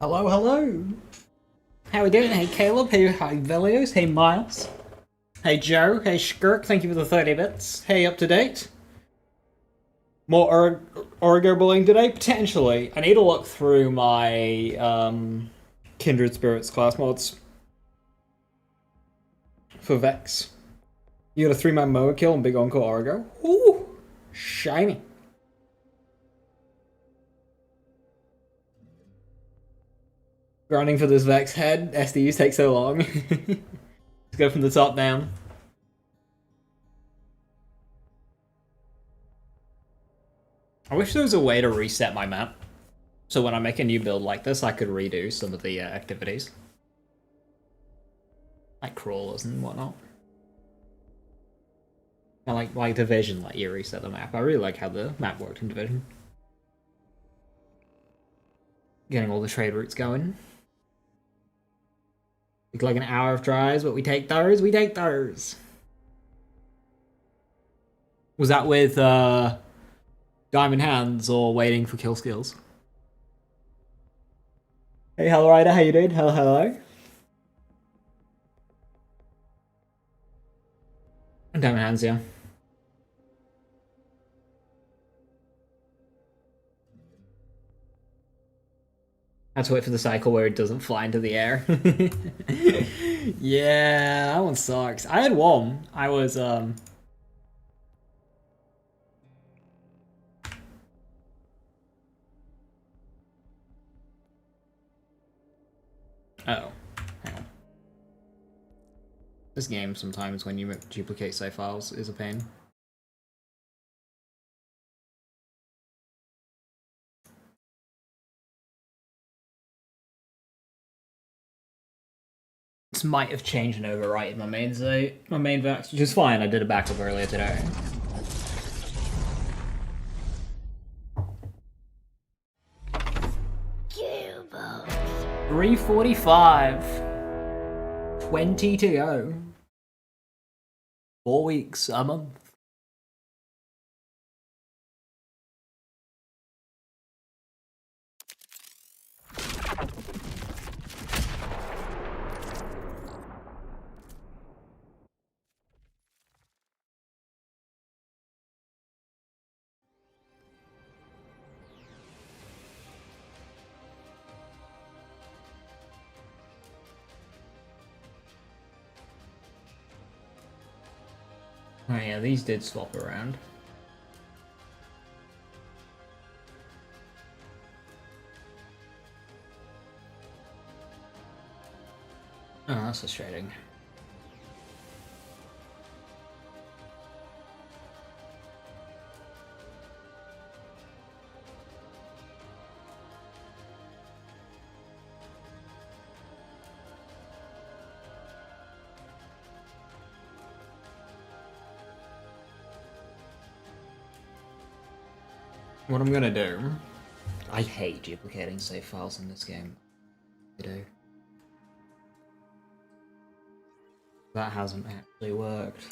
Hello, hello. How we doing? Hey Caleb, hey Velios, hey Miles, hey Joe, hey Skirk, thank you for the 30 bits. Hey, up to date? More Origo bullying today? Potentially. I need to look through my Kindred Spirits class mods for Vex. You got a 3-man mower kill and big Encore Origo? Ooh, shiny. Grinding for this Vex head. SDUs take so long. Let's go from the top down. I wish there was a way to reset my map. So when I make a new build like this, I could redo some of the activities. Like crawlers and whatnot. And like Division, like you reset the map. I really like how the map worked in Division. Getting all the trade routes going. It's like an hour of tries, but we take those, we take those. Was that with Diamond Hands or waiting for kill skills? Hey, Hello Rider, how you doing? Hello, hello. Diamond Hands, yeah. I have to wait for the cycle where it doesn't fly into the air. Yeah, that one sucks. I had one. I was oh. Hang on. This game sometimes when you duplicate save files is a pain. This might have changed and overwritten my main Vex, which is fine. I did a backup earlier today. Gearbox. 3:45. 20 to go. 4 weeks, a month. Oh yeah, these did swap around. Oh, that's frustrating. What I'm gonna do... I hate duplicating save files in this game. I do. That hasn't actually worked.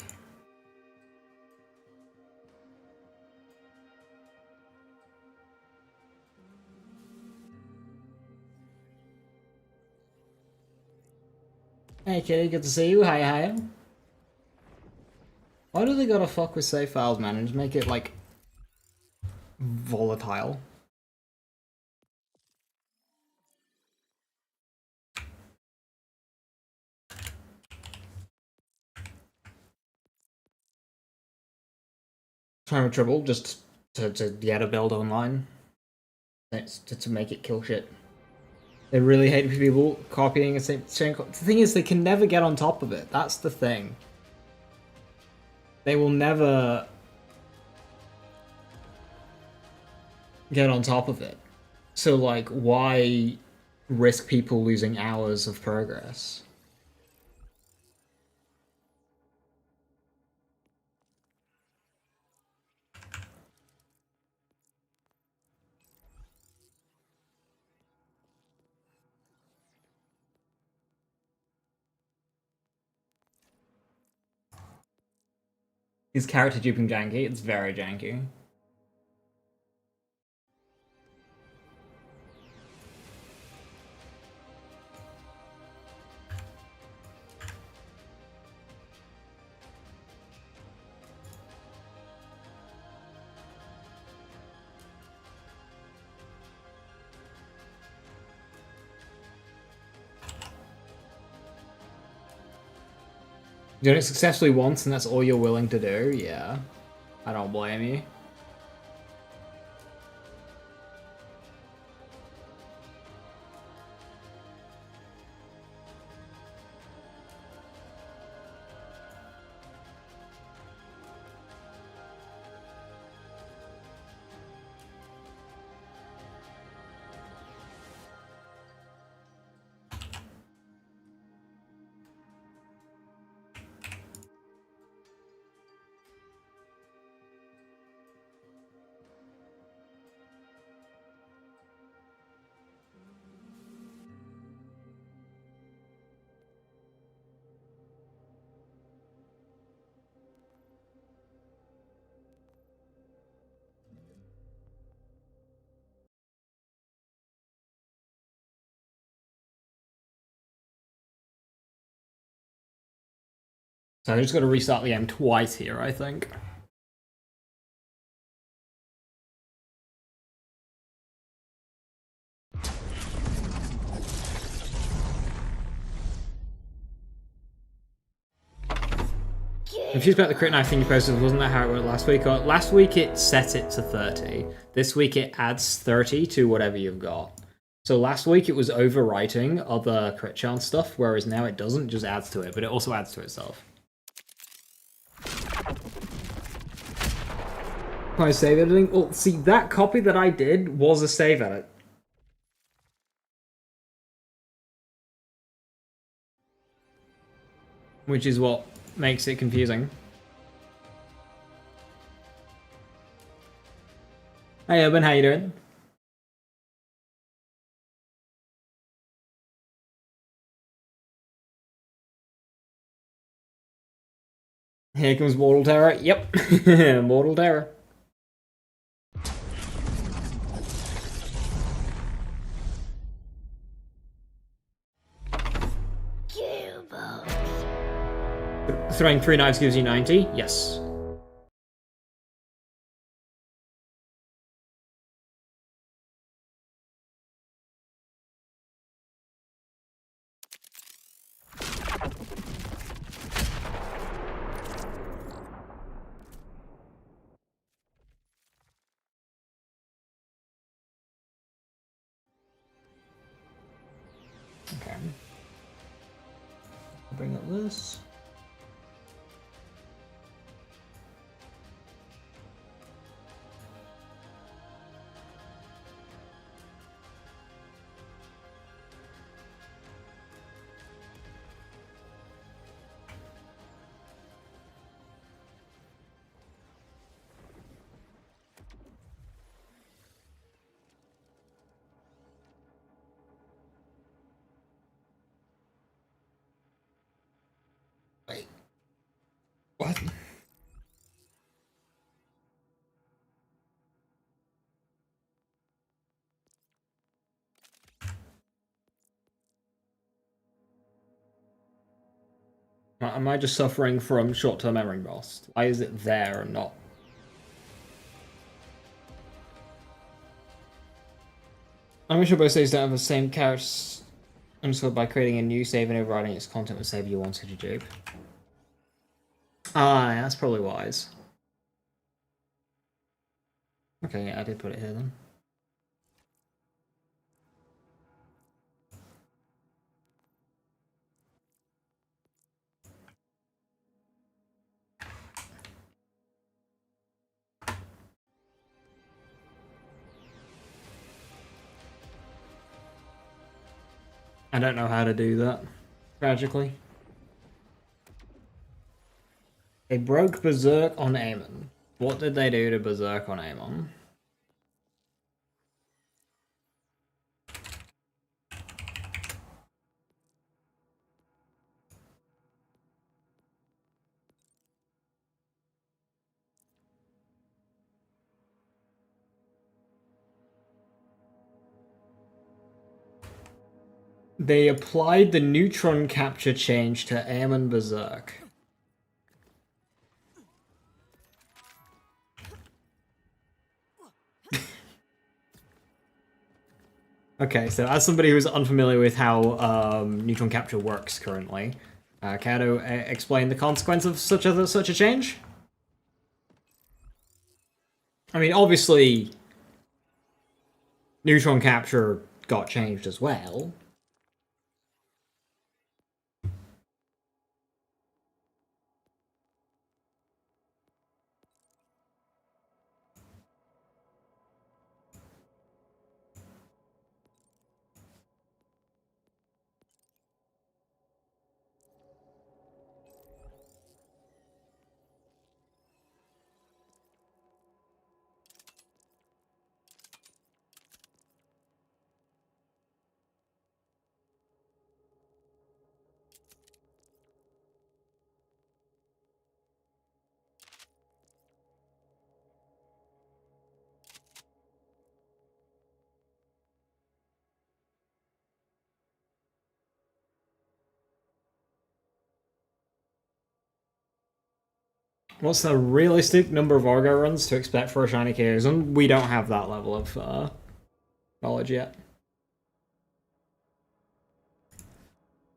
Hey kitty, good to see you. Hi, hi. Why do they gotta fuck with save files, man, and just make it, like, volatile? Trying to triple just to get a build online. It's to make it kill shit. They really hate people copying a same. The thing is, they can never get on top of it. That's the thing. They will never get on top of it. So, like, why risk people losing hours of progress? Is character duping janky? It's very janky. You done it successfully once and that's all you're willing to do? Yeah. I don't blame you. So I just got to restart the game twice here, I think. Confused about the crit knife thing you posted. Wasn't that how it went last week? Last week it set it to 30. This week it adds 30 to whatever you've got. So last week it was overwriting other crit chance stuff, whereas now it doesn't, just adds to it, but it also adds to itself. My save editing? Well, see, that copy that I did was a save edit. Which is what makes it confusing. Hey Urban, how you doing? Here comes Mortal Terror. Yep, Mortal Terror. Throwing 3 knives gives you 90? Yes. Okay. I'll bring up this. Wait. What? Am I just suffering from short-term memory loss? Why is it there and not? I'm not sure both saves don't have the same characters underscored by creating a new save and overriding its content with save you wanted to do. Ah, yeah, that's probably wise. Okay, yeah, I did put it here then. I don't know how to do that, tragically. They broke Berserk on Amon. What did they do to Berserk on Amon? They applied the neutron capture change to Amon Berserk. Okay, so as somebody who's unfamiliar with how neutron capture works currently, Care to explain the consequence of such a change? I mean, obviously, neutron capture got changed as well. What's the realistic number of Argo runs to expect for a shiny Chaos? We don't have that level of knowledge yet.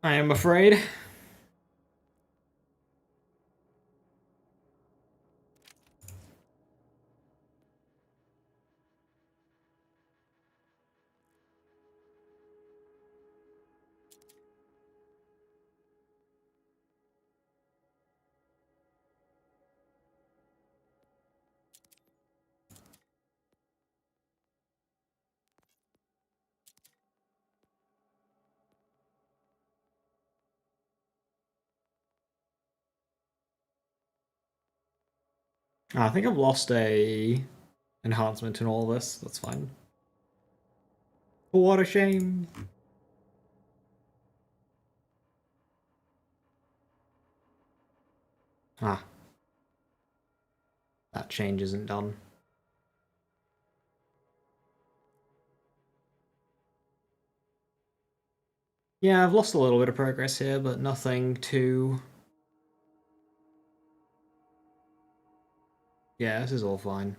I am afraid. I think I've lost a enhancement in all this. That's fine. What a shame. Ah. That change isn't done. Yeah, I've lost a little bit of progress here, but nothing too... Yeah, this is all fine.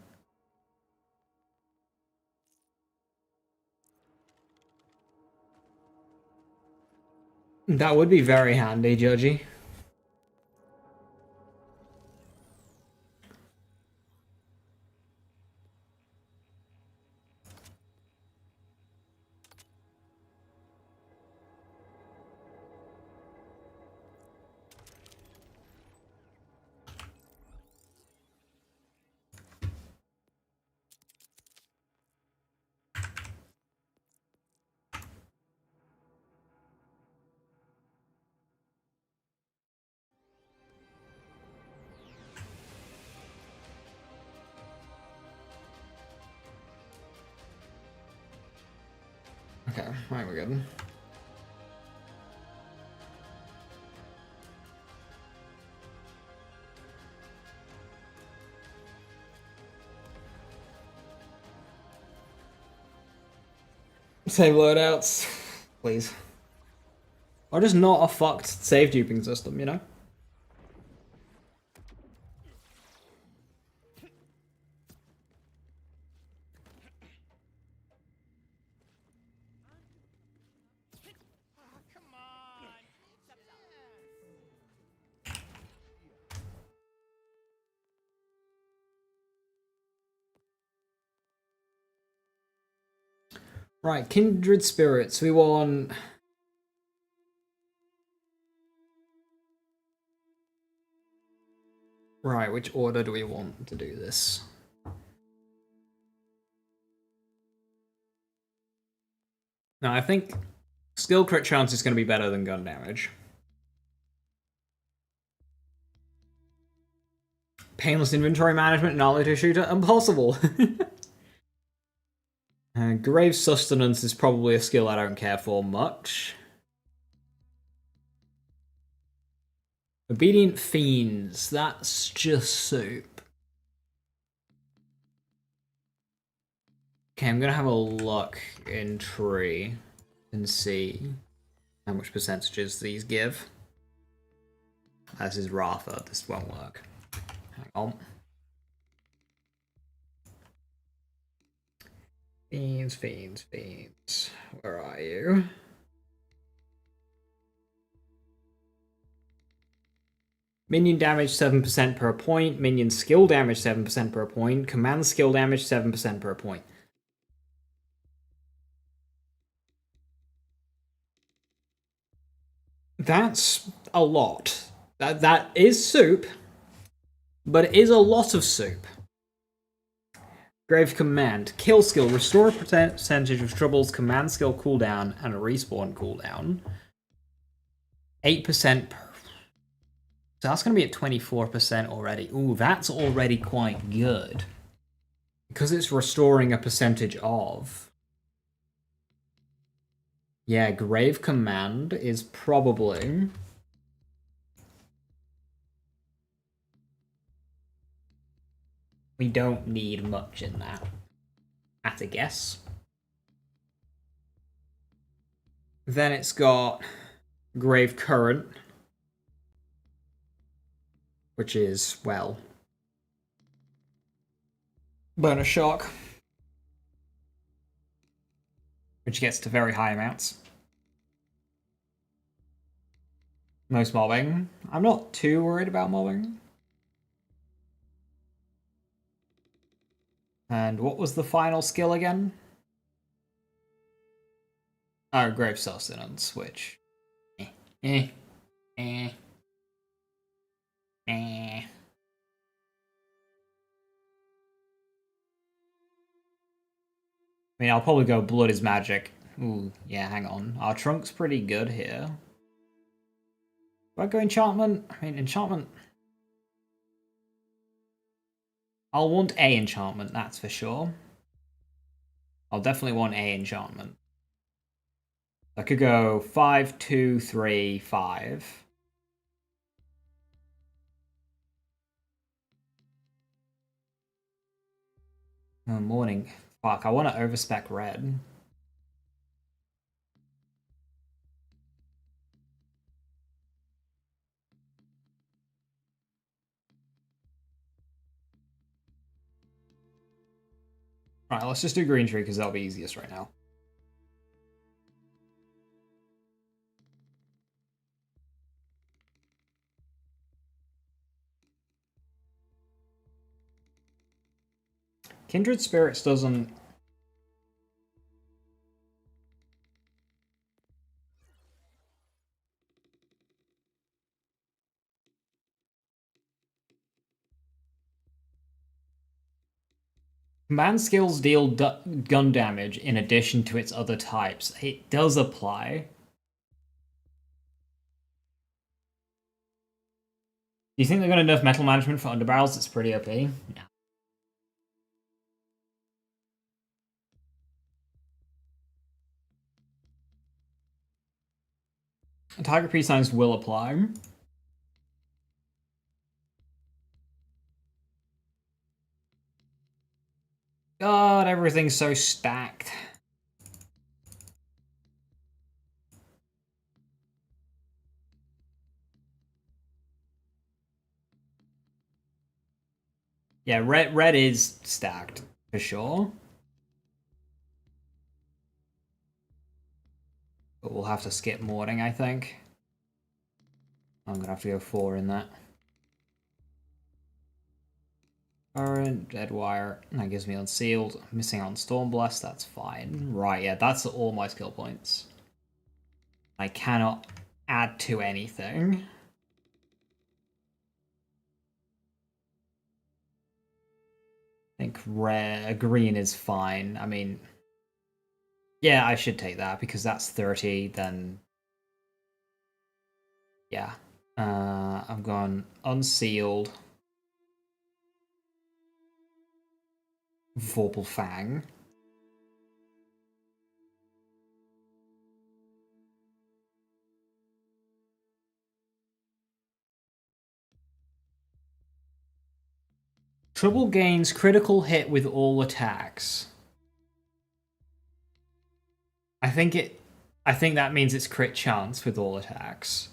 That would be very handy, Judgy. Okay, right, we're good. Save loadouts, please. Or just not a fucked save duping system, you know? Right, Kindred Spirits. We want... Right, which order do we want to do this? No, I think skill crit chance is going to be better than gun damage. Painless inventory management, knowledge to shooter, impossible. Grave sustenance is probably a skill I don't care for much. Obedient fiends, that's just soup. Okay, I'm gonna have a look in tree and see how much percentages these give. This is Ratha, this won't work. Hang on. Fiends, fiends, fiends. Where are you? Minion damage 7% per point, minion skill damage 7% per point, command skill damage 7% per point. That's a lot. That is soup, but it is a lot of soup. Grave Command. Kill skill. Restore a percentage of Trouble's command skill cooldown and a respawn cooldown. 8% per... So that's going to be at 24% already. Ooh, that's already quite good. Because it's restoring a percentage of... Yeah, Grave Command is probably... We don't need much in that. At a guess. Then it's got Grave Current, which is, well, bonus shock, which gets to very high amounts. Most mobbing. I'm not too worried about mobbing. And what was the final skill again? Oh, Grave Sustenance, which... Eh. I mean, I'll probably go Blood is Magic. Ooh, yeah, hang on. Our Trunk's pretty good here. Do I go Enchantment? I mean, Enchantment... I'll want a Enchantment, that's for sure. I'll definitely want a Enchantment. I could go 5, 2, 3, 5. Oh, morning. Fuck, I want to overspec red. Alright, let's just do green tree because that'll be easiest right now. Kindred Spirits doesn't... Command skills deal gun damage in addition to its other types. It does apply. Do you think they're going to nerf metal management for underbarrels? It's pretty OP. Yeah. Tiger Peace signs will apply. God, everything's so stacked. Yeah, red is stacked, for sure. But we'll have to skip morning, I think. I'm gonna have to go 4 in that. Current, dead wire, that gives me unsealed. I'm missing out on Stormblast, that's fine. Right, yeah, that's all my skill points. I cannot add to anything. I think green is fine. I mean, yeah, I should take that because that's 30, then... Yeah. I've gone unsealed. Vorpal Fang. Trouble gains critical hit with all attacks. I think that means it's crit chance with all attacks.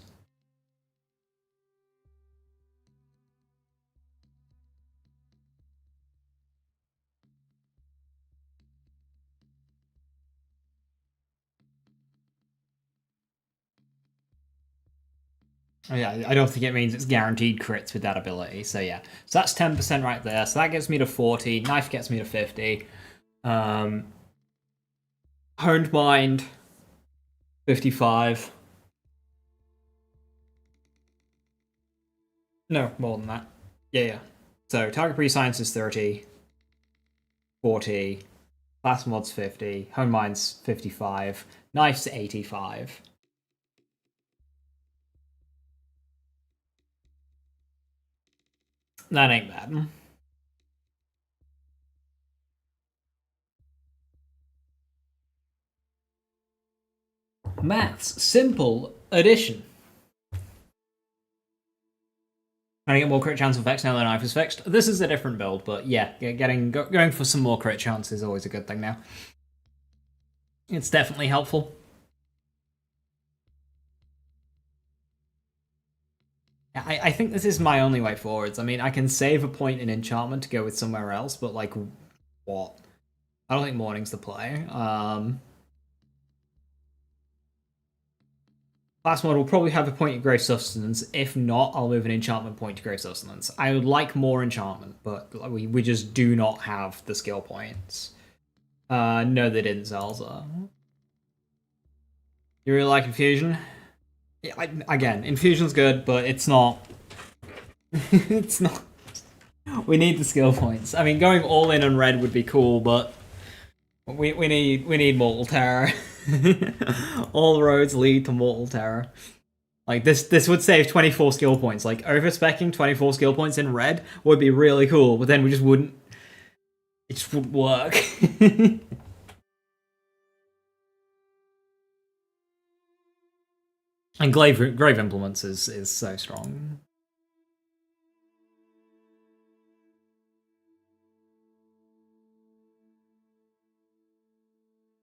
Yeah, I don't think it means it's guaranteed crits with that ability. So yeah, so that's 10% right there. So that gets me to 40. Knife gets me to 50. Honed Mind, 55. No, more than that. Yeah. So target pre-science is 30, 40. Class mod's 50. Honed Mind's 55. Knife's 85. That ain't bad. Maths, simple addition. Trying to get more crit chance effects now that knife is fixed. This is a different build, but yeah, going for some more crit chance is always a good thing now. It's definitely helpful. I think this is my only way forwards. I mean, I can save a point in enchantment to go with somewhere else, but like, what? I don't think morning's the play. Last mod will probably have a point of Grave Sustenance. If not, I'll move an enchantment point to Grave Sustenance. I would like more enchantment, but we just do not have the skill points. No, they didn't, Zelza. You really like Infusion? Yeah, again, Infusion's good, but it's not... it's not... We need the skill points. I mean, going all in on red would be cool, but... We need Mortal Terror. All roads lead to Mortal Terror. Like this would save 24 skill points. Like overspecking 24 skill points in red would be really cool, but then we just wouldn't. It just wouldn't work. And Grave Implements is so strong.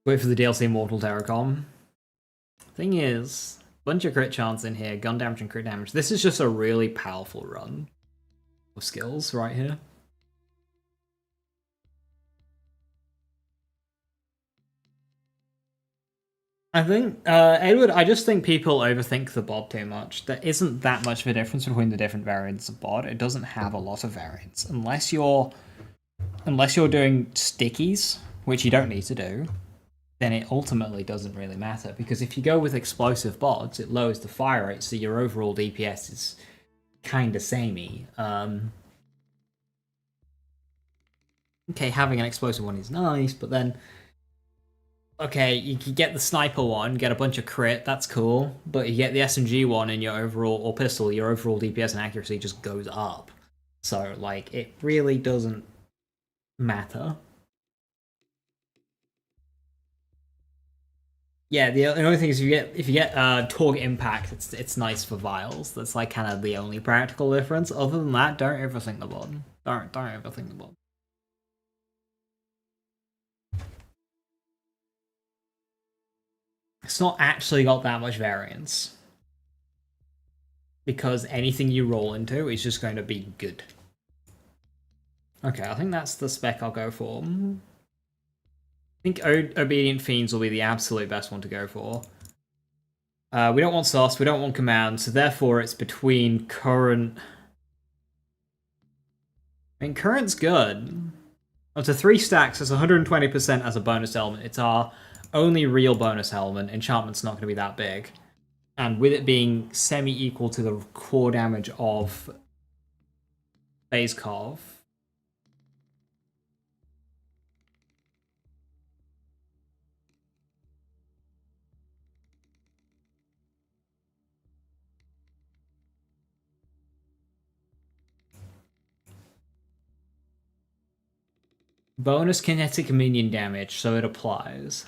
Wait for the DLC Mortal Terror com. Thing is, bunch of crit chance in here, gun damage and crit damage. This is just a really powerful run of skills right here. I think, Edward, I just think people overthink the bod too much. There isn't that much of a difference between the different variants of bod. It doesn't have a lot of variants. Unless you're doing stickies, which you don't need to do, then it ultimately doesn't really matter. Because if you go with explosive bods, it lowers the fire rate, so your overall DPS is kind of samey. Okay, having an explosive one is nice, but then... Okay, you can get the sniper one, get a bunch of crit, that's cool. But you get the SMG one and your overall, or pistol, your overall DPS and accuracy just goes up. So, like, it really doesn't matter. Yeah, the only thing is if you get Torg Impact, it's nice for vials. That's like kind of the only practical difference. Other than that, don't overthink the bod. Don't overthink the bod. It's not actually got that much variance. Because anything you roll into is just going to be good. Okay, I think that's the spec I'll go for. I think Obedient Fiends will be the absolute best one to go for. We don't want sauce, we don't want command, so therefore it's between current... I mean, current's good. Up to 3 stacks, it's 120% as a bonus element. It's our only real bonus element. Enchantment's not going to be that big. And with it being semi-equal to the core damage of Phase Carve, bonus kinetic minion damage, so it applies.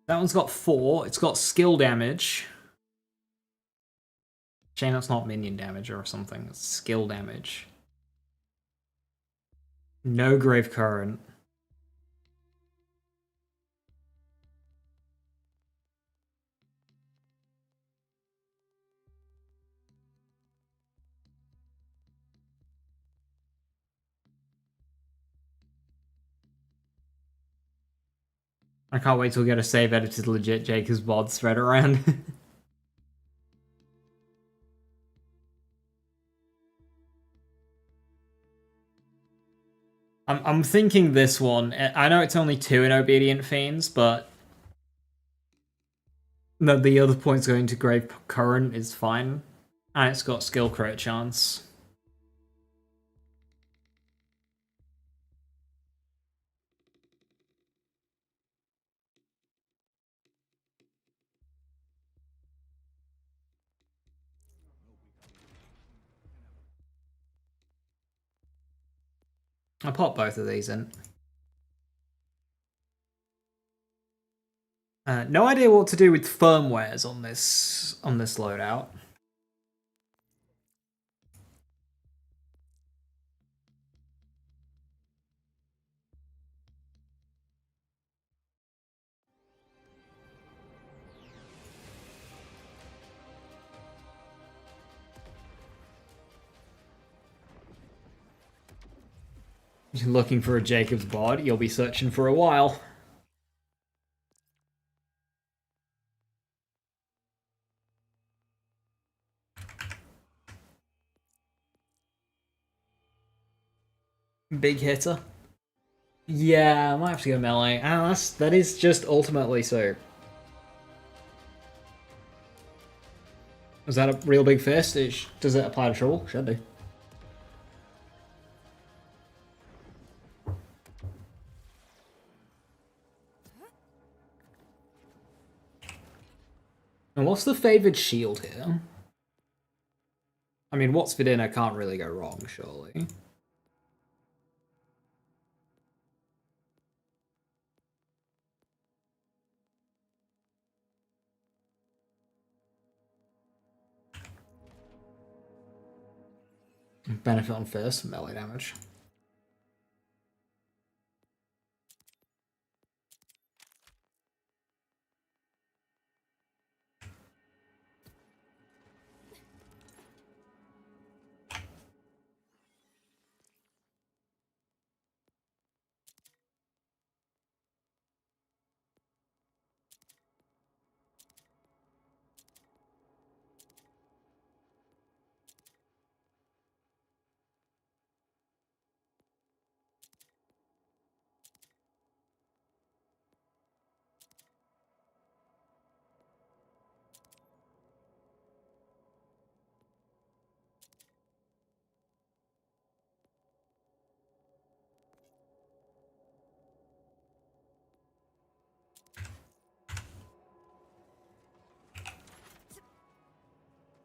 That one's got 4. It's got skill damage. Shame that's not minion damage or something. It's skill damage. No Grave Current. I can't wait till we get a save edited legit Jacob's mod thread around. I'm thinking this one. I know it's only 2 in Obedient Fiends, but the other point's going to Grave Current is fine. And it's got skill crit chance. I'll pop both of these in. No idea what to do with firmwares on this loadout. If you're looking for a Jacob's bod, you'll be searching for a while. Big hitter. Yeah, I might have to go melee. That is just ultimately so. Is that a real big fist? Does it apply to trouble? Should do. And what's the favoured shield here? I mean, what's Vidina can't really go wrong, surely. Benefit on first, melee damage.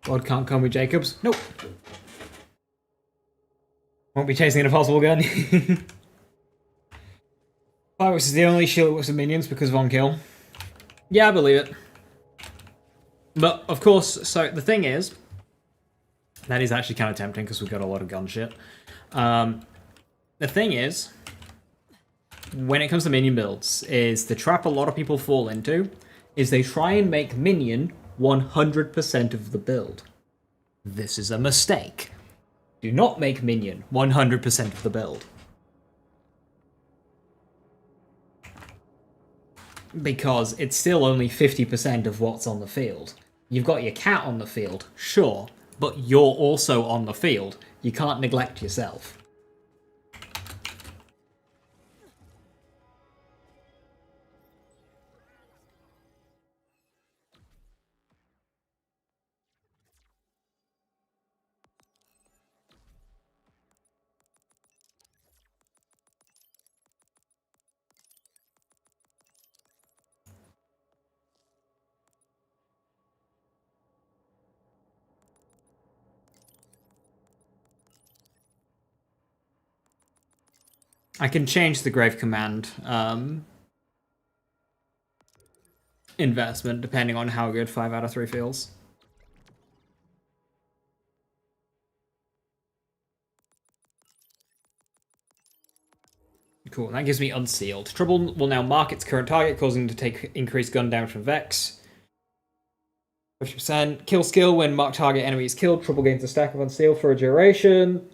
God can't come with Jacobs. Nope. Won't be chasing an impossible gun. Fireworks is the only shield that works with minions because of on kill. Yeah, I believe it. But, of course, so the thing is, that is actually kind of tempting because we've got a lot of gun shit. The thing is, when it comes to minion builds, is the trap a lot of people fall into is they try and make minion 100% of the build. This is a mistake. Do not make minion 100% of the build. Because it's still only 50% of what's on the field. You've got your cat on the field, sure, but you're also on the field. You can't neglect yourself. I can change the Grave Command investment depending on how good 5 out of 3 feels. Cool, that gives me Unsealed. Trouble will now mark its current target, causing it to take increased gun damage from Vex. 50%. Kill skill, when marked target enemy is killed, Trouble gains a stack of Unsealed for a duration.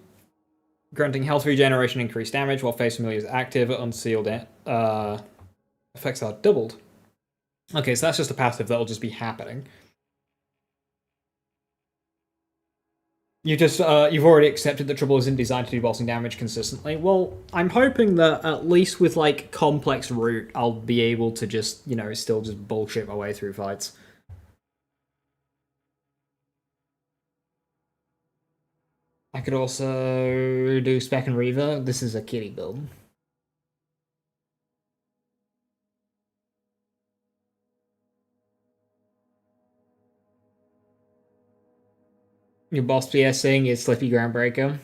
Granting health regeneration, increased damage while face familiar is active. Unsealed effects are doubled. Okay, so that's just a passive that'll just be happening. You've already accepted that Trouble isn't designed to do bossing damage consistently. Well, I'm hoping that at least with like complex route, I'll be able to just, still just bullshit my way through fights. I could also do Spec and Reaver. This is a kitty build. Your boss PSing is Slippy Groundbreaker.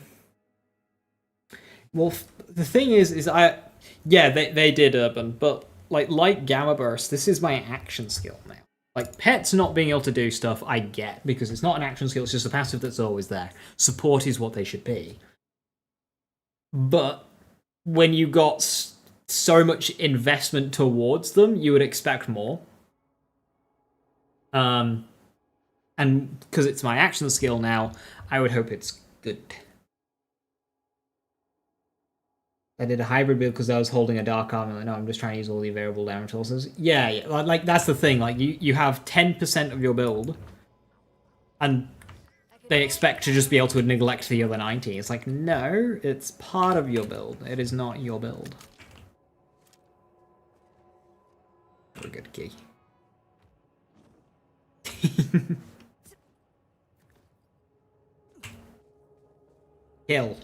Well, the thing is they did Urban, but like Gamma Burst, this is my action skill now. Like pets not being able to do stuff, I get because it's not an action skill; it's just a passive that's always there. Support is what they should be. But when you got so much investment towards them, you would expect more. And because it's my action skill now, I would hope it's good. I did a hybrid build because I was holding a dark armor. Like, no, I'm just trying to use all the available damage sources. Yeah, like that's the thing. Like you have 10% of your build, and they expect to just be able to neglect the other 90. It's like, no, it's part of your build. It is not your build. A good key. Kill.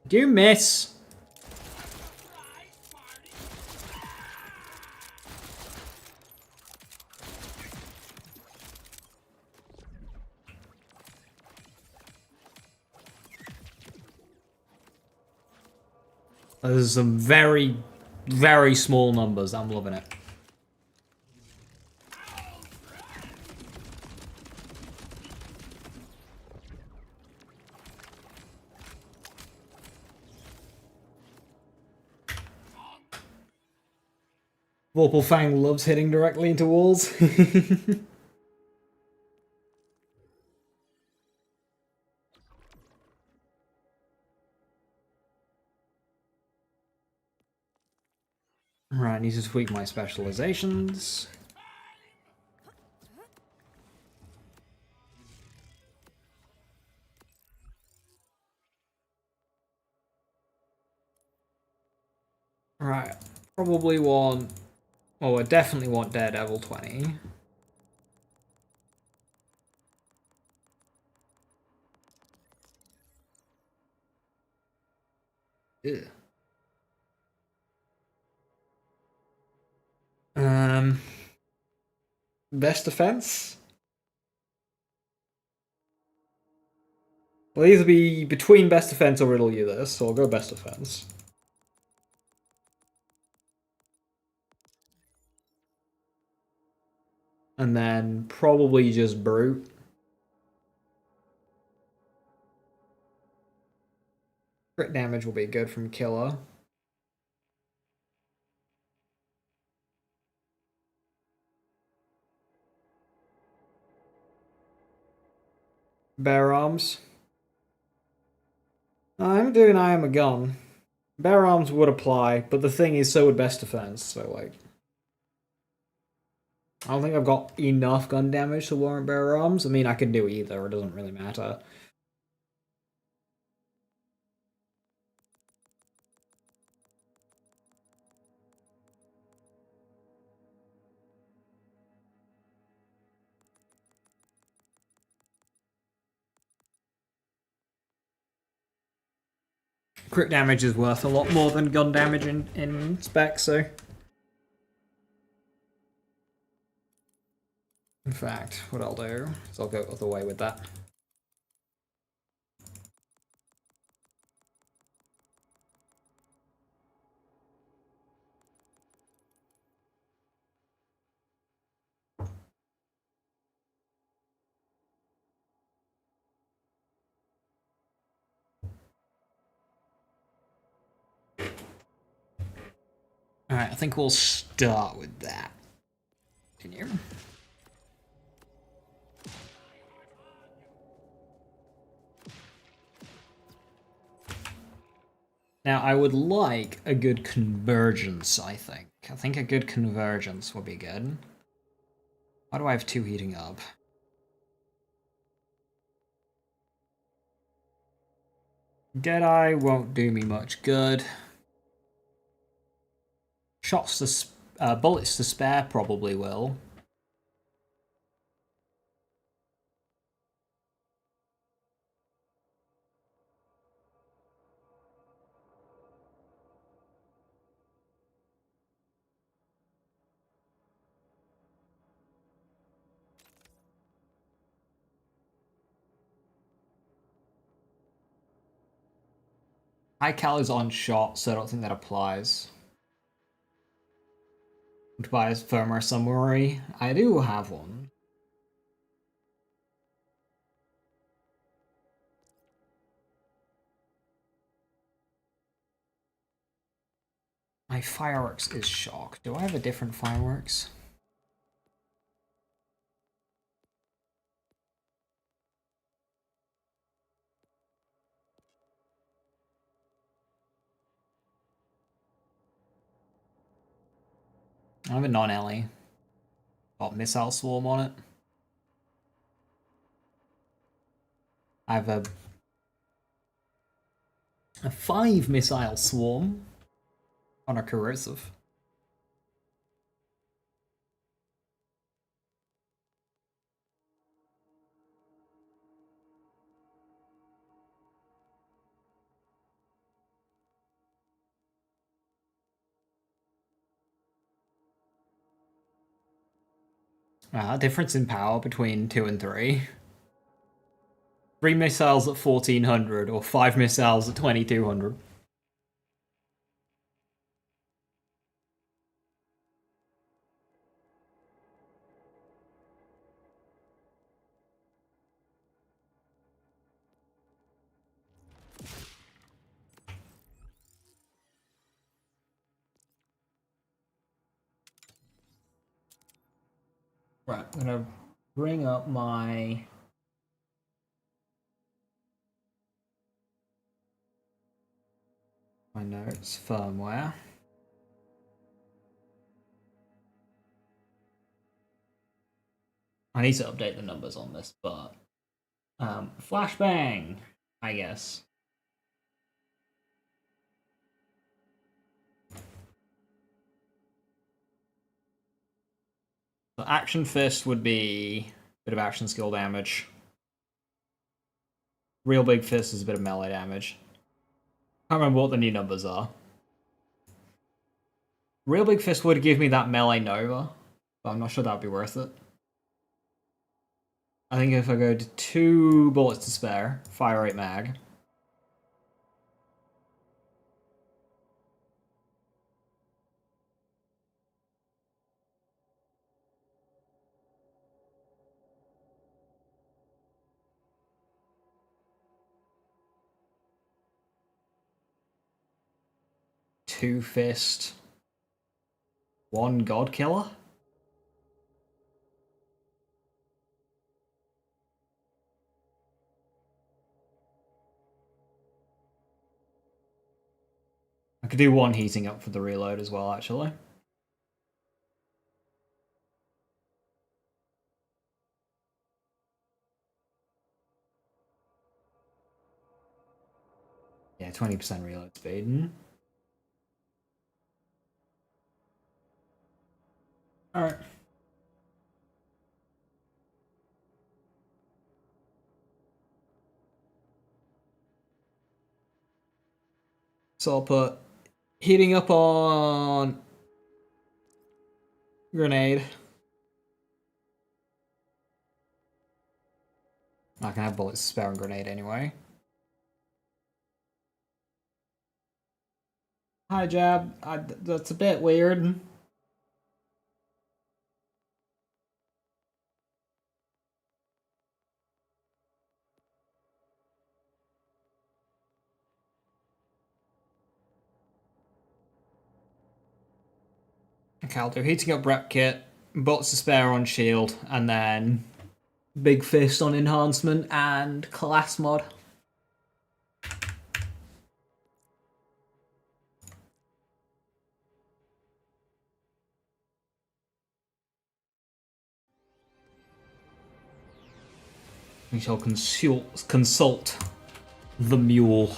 Do you miss? There's some very, very small numbers. I'm loving it. Vorpal loves hitting directly into walls. Right, I need to tweak my specializations. Right, probably want... Oh, I definitely want Daredevil 20. Ew. Best defense? Will either be between best defense or riddle you this, so I'll go best defense. And then probably just brute. Crit damage will be good from killer. Bare arms. I'm doing I am a gun. Bare arms would apply, but the thing is, so would best defense. So like, I don't think I've got enough gun damage to warrant bare arms. I mean, I could do either. It doesn't really matter. Crit damage is worth a lot more than gun damage in spec, so... In fact, what I'll do is I'll go the other way with that. Alright, I think we'll start with that. Continue. Now, I would like a good convergence, I think. I think a good convergence would be good. Why do I have 2 heating up? Deadeye won't do me much good. Bullets to spare probably will. High cal is on shot, so I don't think that applies. To buy a firmware summary. I do have one. My fireworks is shock. Do I have a different fireworks? I have a non-LE. Got missile swarm on it. I have a 5 missile swarm on a corrosive. Difference in power between 2 and 3. 3 missiles at 1400 or 5 missiles at 2200. Right, I'm gonna bring up my notes firmware. I need to update the numbers on this, but flashbang, I guess. So action fist would be a bit of action skill damage. Real big fist is a bit of melee damage. Can't remember what the new numbers are. Real big fist would give me that melee Nova, but I'm not sure that would be worth it. I think if I go to 2 bullets to spare, fire rate mag. Two fist, 1 god killer. I could do 1 heating up for the reload as well, actually. Yeah, 20% reload speed. Alright. So I'll put heating up on grenade. I can have bullets spare on grenade anyway. Hi, Jab. That's a bit weird. Okay, I'll do heating up rep kit, bullets to spare on shield, and then big fist on enhancement and class mod. We shall consult the mule.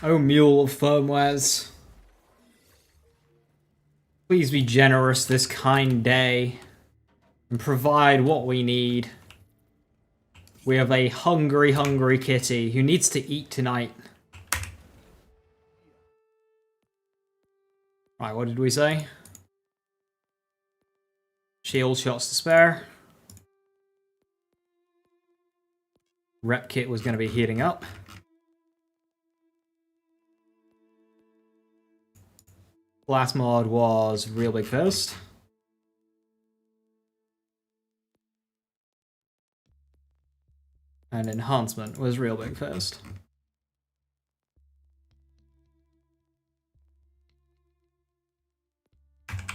Oh, mule of firmwares. Please be generous this kind day and provide what we need. We have a hungry, hungry kitty who needs to eat tonight. Right, what did we say? Shield shots to spare. Rep kit was going to be heating up. Last mod was real big first. And enhancement was real big first.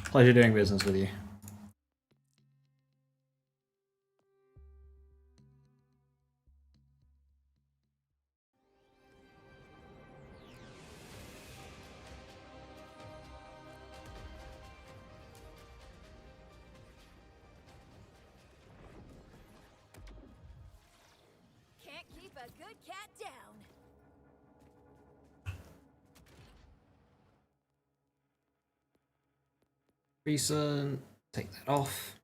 Pleasure doing business with you. Can't keep a good cat down. Recent, take that off.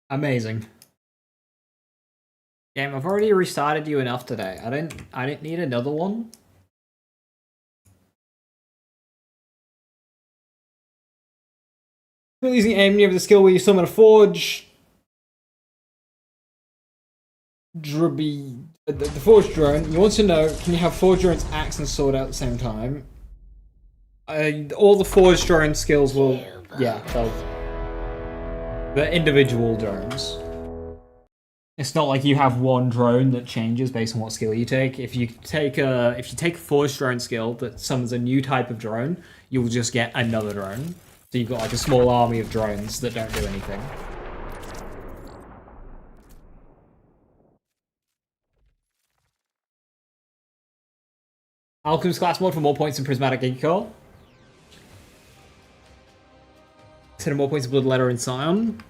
Amazing. Game, I've already restarted you enough today. I didn't need another one. Using aim near the skill where you summon a forge. The forge drone. You want to know, can you have forge drone's axe and sword out at the same time? All the forge drone skills will, yeah, they're individual drones. It's not like you have one drone that changes based on what skill you take. If you take a forge drone skill that summons a new type of drone, you'll just get another drone. So you've got like a small army of drones that don't do anything. Alchemist class mod for more points in Prismatic Encore. Instead of more points in Bloodletter and Scion.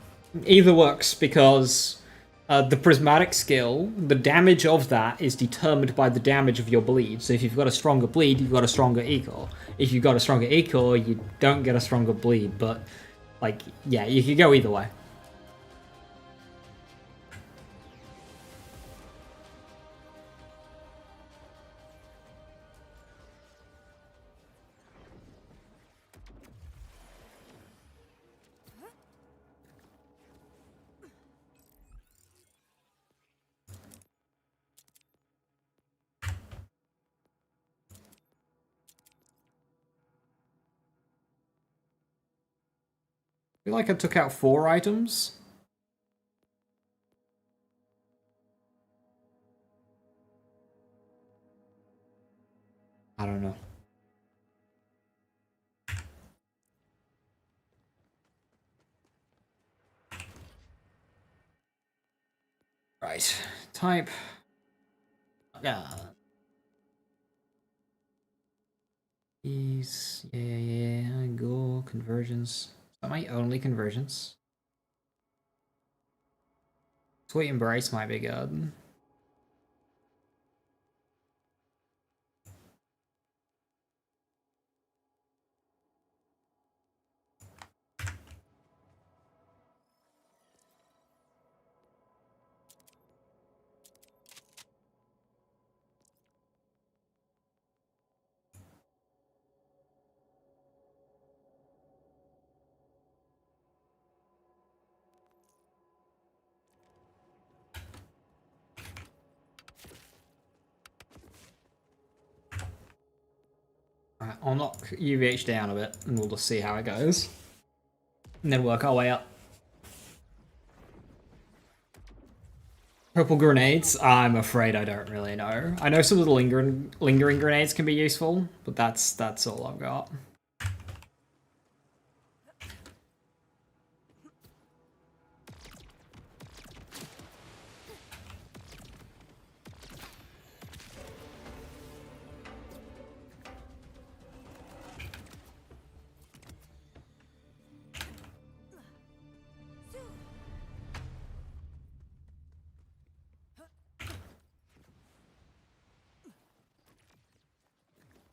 Either works because the Prismatic skill, the damage of that is determined by the damage of your bleed. So if you've got a stronger bleed, you've got a stronger Ecore. If you've got a stronger Ecore, you don't get a stronger bleed. But, like, yeah, you could go either way. I feel like I took out 4 items. I don't know. Right. Type. Yeah. Yeah. Go. Convergence. Is that my only convergence? Sweet Embrace might be good. Right, I'll knock UVH down a bit, and we'll just see how it goes. And then work our way up. Purple grenades? I'm afraid I don't really know. I know some of the lingering grenades can be useful, but that's all I've got.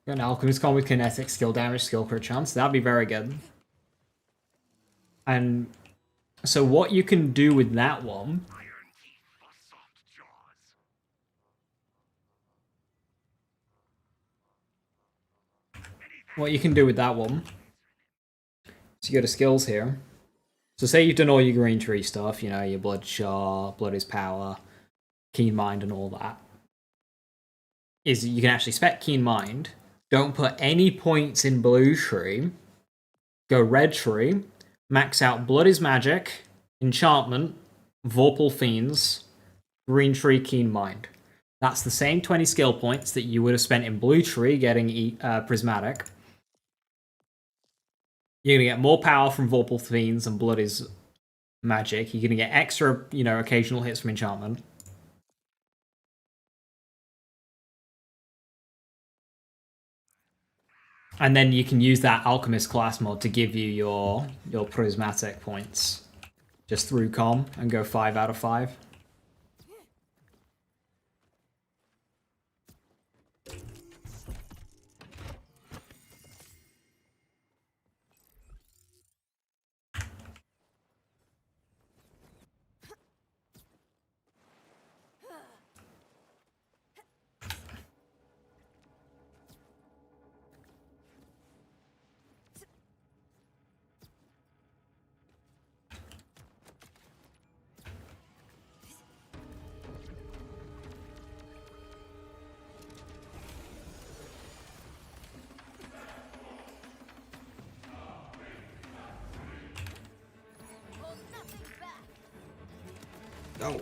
Got an alchemist con with kinetic skill damage, skill crit chance. That'd be very good. And so what you can do with that one so you go to skills here. So say you've done all your green tree stuff, you know, your blood shot, blood is power, keen mind and all that. Is you can actually spec keen mind. Don't put any points in blue tree. Go red tree. Max out blood is magic, enchantment, Vorpal fiends, green tree, keen mind. That's the same 20 skill points that you would have spent in blue tree getting prismatic. You're gonna get more power from Vorpal fiends and blood is magic. You're gonna get extra, you know, occasional hits from enchantment. And then you can use that alchemist class mod to give you your prismatic points just through com and go 5 out of 5. Hold nothing back. Oh.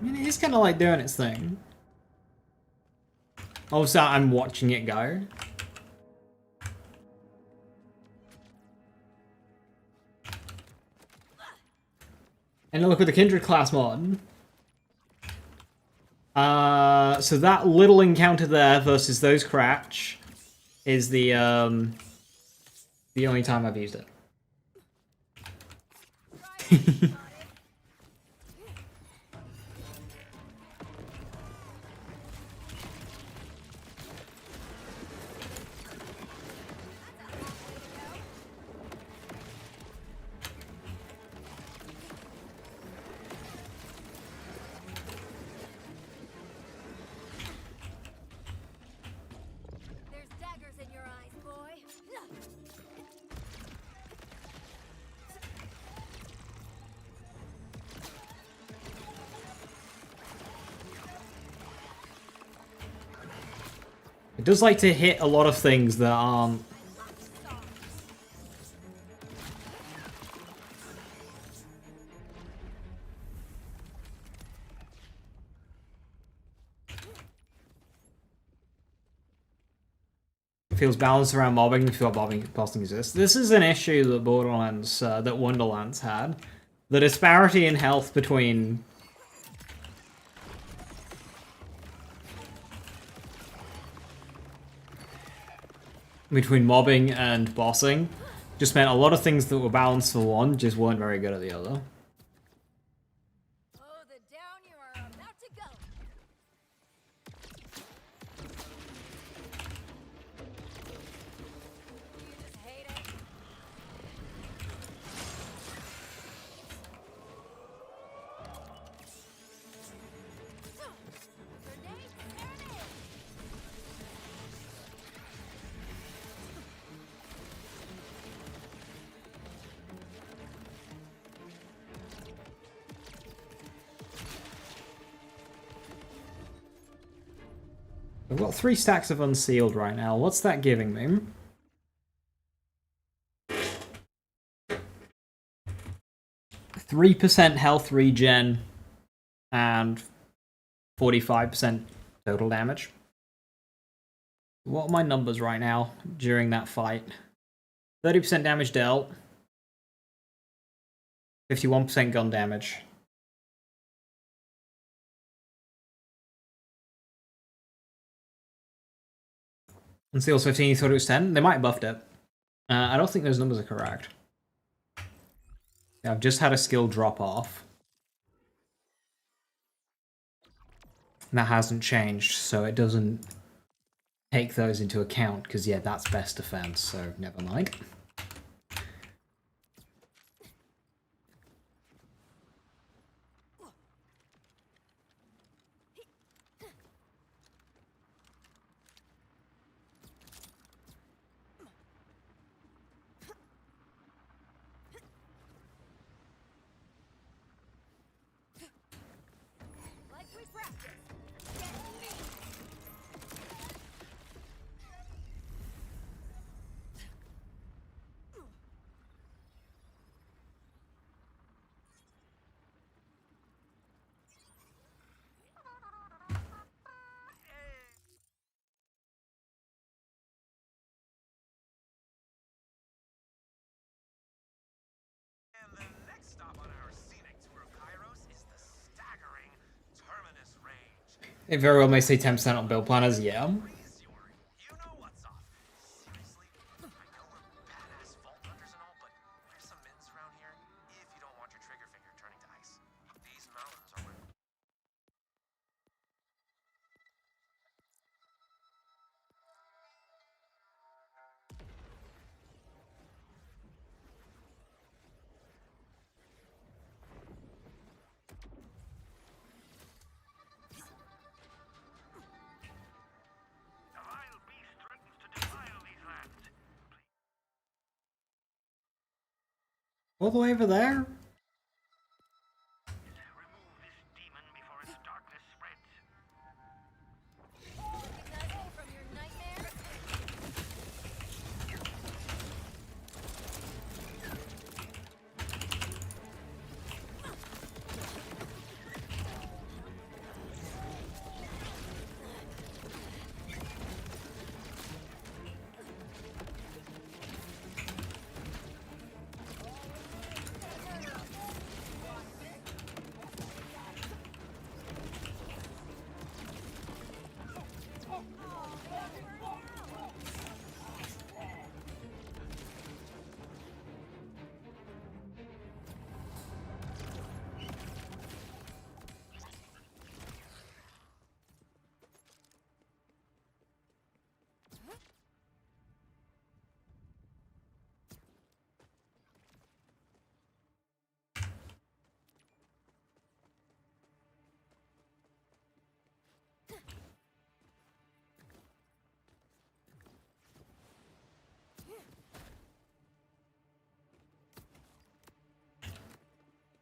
I mean, he's kind of like doing its thing. Also, I'm watching it go. And look with the Kindred class mod. So that little encounter there versus those Cratch is the only time I've used it. There's daggers in your eyes, boy. It does like to hit a lot of things that aren't. Feels balanced around mobbing before mobbing posting exists. This is an issue that Borderlands, that Wonderlands had. The disparity in health between mobbing and bossing just meant a lot of things that were balanced for one just weren't very good at the other. Oh, the down you are about to go. You just hate it. Grenade, serenade. got 3 stacks of unsealed right now. What's that giving me? %3 health regen and 45% total damage. What are my numbers right now during that fight? 30% damage dealt. 51% gun damage. Unsealed 15, you thought it was 10? They might have buffed it. I don't think those numbers are correct. I've just had a skill drop off. And that hasn't changed, so it doesn't take those into account, because yeah, that's best defense, so never mind. Like we practiced. Get me. And the next stop on our scenic tour of Kairos is the staggering Terminus Range. It very well may say 10% on build planners, yeah. Raise your, you know what's up. Seriously, I know we're badass vault hunters and all, but there's some mittens around here if you don't want your trigger finger turning to ice. These mountains are where... The vile beast threatens to defile these lands. All the way over there? Remove this demon before its darkness spreads. Recognize me from your nightmares?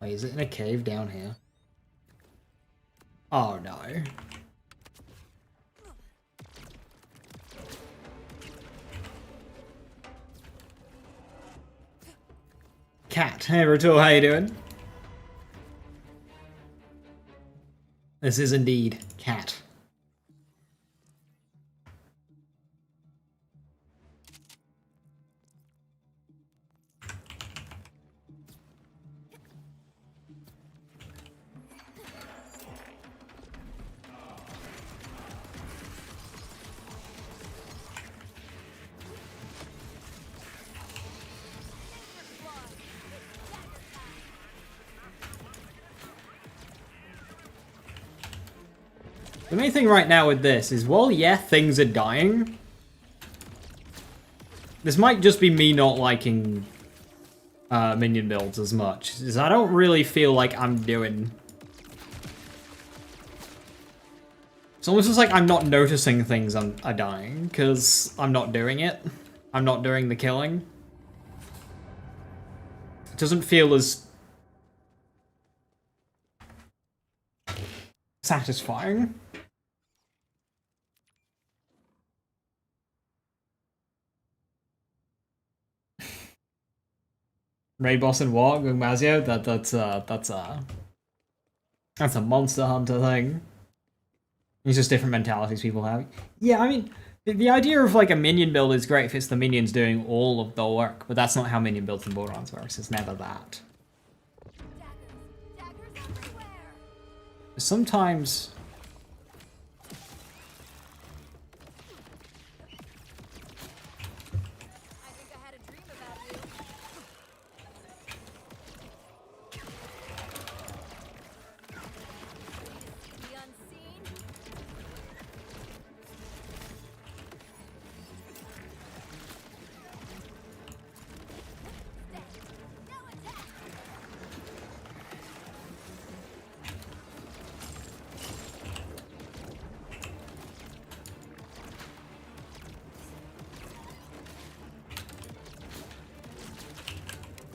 Wait, is it in a cave down here? Oh no. Cat, hey Ratul, how you doing? This is indeed Cat. The main thing right now with this is, while yeah, things are dying, this might just be me not liking minion builds as much, is I don't really feel like I'm doing... It's almost just like I'm not noticing things are dying, because I'm not doing it. I'm not doing the killing. It doesn't feel as satisfying. Raid boss in what? Gugmazio? That's a monster hunter thing. It's just different mentalities people have. Yeah, I mean, the idea of like a minion build is great if it's the minions doing all of the work, but that's not how minion builds in Borderlands works. It's never that. Daggers everywhere. Sometimes. I think I had a dream about you. The unseen. No attack.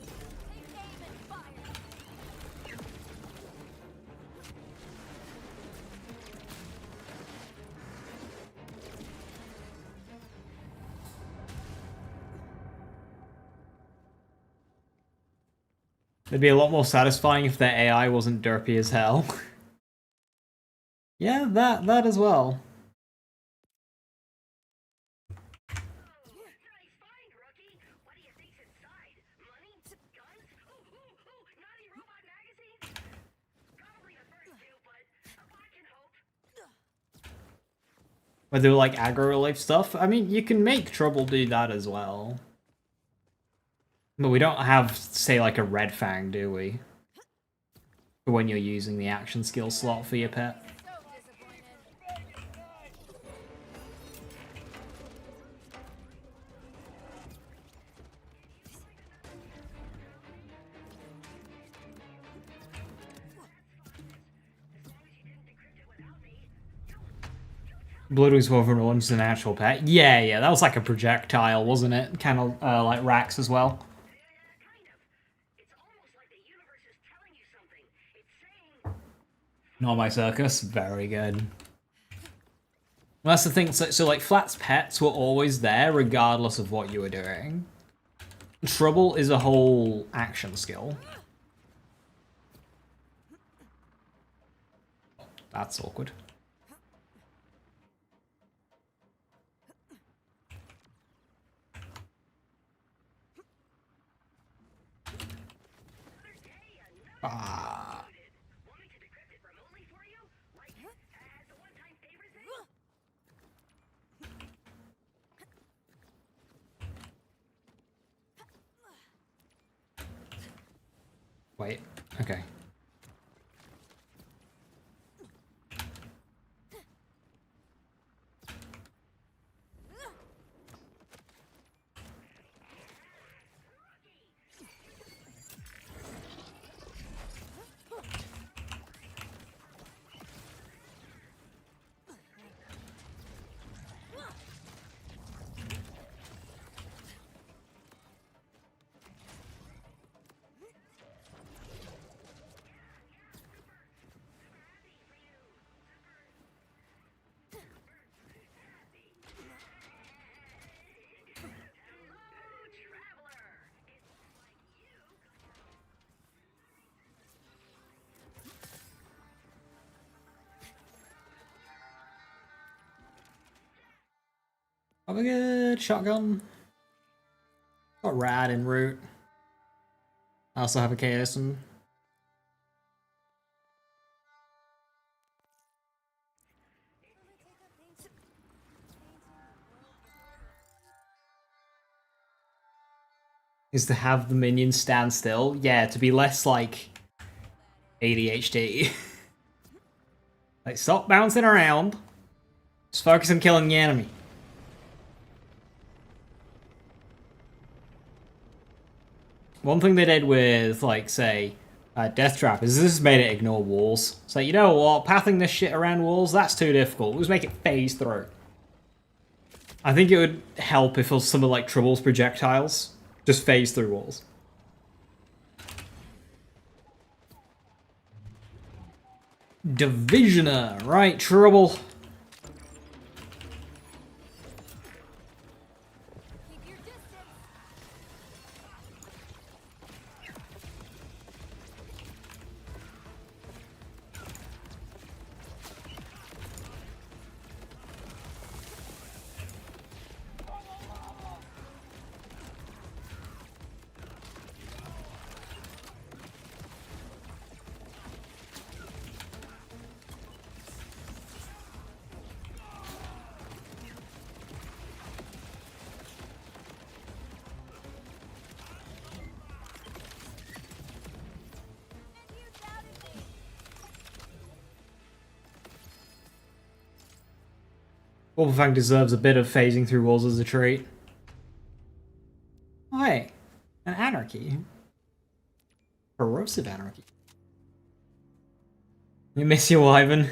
Take aim and fire. It'd be a lot more satisfying if their AI wasn't derpy as hell. Yeah, that as well. Nice find, rookie. What do you think's inside? Money? Guns? Ooh, naughty robot magazine? Probably the first two, but I can hope. Where they were like aggro life stuff. I mean, you can make Trouble do that as well. But we don't have, say, like a Red Fang, do we? For when you're using the action skill slot for your pet. So disappointed. Bloodwing's Wolverine launched an actual pet. Yeah, that was like a projectile, wasn't it? Kind of like Rax as well. Kind of. It's almost like the universe is telling you something. It's saying, Not my circus. Very good. Well, that's the thing. So like Flat's pets were always there, regardless of what you were doing. Trouble is a whole action skill. That's awkward. Ah. want me to decrypt it remotely for you? Like, as a one-time favor thing? Wait. Okay. Have a good shotgun. Got rad en route. I also have a KSN. Is to have the minions stand still? Yeah, to be less like ADHD. Like, stop bouncing around. Just focus on killing the enemy. One thing they did with, like, say, Death Trap is this made it ignore walls. It's like, you know what? Pathing this shit around walls, that's too difficult. Let's make it phase through. I think it would help if it was some of, like, Trouble's projectiles just phase through walls. Divisioner, right, Trouble. Keep your distance. Wolfang deserves a bit of phasing through walls as a treat. Oh, hey, an anarchy. Corrosive anarchy. You miss your Wyvern.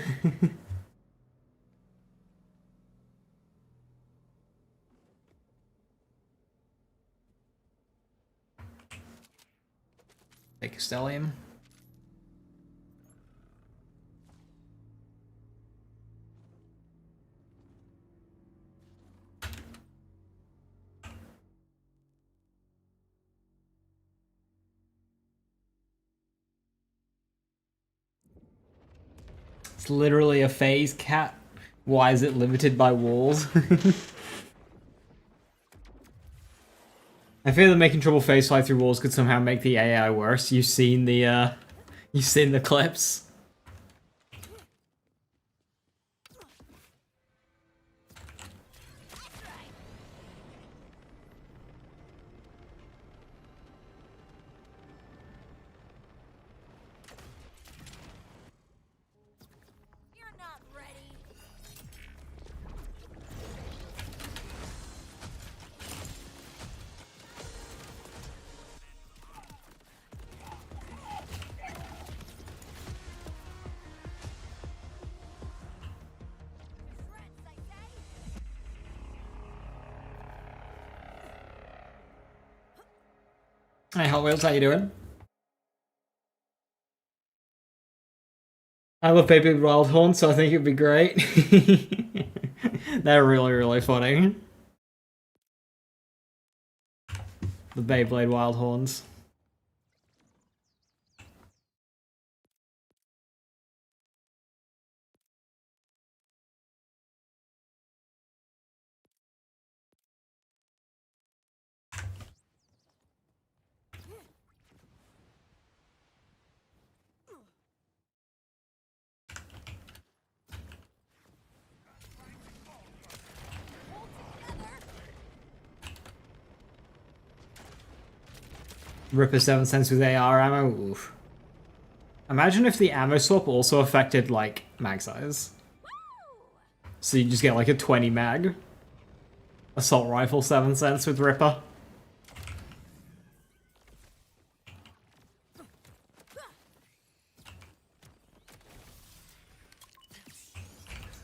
Take a stellium. It's literally a phase cap. Why is it limited by walls? I feel that making trouble phase fly through walls could somehow make the AI worse. You've seen the clips. You're not ready. Shreds, I say. Hey Hot Wheels, how you doing? I love Baby Wildhorn, so I think it'd be great. They're really, really funny. The Beyblade Wildhorns. Ripper 7 cents with AR ammo. Oof. Imagine if the ammo swap also affected, like, mag size. So you just get, like, a 20 mag. Assault rifle 7 cents with Ripper.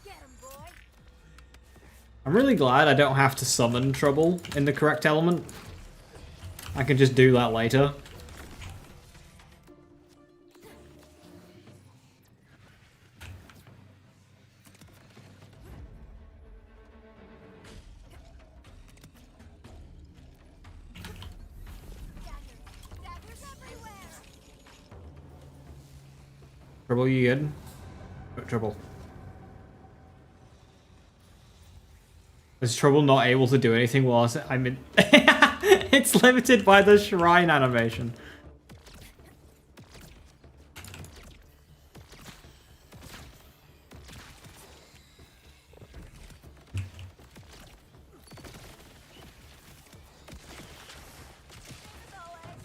Get him, boy. I'm really glad I don't have to summon trouble in the correct element. I can just do that later. Daggers everywhere. Trouble, you good? Oh, trouble. Is Trouble not able to do anything whilst I'm in... It's limited by the shrine animation. As always.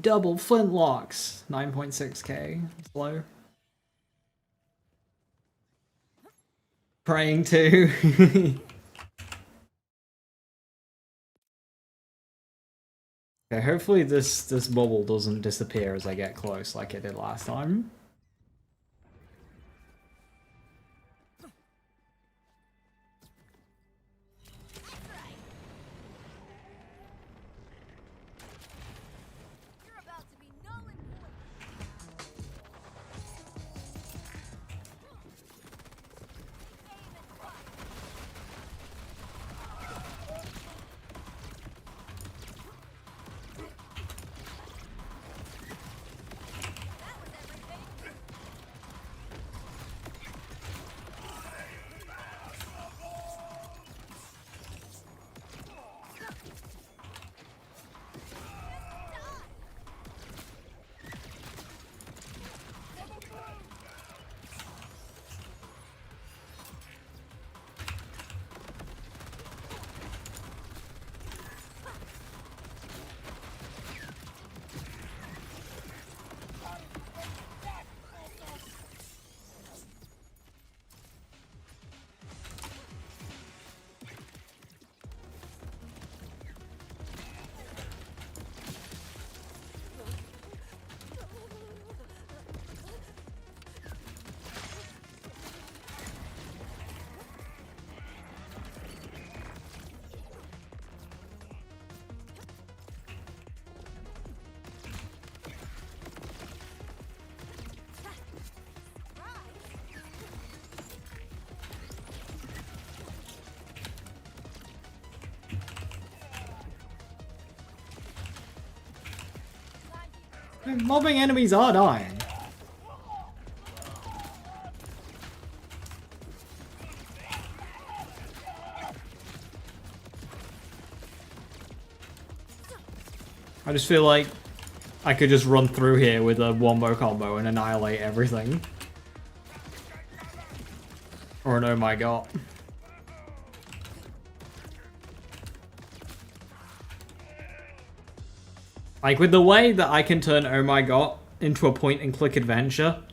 Double flintlocks. 9.6k. Slow. Praying to. Okay, hopefully this bubble doesn't disappear as I get close like it did last time. You're about to be null and void. Aim and fire. That was everything. Mobbing enemies are dying. I just feel like I could just run through here with a wombo combo and annihilate everything. Or an oh my god. Like, with the way that I can turn oh my god into a point-and-click adventure,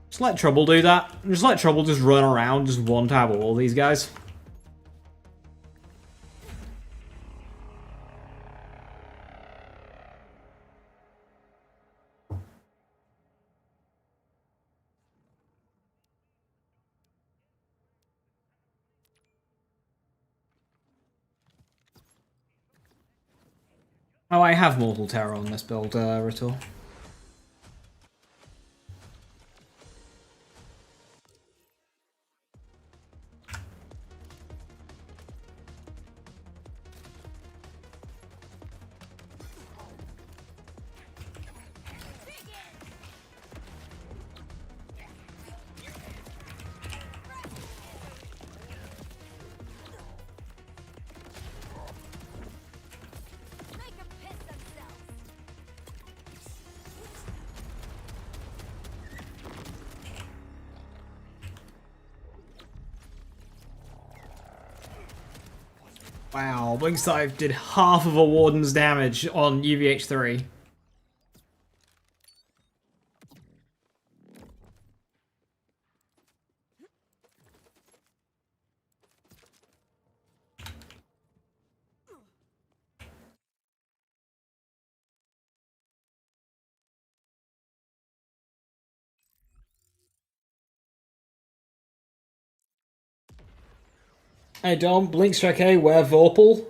just let Trouble do that. Just let Trouble just run around, just one-tap all these guys. Oh, I have Mortal Terror on this build, Ritul. Make 'em piss themselves. Wow, Blink Scythe did half of a Warden's damage on UVH3. Hey Dom, Blink Strike A, where Vorpal?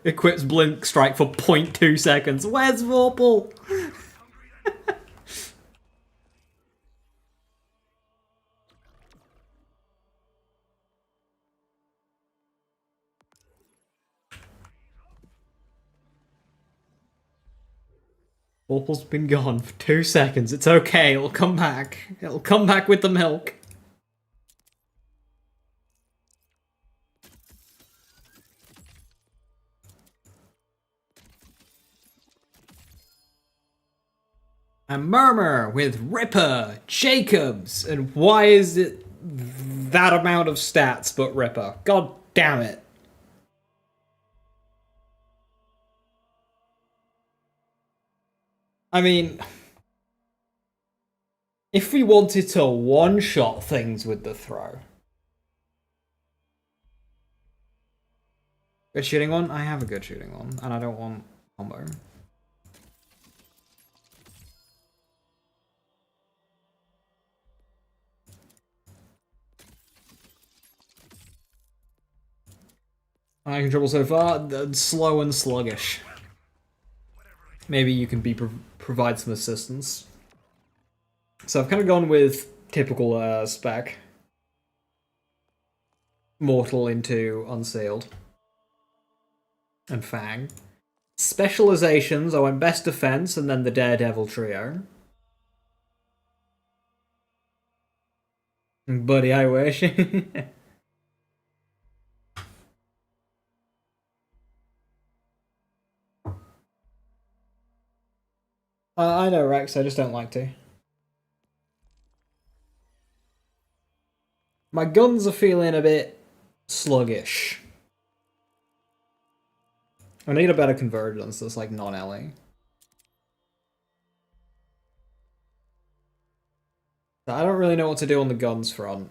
Equips Blink Strike for 0.2 seconds. Where's Vorpal? Vorpal's been gone for 2 seconds. It's okay, it'll come back. It'll come back with the milk. And Murmur with Ripper, Jacobs, and why is it that amount of stats but Ripper? God damn it. I mean, if we wanted to one-shot things with the throw. Good shooting one? I have a good shooting one, and I don't want combo. I can trouble so far, slow and sluggish. Maybe you can provide some assistance. So I've kind of gone with typical spec. Mortal into Unsealed. And Fang. Specializations, I went Best Defense and then the Daredevil trio. Buddy, I wish. I know, Rex, I just don't like to. My guns are feeling a bit sluggish. I need a better convergence that's like non-LE. I don't really know what to do on the guns front.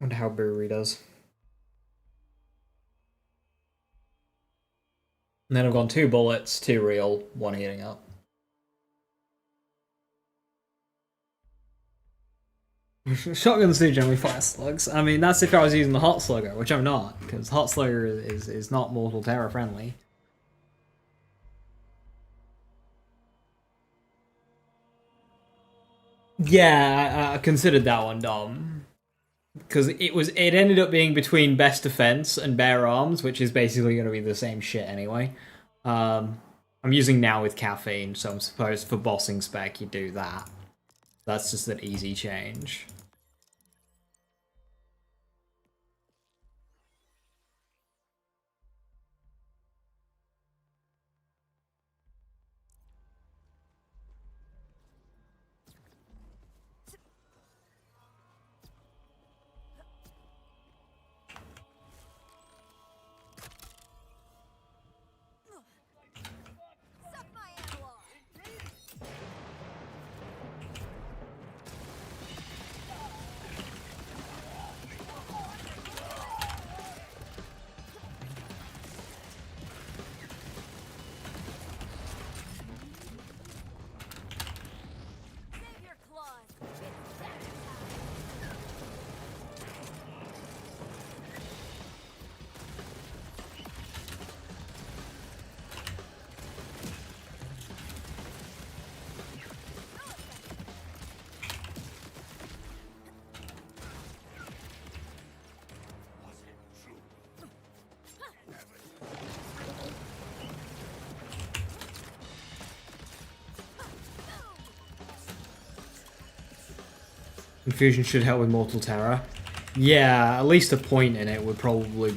Wonder how Brewery does. And then I've gone 2 bullets, 2 real, 1 heating up. Shotguns do generally fire slugs. I mean, that's if I was using the Hot Slugger, which I'm not, because Hot Slugger is not Mortal Terror friendly. Yeah, I considered that one dumb. because it ended up being between best defense and bare arms, which is basically going to be the same shit anyway. I'm using now with caffeine, so I'm supposed for bossing spec you do that. That's just an easy change. Suck my analog. Save your claws. It's that time. Confusion should help with Mortal Terror. Yeah, at least a point in it would probably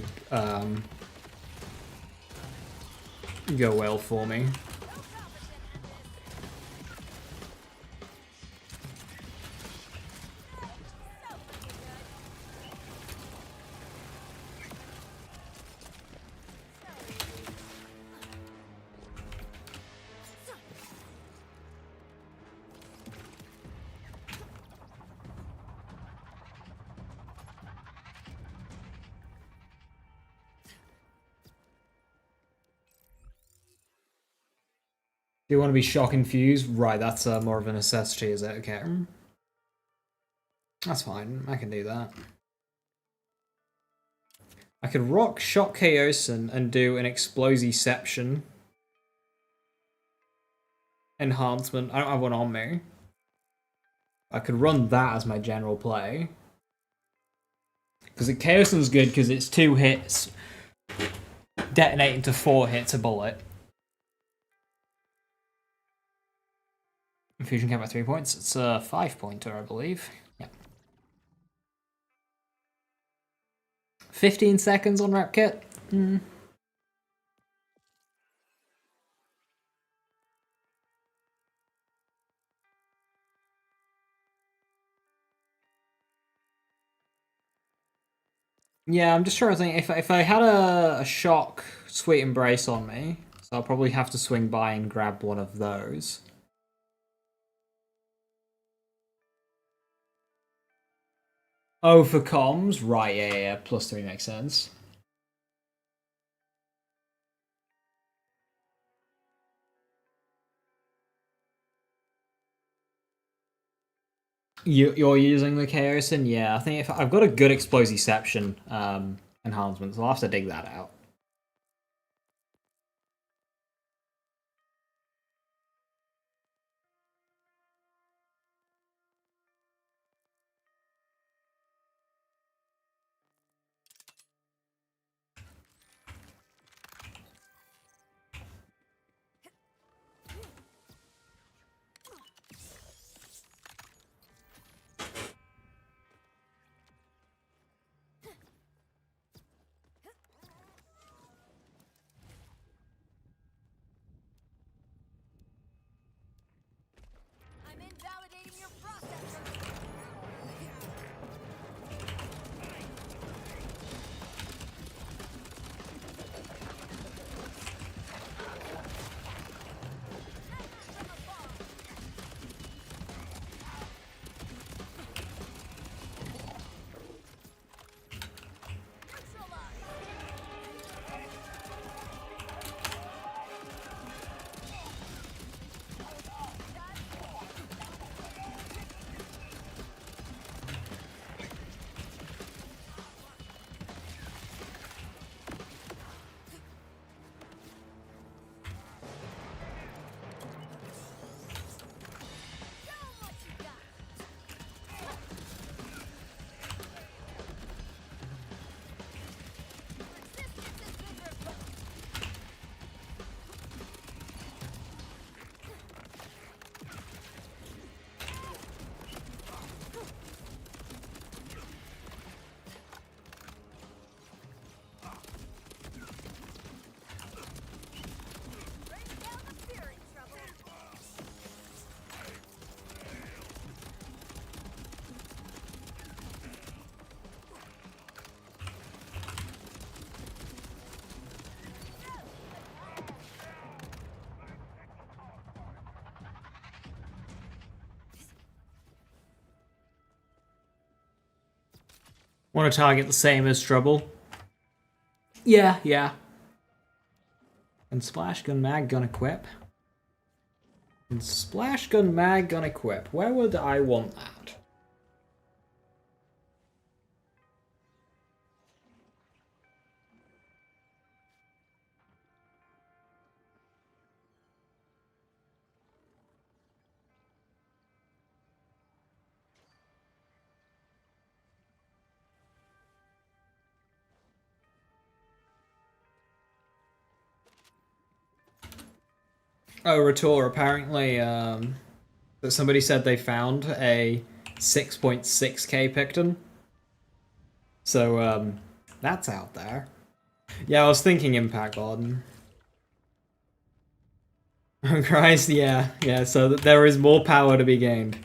go well for me. No competition in this. So fucking good. Do you want to be shock infused? Right, that's more of a necessity, is it? Okay. That's fine, I can do that. I could rock Shock Chaosin and do an Explosiception enhancement. I don't have one on me. I could run that as my general play. Because Chaosin's good because it's 2 hits, detonating to 4 hits a bullet. Infusion came at 3 points. It's a 5-pointer, I believe. Yeah. 15 seconds on Rep Kit. Yeah, I'm just trying to think. If I had a shock Sweet Embrace on me, so I'll probably have to swing by and grab one of those. Oh, for comms? Right, yeah. +3 makes sense. You're using the Chaosin? Yeah, I think if I've got a good Explosiception enhancement, so I'll have to dig that out. Want to target the same as Trouble? Yeah, yeah. And Splash Gun Mag gun equip. And Splash Gun Mag gun equip. Where would I want that? Oh, Retour, apparently, that somebody said they found a 6.6k Picton. So, that's out there. Yeah, I was thinking Impact Garden. Oh, Christ, yeah, yeah, so there is more power to be gained.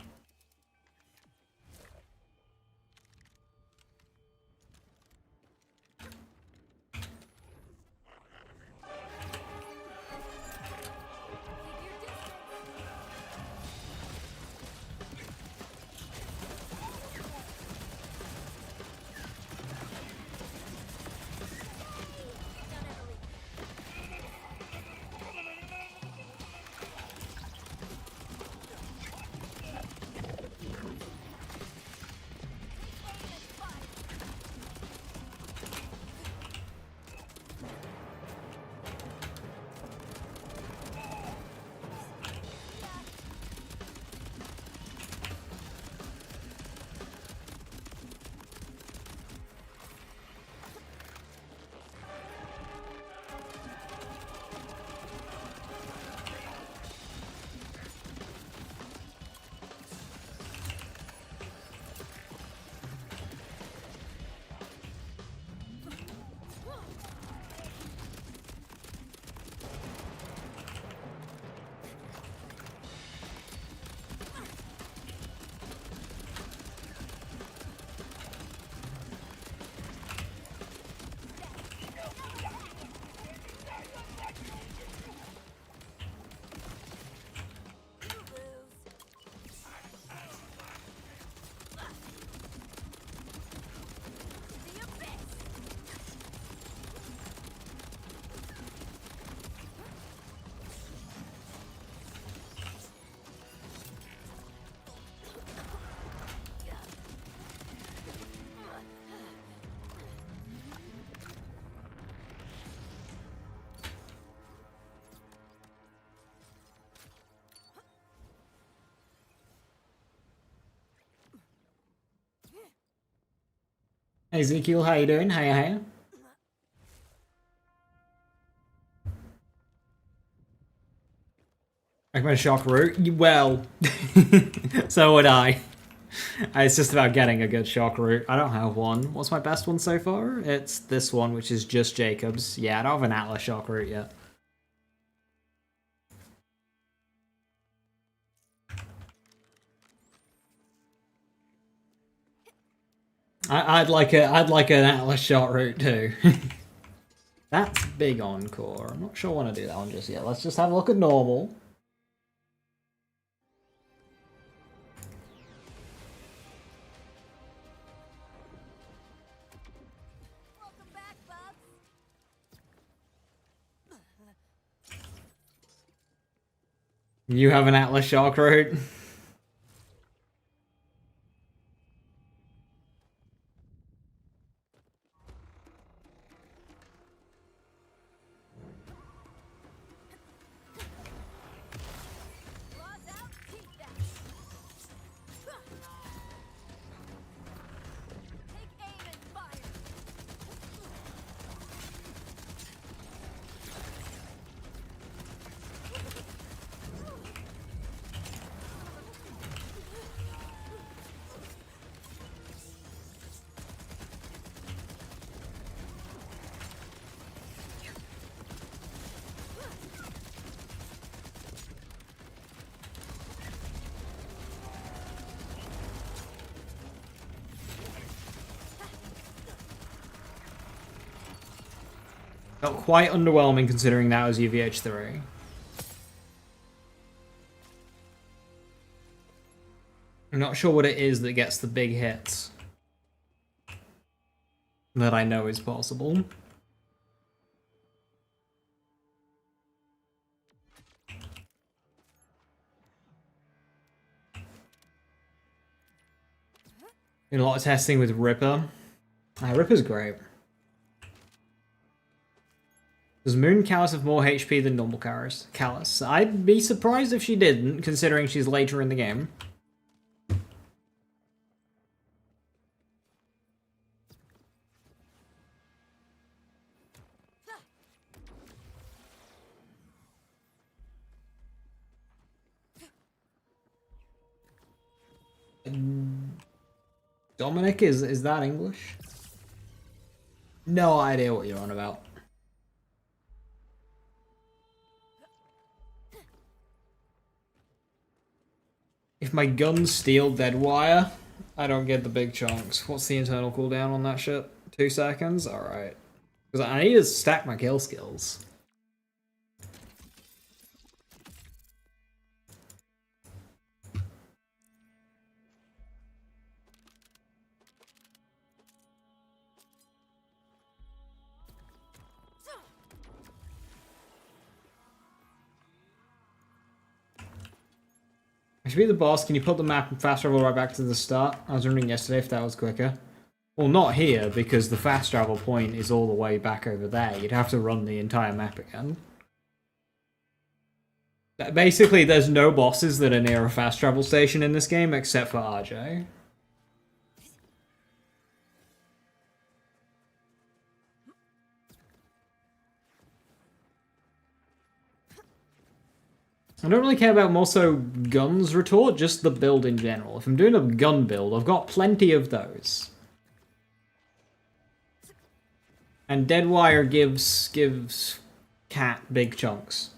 Hey Ezekiel, how you doing? Hiya. Recommend Shock Root? Well, so would I. It's just about getting a good Shock Root. I don't have one. What's my best one so far? It's this one, which is just Jacob's. Yeah, I don't have an Atlas Shock Root yet. I'd like an Atlas Shot Route too. That's big Encore. I'm not sure I want to do that one just yet. Let's just have a look at normal. Welcome back, Bubs. You have an Atlas Shock Route? Claws out, teeth back. Take aim and fire. Felt quite underwhelming considering that was UVH3. I'm not sure what it is that gets the big hits. that I know is possible. Did a lot of testing with Ripper. Ripper's great. Does Moon Callus have more HP than normal Callus? I'd be surprised if she didn't, considering she's later in the game. Dominic, is that English? No idea what you're on about. If my guns steal dead wire, I don't get the big chunks. What's the internal cooldown on that shit? 2 seconds? Alright. Because I need to stack my kill skills. I should be the boss. Can you put the map and fast travel right back to the start? I was wondering yesterday if that was quicker. Well, not here, because the fast travel point is all the way back over there. You'd have to run the entire map again. Basically, there's no bosses that are near a fast travel station in this game, except for RJ. I don't really care about more so guns retort, just the build in general. If I'm doing a gun build, I've got plenty of those. And Deadwire gives Cat big chunks.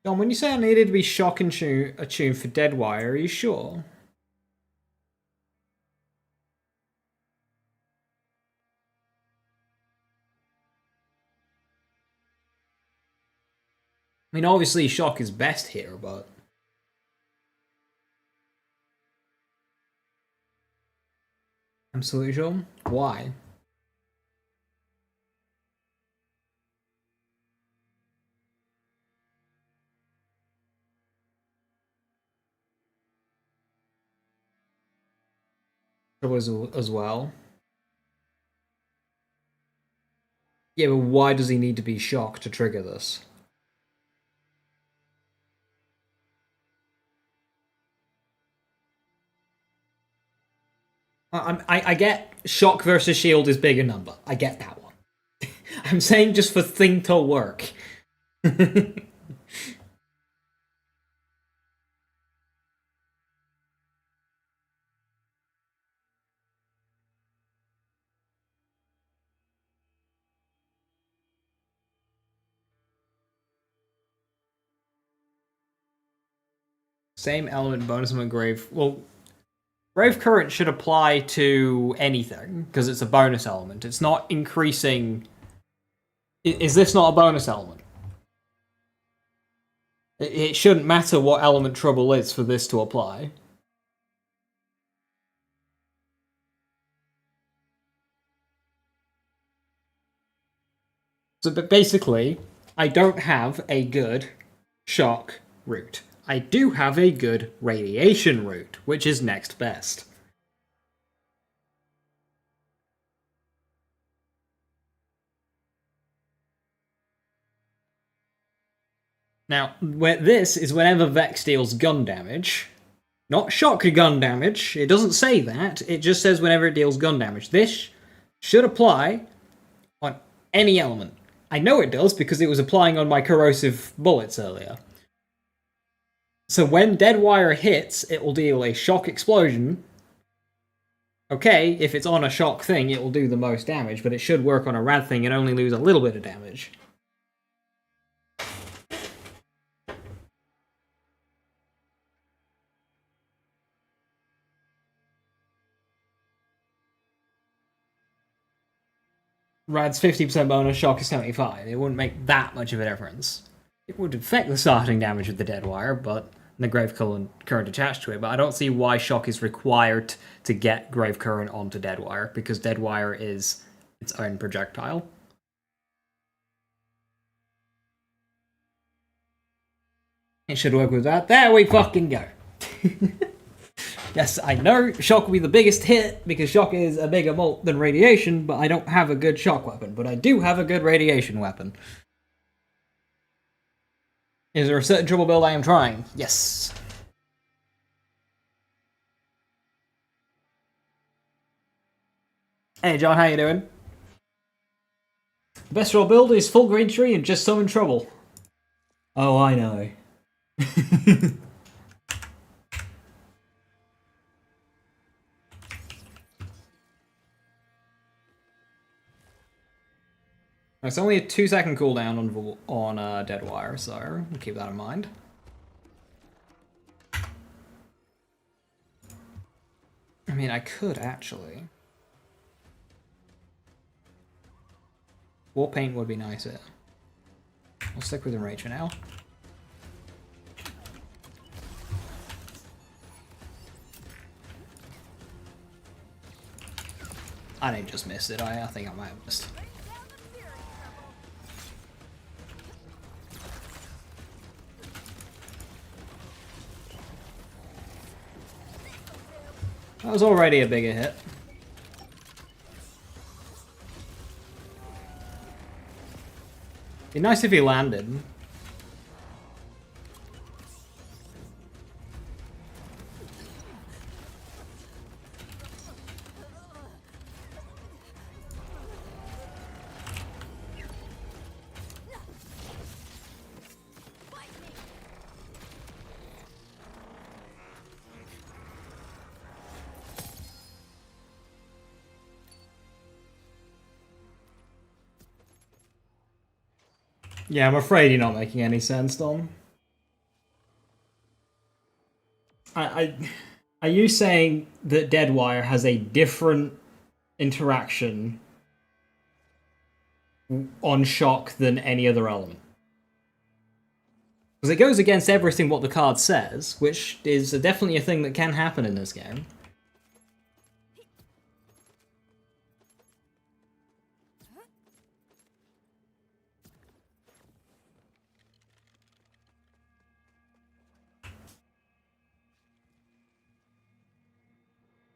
John, when you say I needed to be shock and attuned for Deadwire, are you sure? I mean, obviously shock is best here, but... Absolutely sure? Why? As well. Yeah, but why does he need to be shocked to trigger this? I get shock versus shield is bigger number. I get that one. I'm saying just for thing to work. Same element bonus on Grave. Well, Grave Current should apply to anything, because it's a bonus element. It's not increasing... Is this not a bonus element? It shouldn't matter what element trouble is for this to apply. So but basically, I don't have a good shock route. I do have a good radiation route, which is next best. Now, this is whenever Vex deals gun damage. Not shock gun damage. It doesn't say that. It just says whenever it deals gun damage. This should apply on any element. I know it does because it was applying on my corrosive bullets earlier. So when Deadwire hits, it will deal a shock explosion. Okay, if it's on a shock thing, it will do the most damage, but it should work on a rad thing and only lose a little bit of damage. Rad's 50% bonus, shock is 75. It wouldn't make that much of a difference. It would affect the starting damage of the Deadwire, but the Grave Current attached to it, but I don't see why shock is required to get Grave Current onto Deadwire, because Deadwire is its own projectile. It should work with that. There we fucking go. Yes, I know shock will be the biggest hit because shock is a bigger bolt than radiation, but I don't have a good shock weapon. But I do have a good radiation weapon. Is there a certain trouble build I am trying? Yes. Hey John, how you doing? The best roll build is full green tree and just summon trouble. Oh, I know. It's only a 2-second cooldown on Deadwire, so we'll keep that in mind. I mean, I could actually. War paint would be nicer. I'll stick with Enrage for now. I didn't just miss it. I think I might have missed. That was already a bigger hit. Be nice if he landed. Yeah, I'm afraid you're not making any sense, Dom. Are you saying that Deadwire has a different interaction on shock than any other element? Because it goes against everything what the card says, which is definitely a thing that can happen in this game.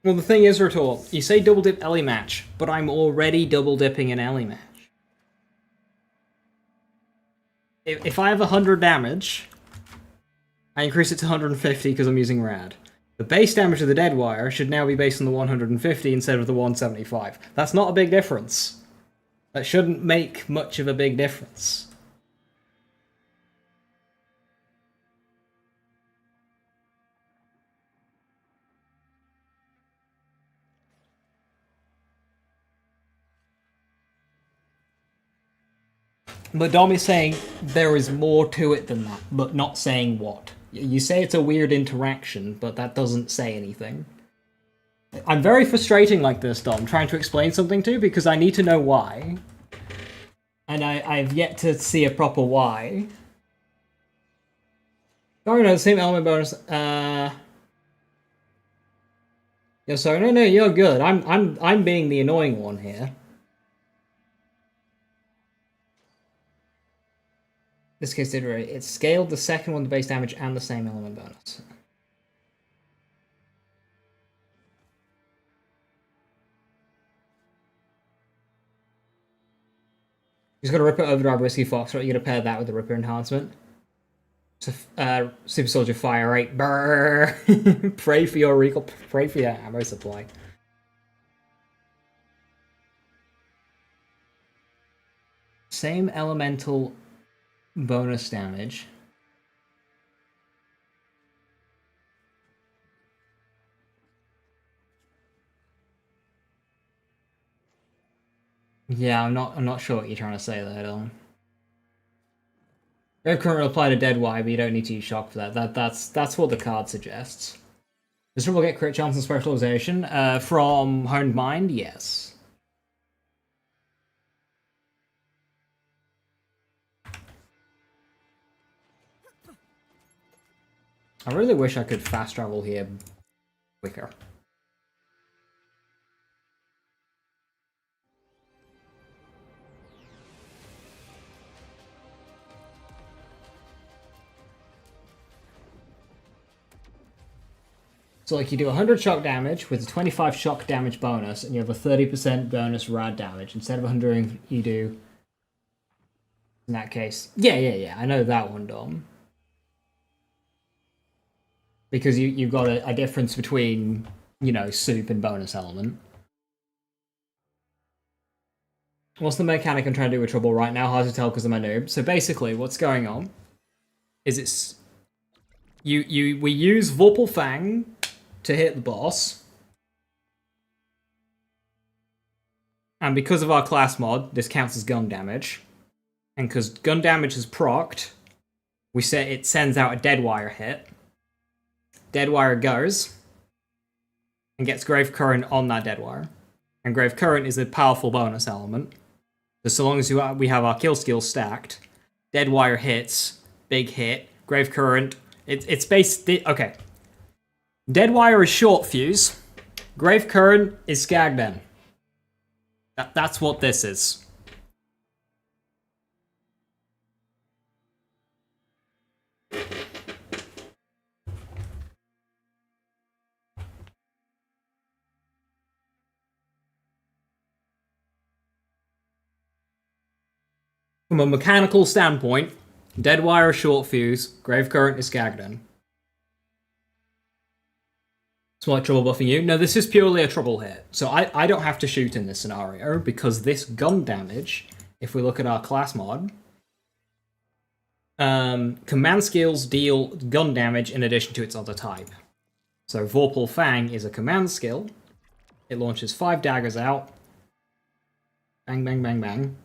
Well, the thing is, Retort, you say double dip Ellie match, but I'm already double dipping an Ellie match. If I have 100 damage, I increase it to 150 because I'm using Rad. The base damage of the Deadwire should now be based on the 150 instead of the 175. That's not a big difference. That shouldn't make much of a big difference. But Dom is saying there is more to it than that, but not saying what. You say it's a weird interaction, but that doesn't say anything. I'm very frustrating like this, Dom, trying to explain something to, because I need to know why. And I've yet to see a proper why. Oh no, the same element bonus. Yeah, sorry, no, you're good. I'm being the annoying one here. This case, it's scaled the second one, the base damage, and the same element bonus. He's got a Ripper Overdrive Whiskey Fox, right? You're gonna pair that with the Ripper enhancement. So, Super Soldier Fire Rate. Brrr! Pray for your recall. Pray for your ammo supply. Same elemental bonus damage. Yeah, I'm not sure what you're trying to say there, Dom. Grave Current will apply to dead wire, but you don't need to use shock for that. That's what the card suggests. Does Trouble get crit chance and specialization? From Honed Mind, yes. I really wish I could fast travel here quicker. So like you do 100 shock damage with a 25 shock damage bonus, and you have a 30% bonus rad damage. Instead of 100, you do... In that case... Yeah, I know that one, Dom. Because you've got a difference between, you know, soup and bonus element. What's the mechanic I'm trying to do with Trouble right now? Hard to tell because I'm a noob. So basically, what's going on is it's... We use Vorpal Fang to hit the boss. And because of our class mod, this counts as gun damage. And because gun damage is procced, it sends out a dead wire hit. Dead wire goes and gets Grave Current on that dead wire. And Grave Current is a powerful bonus element. So long as we have our kill skills stacked, dead wire hits, big hit, Grave Current. It's based... Okay. Dead wire is short fuse. Grave Current is Skagden. That's what this is. From a mechanical standpoint, dead wire is short fuse, Grave Current is Skagden. Smart trouble buffing you. No, this is purely a trouble hit. So I don't have to shoot in this scenario because this gun damage, if we look at our class mod, command skills deal gun damage in addition to its other type. So Vorpal Fang is a command skill. It launches 5 daggers out. Bang, bang, bang, bang.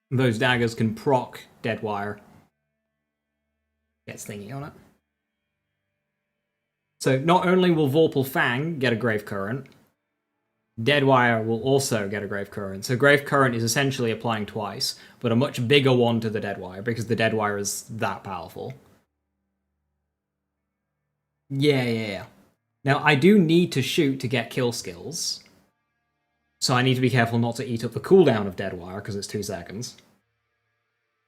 Those daggers can proc dead wire. Gets thingy on it. So not only will Vorpal Fang get a Grave Current, Deadwire will also get a Grave Current. So Grave Current is essentially applying twice, but a much bigger one to the Deadwire, because the Deadwire is that powerful. Yeah. Now, I do need to shoot to get kill skills, so I need to be careful not to eat up the cooldown of Deadwire, because it's 2 seconds.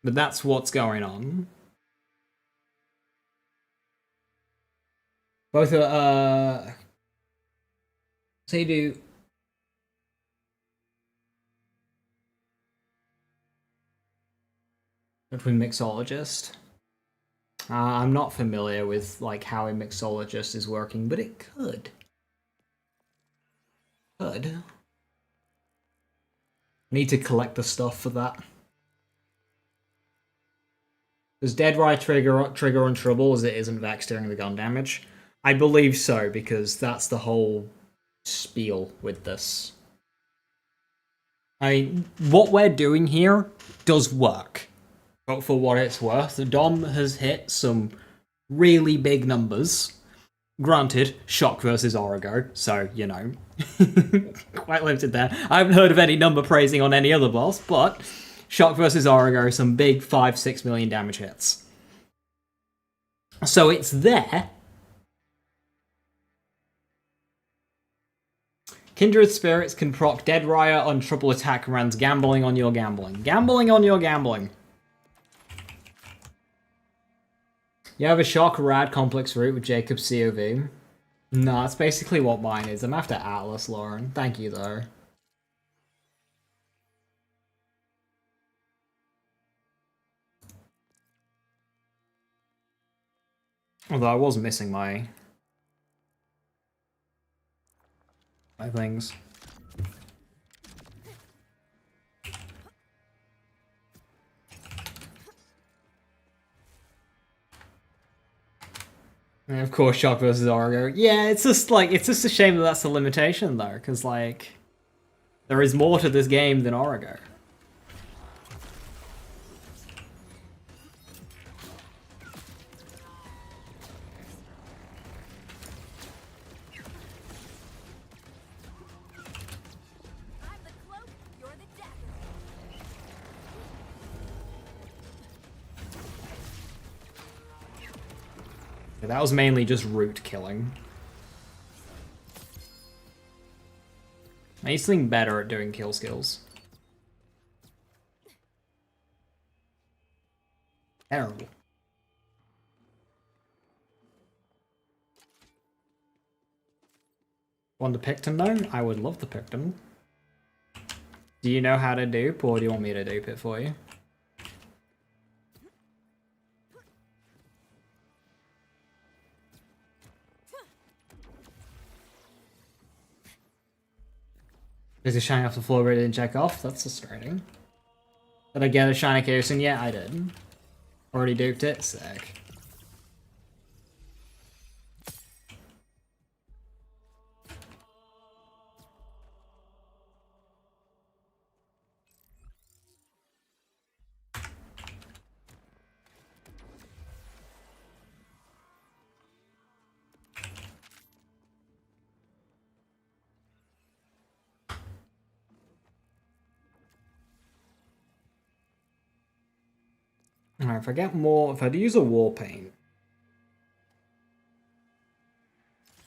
But that's what's going on. Both are, so you do... Between Mixologist. I'm not familiar with, like, how a Mixologist is working, but it could. I need to collect the stuff for that. Does Deadwire trigger on Trouble as it isn't Vex during the gun damage? I believe so, because that's the whole spiel with this. I mean, what we're doing here does work. But for what it's worth, the Dom has hit some really big numbers. Granted, Shock versus Origo, so, you know, quite limited there. I haven't heard of any number praising on any other boss, but Shock versus Origo, some big 5-6 million damage hits. So it's there. Kindred Spirits can proc Deadwire on Trouble attack commands, gambling on your gambling. Gambling on your gambling. You have a Shock Rad Complex route with Jacob's COV. No, that's basically what mine is. I'm after Atlas, Lauren. Thank you, though. Although I was missing my things. And of course, Shock versus Origo. Yeah, it's just a shame that that's a limitation, though, because, like, There is more to this game than Origo. I'm the cloak, you're the dagger. That was mainly just root killing. I need something better at doing kill skills. Terrible. Want the Picton though? I would love the Picton. Do you know how to dupe, or do you want me to dupe it for you? Is it shining off the floor but it didn't check off? That's frustrating. Did I get a shiny Kirsten? Yeah, I did. Already duped it? Sick. Alright, if I get more, if I'd use a war paint.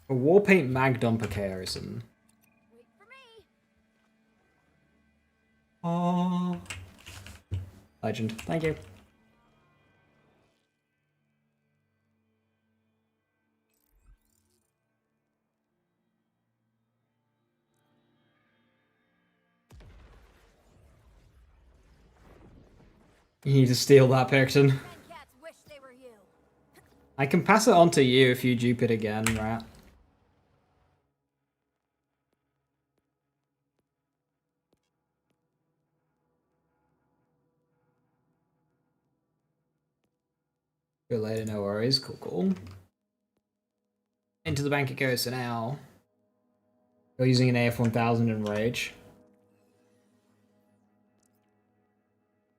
A war paint mag dumper Chaosin. Wait for me. Oh. Legend. Thank you. You need to steal that Picton. And cats wish they were you. I can pass it on to you if you dupe it again, Rat. Go later, no worries. Cool, cool. Into the bank it goes for now. You're using an AF1000 in Rage.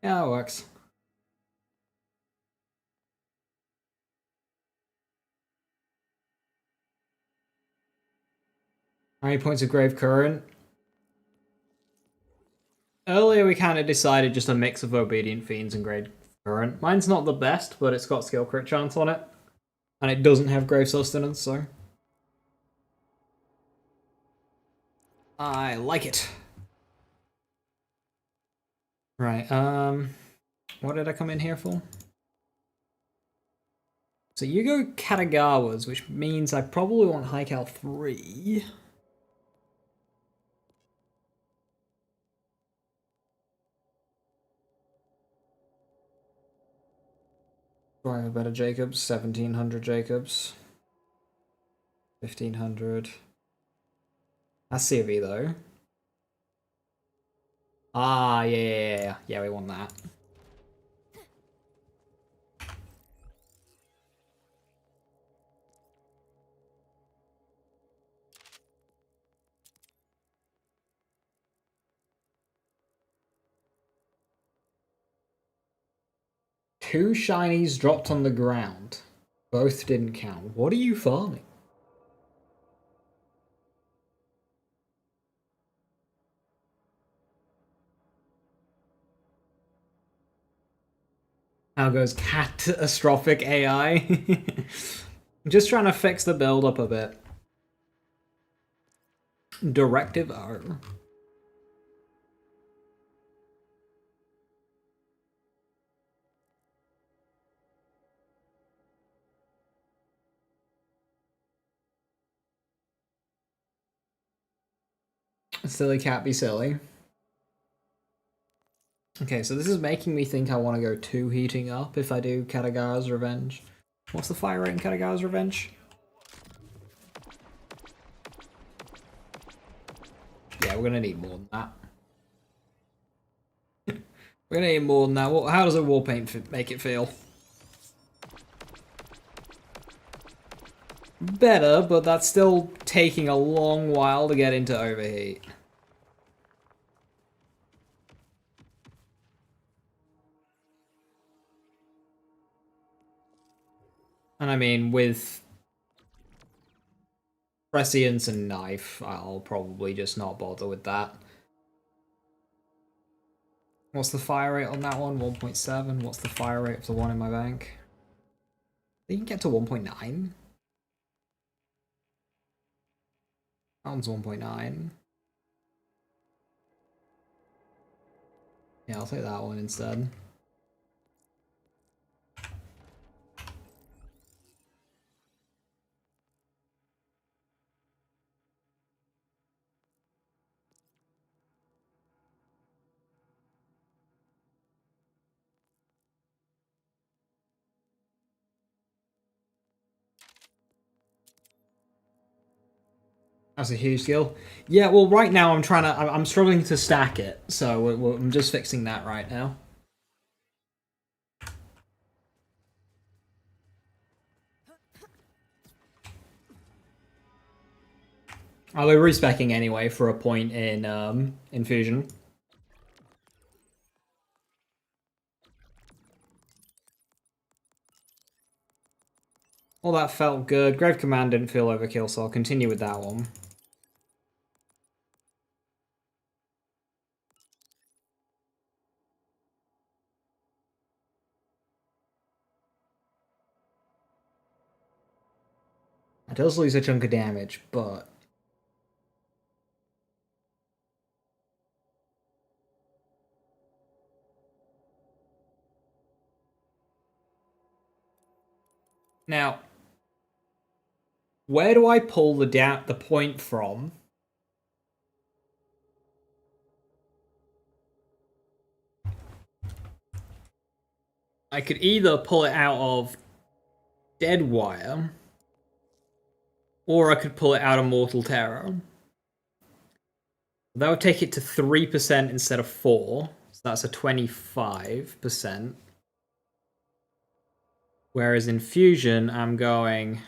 Yeah, that works. How many points of Grave Current? Earlier we kind of decided just a mix of Obedient Fiends and Grave Current. Mine's not the best, but it's got skill crit chance on it. And it doesn't have Grave Sustenance, so... I like it. Right, what did I come in here for? So you go Katagawa's, which means I probably want High Cal 3. Do I have a better Jacobs? 1700 Jacobs. 1500. That's CV though. Ah, yeah. Yeah, we want that. Two shinies dropped on the ground. Both didn't count. What are you farming? How goes catastrophic AI? Just trying to fix the build up a bit. Directive O. Silly cat be silly. Okay, so this is making me think I want to go 2 heating up if I do Katagawa's Revenge. What's the fire rate in Katagawa's Revenge? Yeah, we're gonna need more than that. We're gonna need more than that. How does a war paint make it feel? Better, but that's still taking a long while to get into overheat. And I mean, with Prescience and Knife, I'll probably just not bother with that. What's the fire rate on that one? 1.7. What's the fire rate of the one in my bank? You can get to 1.9. That one's 1.9. Yeah, I'll take that one instead. That's a huge skill. Yeah, well, right now I'm struggling to stack it, so I'm just fixing that right now. I'll be respecking anyway for a point in Fusion. Well, that felt good. Grave Command didn't feel overkill, so I'll continue with that one. It does lose a chunk of damage, but... Now, where do I pull the point from? I could either pull it out of Dead Wire, or I could pull it out of Mortal Terror. That would take it to 3% instead of 4, so that's a 25%. Whereas in Fusion, I'm going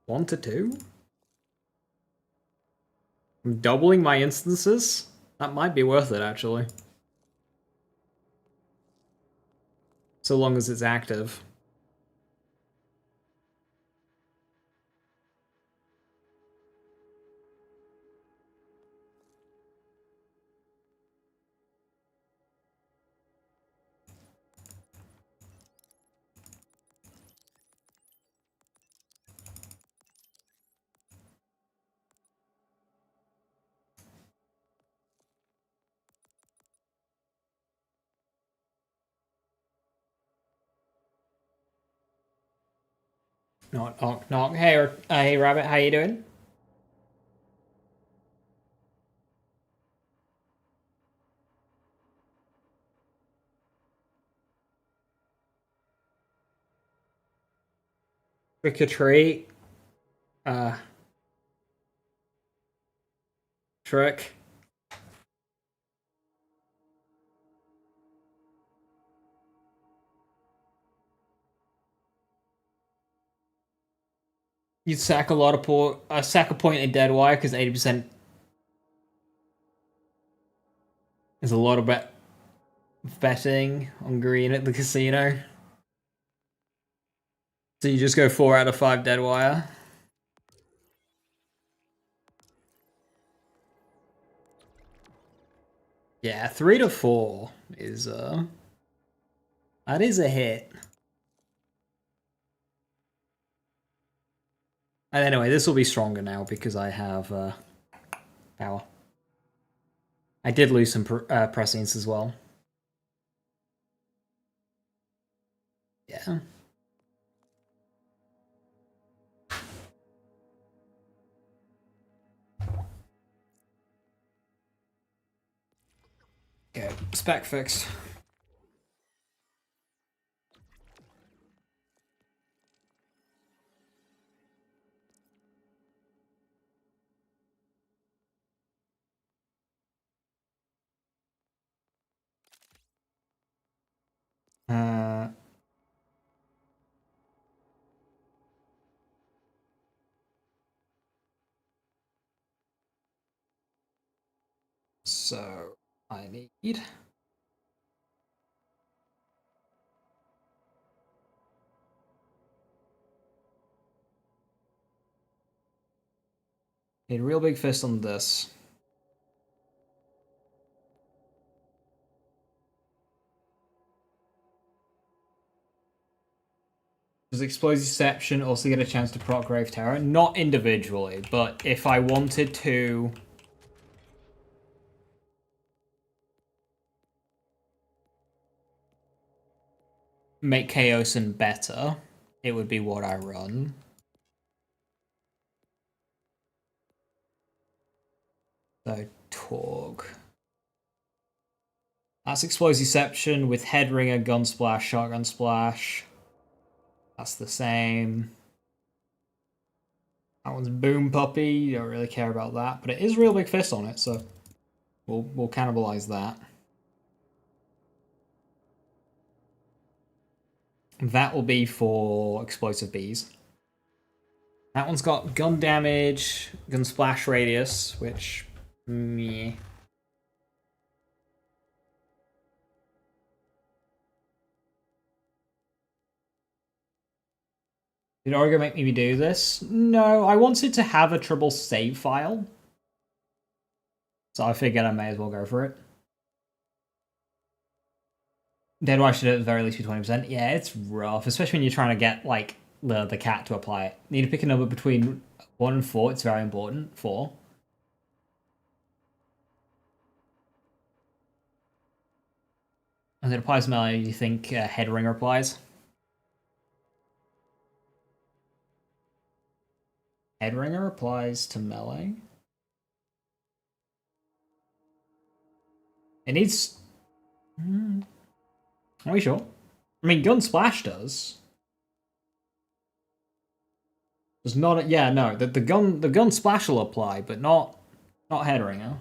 1 to 2. I'm doubling my instances. That might be worth it, actually. So long as it's active. Knock, knock, knock. Hey, hey, Rabbit, how you doing? Trick or treat. Trick. You'd sack a lot of sack a point in Dead Wire because 80% is a lot of betting on green at the casino. So you just go 4 out of 5 Dead Wire. Yeah, 3 to 4 is that is a hit. And anyway, this will be stronger now because I have power. I did lose some prescience as well. Yeah. Okay, spec fixed. So I need A real big fist on this. Does Explosion also get a chance to proc Grave Terror? Not individually, but if I wanted to make Chaosin better, it would be what I run. So, Torg. That's Explosion with Headringer, Gun Splash, Shotgun Splash. That's the same. That one's Boom Puppy. Don't really care about that, but it is real big fist on it, so we'll cannibalize that. That will be for Explosive Bees. That one's got gun damage, gun splash radius, which meh. Did Orgo make me do this? No, I wanted to have a triple save file. So I figured I may as well go for it. Deadwire should at the very least be 20%. Yeah, it's rough, especially when you're trying to get like the cat to apply it. Need to pick a number between 1 and 4, it's very important. 4. And it applies melee, you think Headringer applies? Headringer applies to melee? It needs... Are we sure? I mean, Gun Splash does. There's not a, yeah, no, the gun splash will apply, but not Headringer.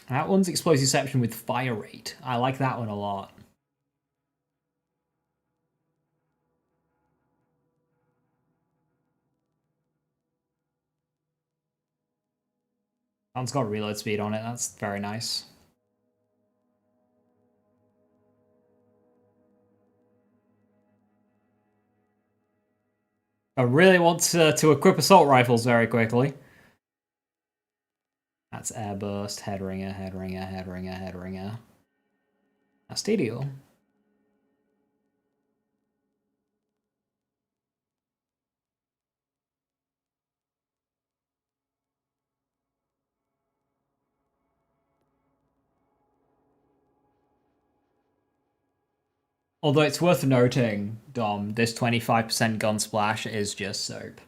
That one's Explosiveception with Fire Rate. I like that one a lot. That one's got reload speed on it. That's very nice. I really want to equip assault rifles very quickly. That's Airburst, Headringer, Headringer, Headringer, Headringer. That's TDO. Although it's worth noting, Dom, this 25% gun splash is just soap.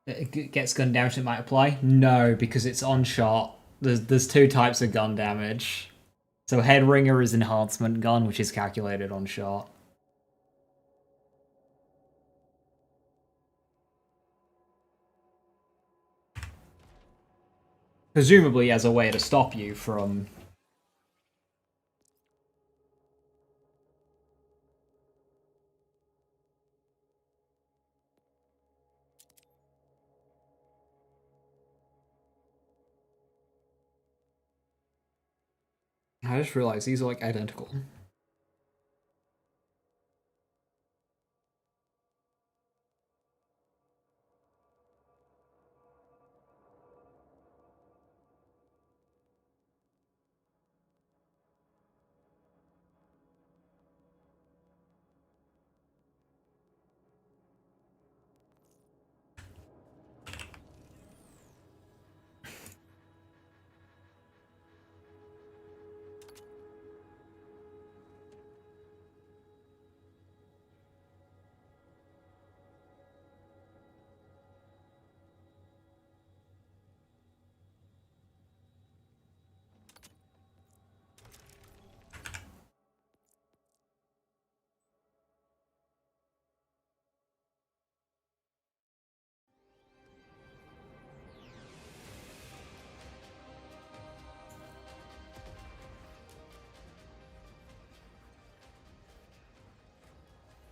It gets gun damage that might apply? No, because it's on shot. There's 2 types of gun damage. So Headringer is enhancement gun, which is calculated on shot. Presumably as a way to stop you from... I just realized these are like identical.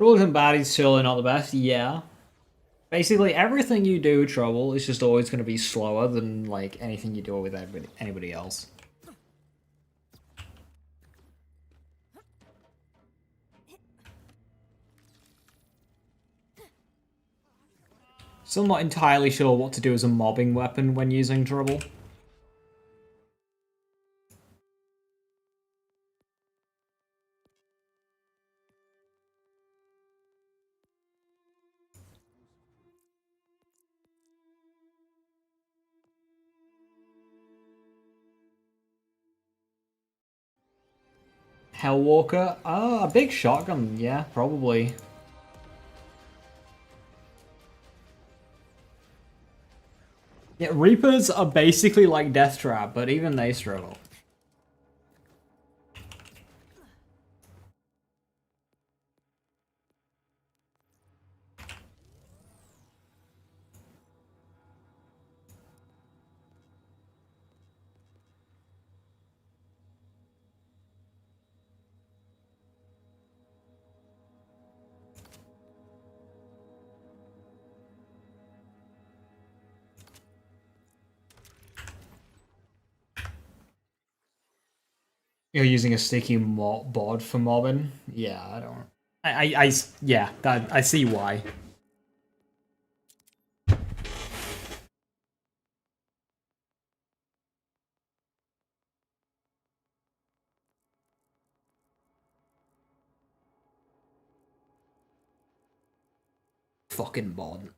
Troubles and baddies surely not the best, yeah. Basically, everything you do with Trouble is just always going to be slower than, like, anything you do with anybody else. Still not entirely sure what to do as a mobbing weapon when using Trouble. Hellwalker? A big shotgun, yeah, probably. Yeah, Reapers are basically like Death Trap, but even they struggle. You're using a sticky board for mobbing? Yeah, I don't. Yeah, I see why. Fucking bod.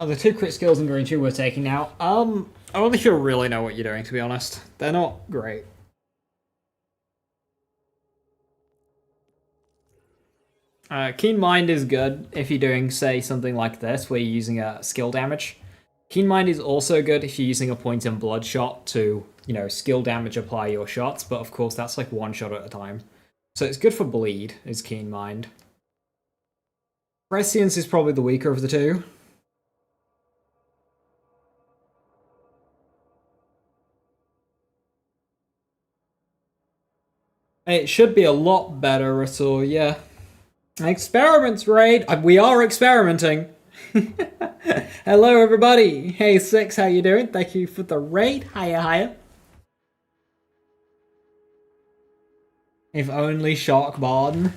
Oh, the 2 crit skills in Green 2 we're taking now. I don't think you really know what you're doing, to be honest. They're not great. Keen Mind is good if you're doing, say, something like this, where you're using a skill damage. Keen Mind is also good if you're using a point and blood shot to, you know, skill damage apply your shots, but of course that's like one shot at a time. So it's good for bleed, is Keen Mind. Prescience is probably the weaker of the two. It should be a lot better, so yeah. Experiments, Raid! We are experimenting! Hello, everybody! Hey, Six, how you doing? Thank you for the raid. Hiya, hiya. If only Shark Barden.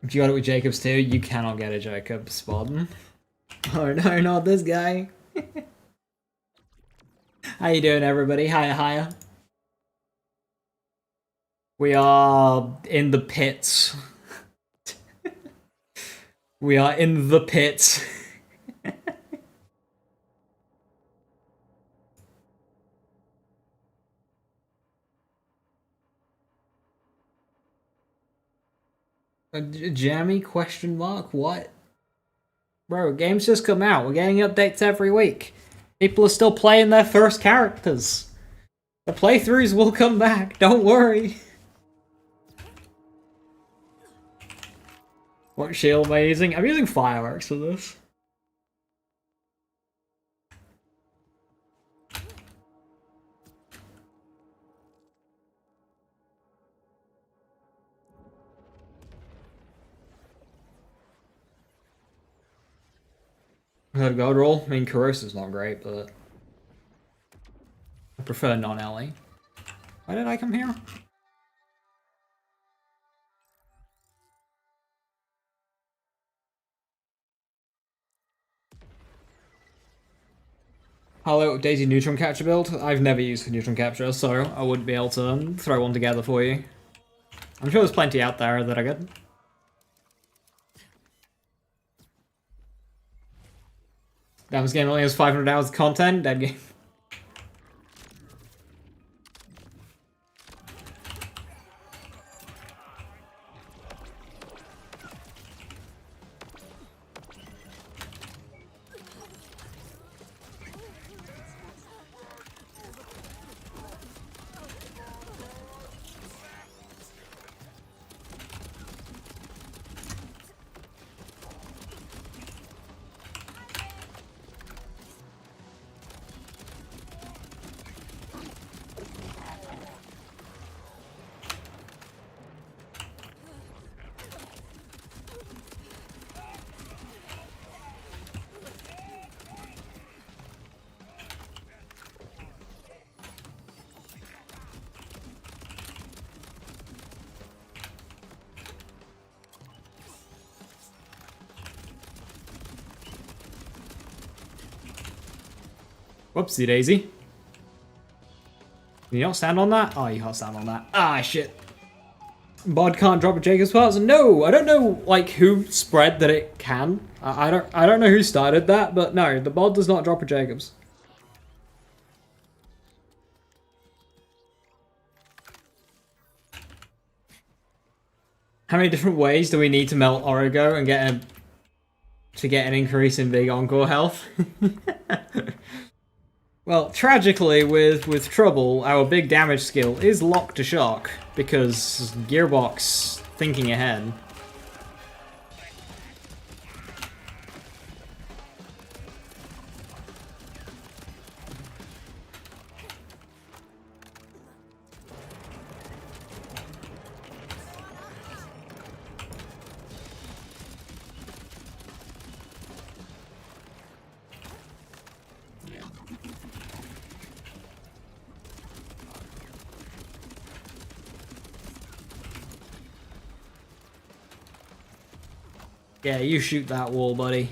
If you got it with Jacobs too, you cannot get a Jacobs Barden. Oh no, not this guy. How you doing, everybody? Hiya, hiya. We are in the pits. We are in the pits. Jammy question mark? What? Bro, games just come out. We're getting updates every week. People are still playing their first characters. The playthroughs will come back, don't worry. What shield am I using? I'm using fireworks for this. God roll? I mean, Corrosive's not great, but I prefer non-Ellie. Why did I come here? Hello, Daisy Neutron Capture build. I've never used Neutron Capture, so I wouldn't be able to throw one together for you. I'm sure there's plenty out there that are good. Damn, this game only has 500 hours of content. Dead game. Whoopsie daisy. Can you not stand on that? Oh, you can't stand on that. Ah, shit. Bod can't drop a Jacob's parts? No, I don't know, like, who spread that it can. I don't know who started that, but no, the bod does not drop a Jacob's. How many different ways do we need to melt Origo and get an increase in big Encore health? Well, tragically, with Trouble, our big damage skill is locked to shock, because Gearbox thinking ahead. Yeah, you shoot that wall, buddy.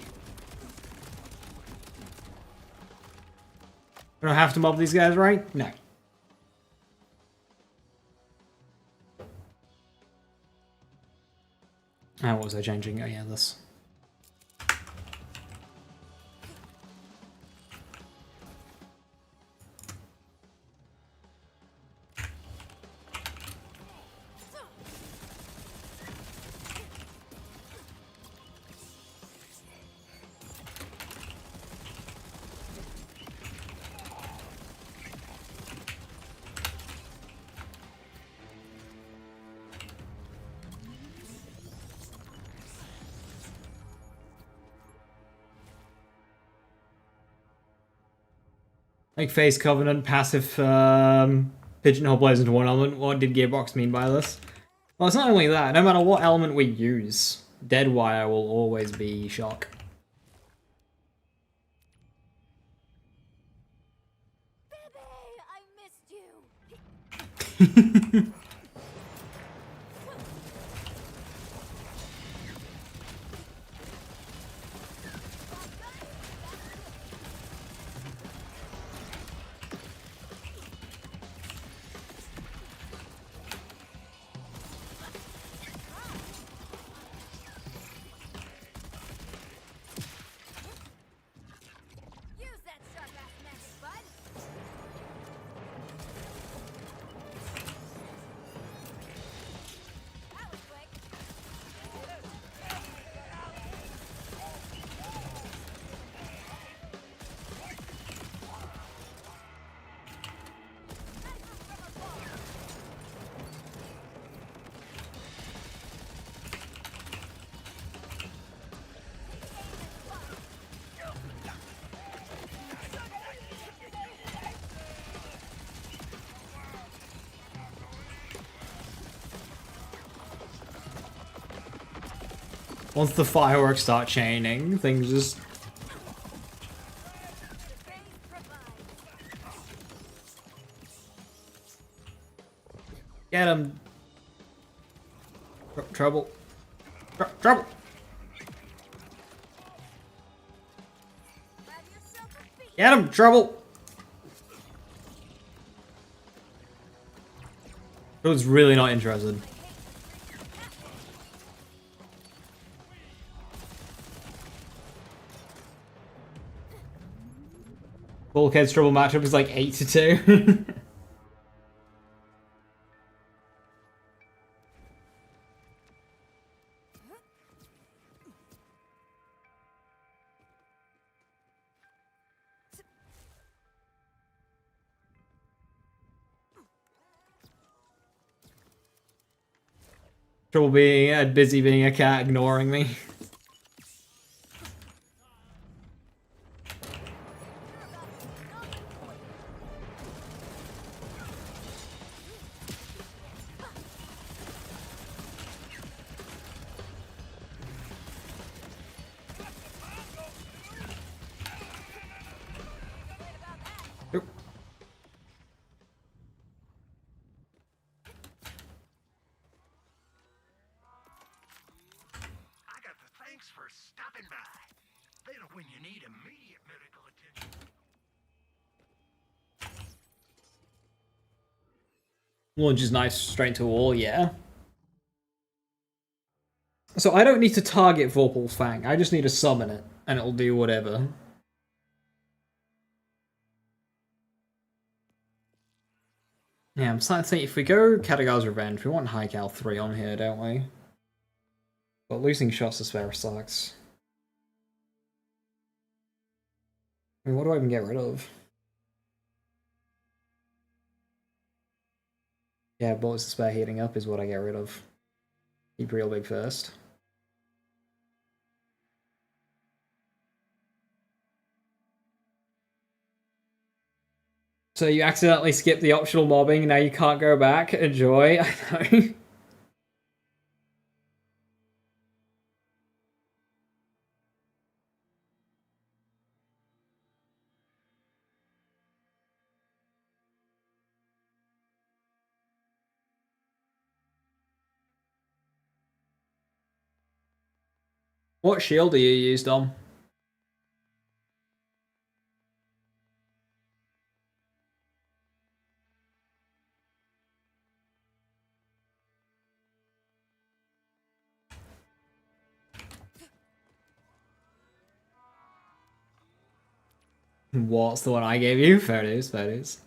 I don't have to mob these guys, right? No. What was I changing? Oh yeah, this. Like Phase Covenant, passive pigeonhole plays into one element. What did Gearbox mean by this? Well, it's not only that. No matter what element we use, Deadwire will always be shock. Baby, I missed you. Use that sharp-ass magic, bud. That was quick. Once the fireworks start chaining, things just... Get him! Trouble. Trouble! Have yourself a feast. Get him! Trouble! I was really not interested. Bulkhead's Trouble matchup is like 8-2. Trouble being busy being a cat, ignoring me. I got the thanks for stopping by. Then when you need immediate medical attention. Launches knife straight into a wall, yeah. So I don't need to target Vorpal's Fang, I just need to summon it, and it'll do whatever. Yeah, I'm starting to think if we go Katagar's Revenge, we want High Cal 3 on here, don't we? But losing shots to spare sucks. I mean, what do I even get rid of? Yeah, bullets to spare heating up is what I get rid of. Keep real big first. So you accidentally skipped the optional mobbing, now you can't go back. Enjoy. I know. What shield do you use, Dom? What's the one I gave you? Fair news, fair news.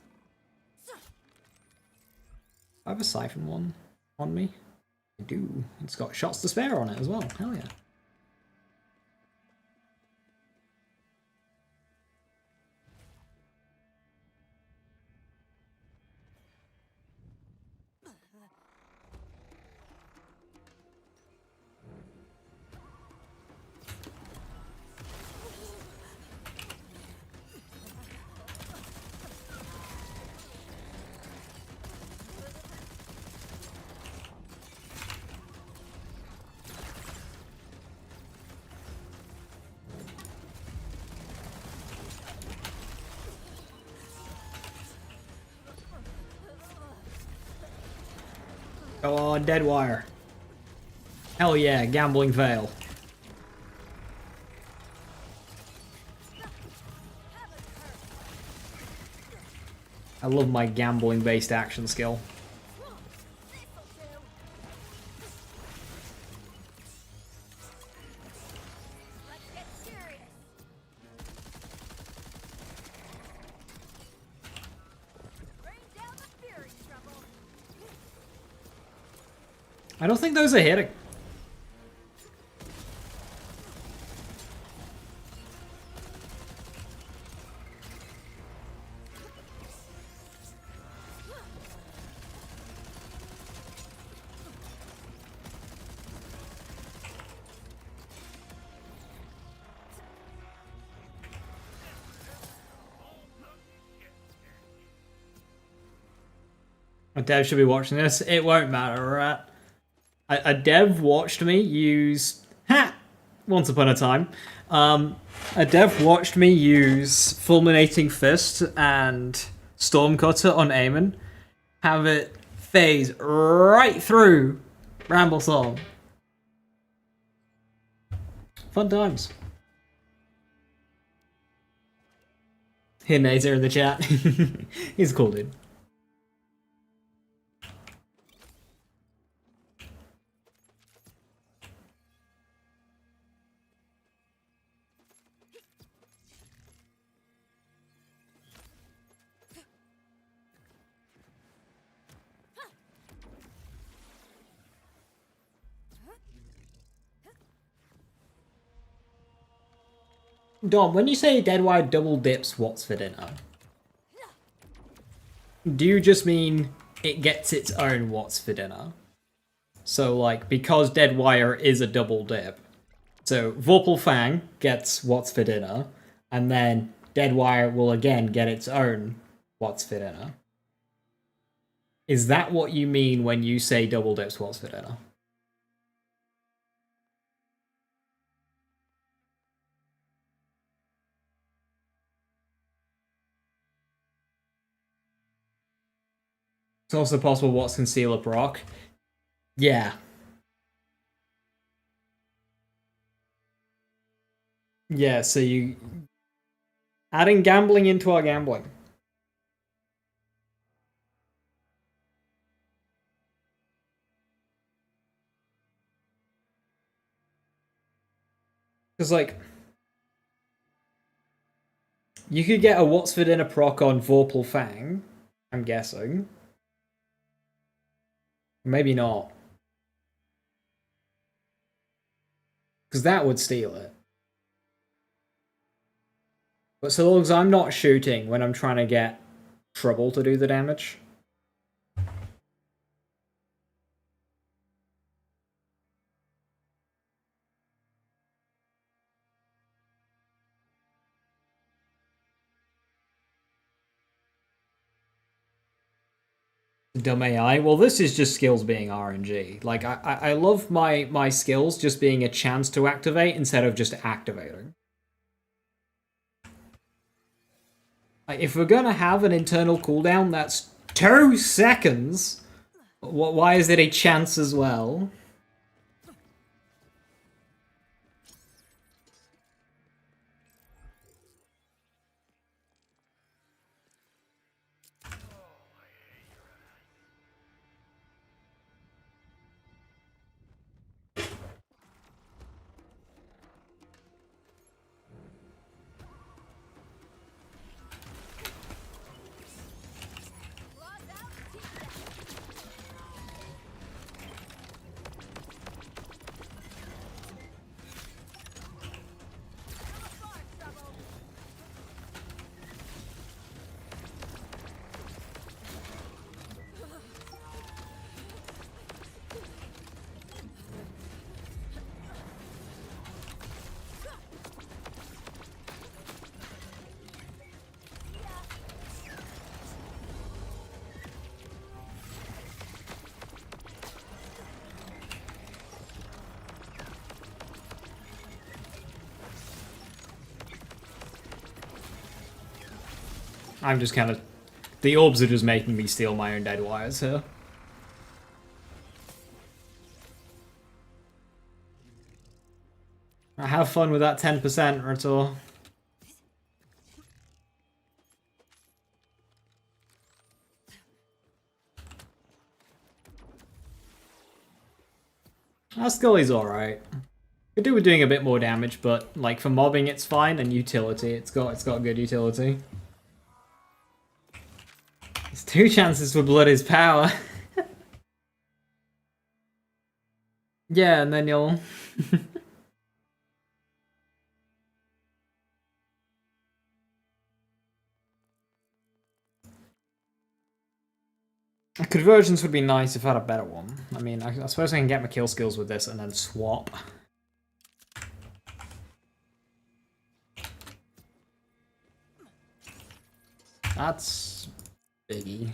I have a siphon one on me. I do. It's got shots to spare on it as well. Hell yeah. Go on, dead wire. Hell yeah, gambling fail. I love my gambling based action skill. Let's get serious. Rain down the fury trouble. I don't think those are hitting. A dev should be watching this. It won't matter, right? A dev watched me use... Ha! Once upon a time. A dev watched me use Fulminating Fist and Stormcutter on Aemon. Have it phase right through Ramble Song. Fun times. Here, Nazer in the chat. He's cool, dude. Dom, when you say Deadwire double dips what's for dinner, do you just mean it gets its own what's for dinner? So, like, because Deadwire is a double dip, so Vorpal Fang gets what's for dinner, and then Deadwire will again get its own what's for dinner. Is that what you mean when you say double dips what's for dinner? It's also possible what's concealer proc. Yeah. Yeah, so you... Adding gambling into our gambling. Because, like, you could get a What's for Dinner proc on Vorpal Fang, I'm guessing. Maybe not. Because that would steal it. But so long as I'm not shooting when I'm trying to get Trouble to do the damage. Dumb AI. Well, this is just skills being RNG. Like, I love my skills just being a chance to activate instead of just activating. Like, if we're gonna have an internal cooldown that's 2 seconds, why is it a chance as well? Claws out, teeth down. Come afar, trouble. I'm just kind of... The orbs are just making me steal my own dead wires here. Have fun with that 10%, Rator. Scully's alright. Could do with doing a bit more damage, but like for mobbing it's fine, and utility, it's got good utility. There's 2 chances for blood is power. Yeah, and then you'll... Convergence would be nice if I had a better one. I mean, I suppose I can get my kill skills with this and then swap. That's biggie. And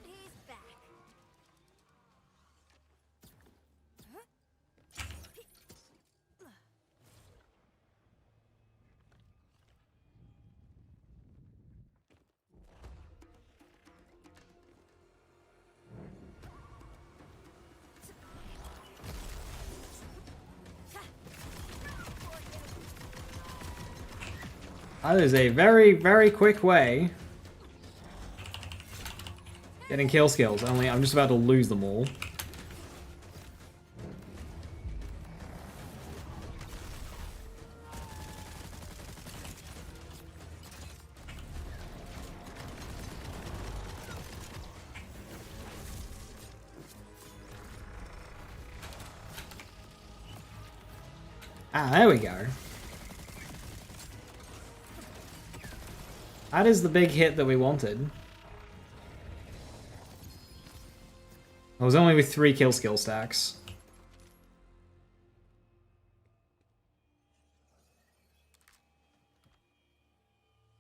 he's back. That is a very, very quick way getting kill skills, only I'm just about to lose them all. Ah, there we go. That is the big hit that we wanted. I was only with 3 kill skill stacks.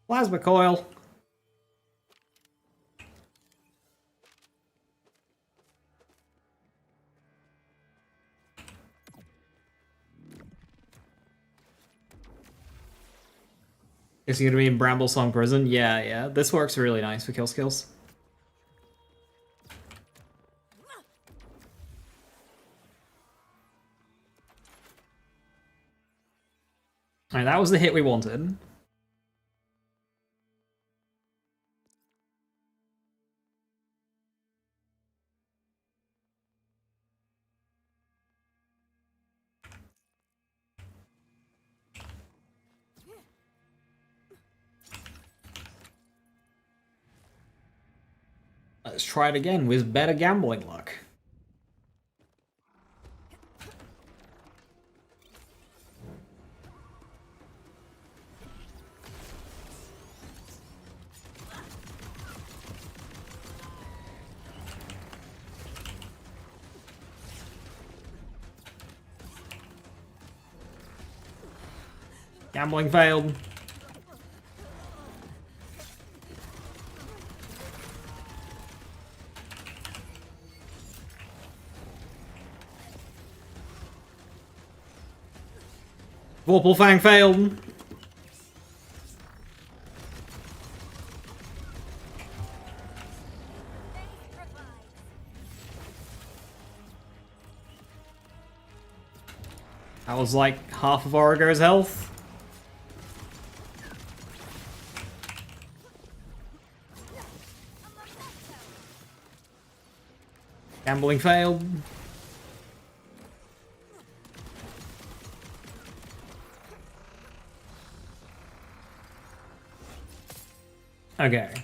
Plasma coil. Is he gonna be in Bramblesong Prison? Yeah, yeah. This works really nice for kill skills. Alright, that was the hit we wanted. Let's try it again with better gambling luck. Gambling failed. Vorpal Fang failed. That was like half of Origo's health. Gambling failed. Okay.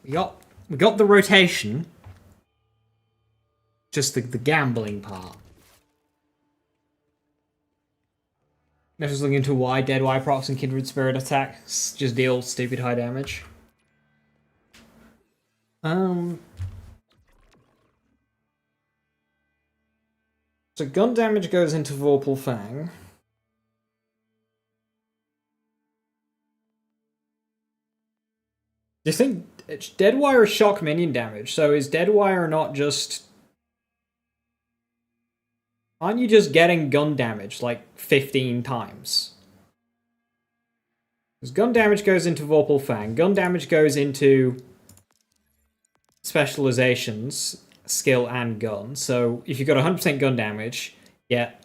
We got the rotation. Just the gambling part. I'm just looking into why Dead Wire procs and Kindred Spirit attacks just deal stupid high damage. So gun damage goes into Vorpal Fang. Do you think Dead Wire is shock minion damage? So is Dead Wire not just... Aren't you just getting gun damage like 15 times? Because gun damage goes into Vorpal Fang. Gun damage goes into Specializations, skill and gun. So if you've got 100% gun damage, get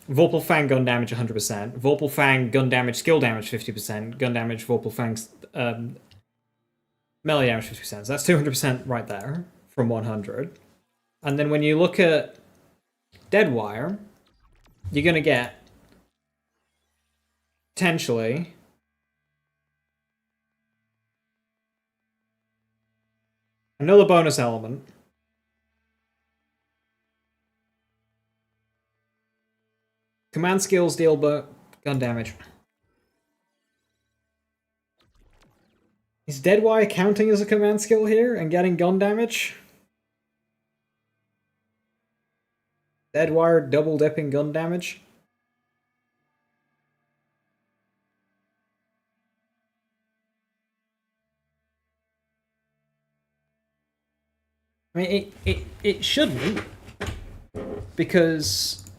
Vorpal Fang gun damage 100%, Vorpal Fang gun damage skill damage 50%, gun damage Vorpal Fang's melee damage 50%. So that's 200% right there from 100. And then when you look at Dead Wire, you're going to get potentially another bonus element. Command skills deal gun damage. Is Dead Wire counting as a command skill here and getting gun damage? Dead Wire double dipping gun damage? I mean, it shouldn't, because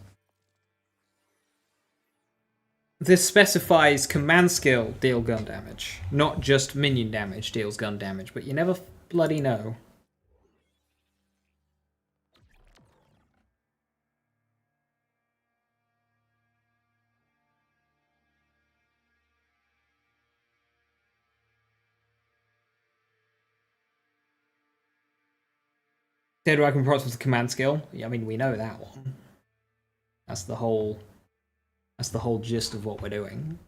this specifies command skill deal gun damage, not just minion damage deals gun damage, but you never bloody know. Dead Wire can procs with the command skill. Yeah, I mean, we know that one. That's the whole gist of what we're doing.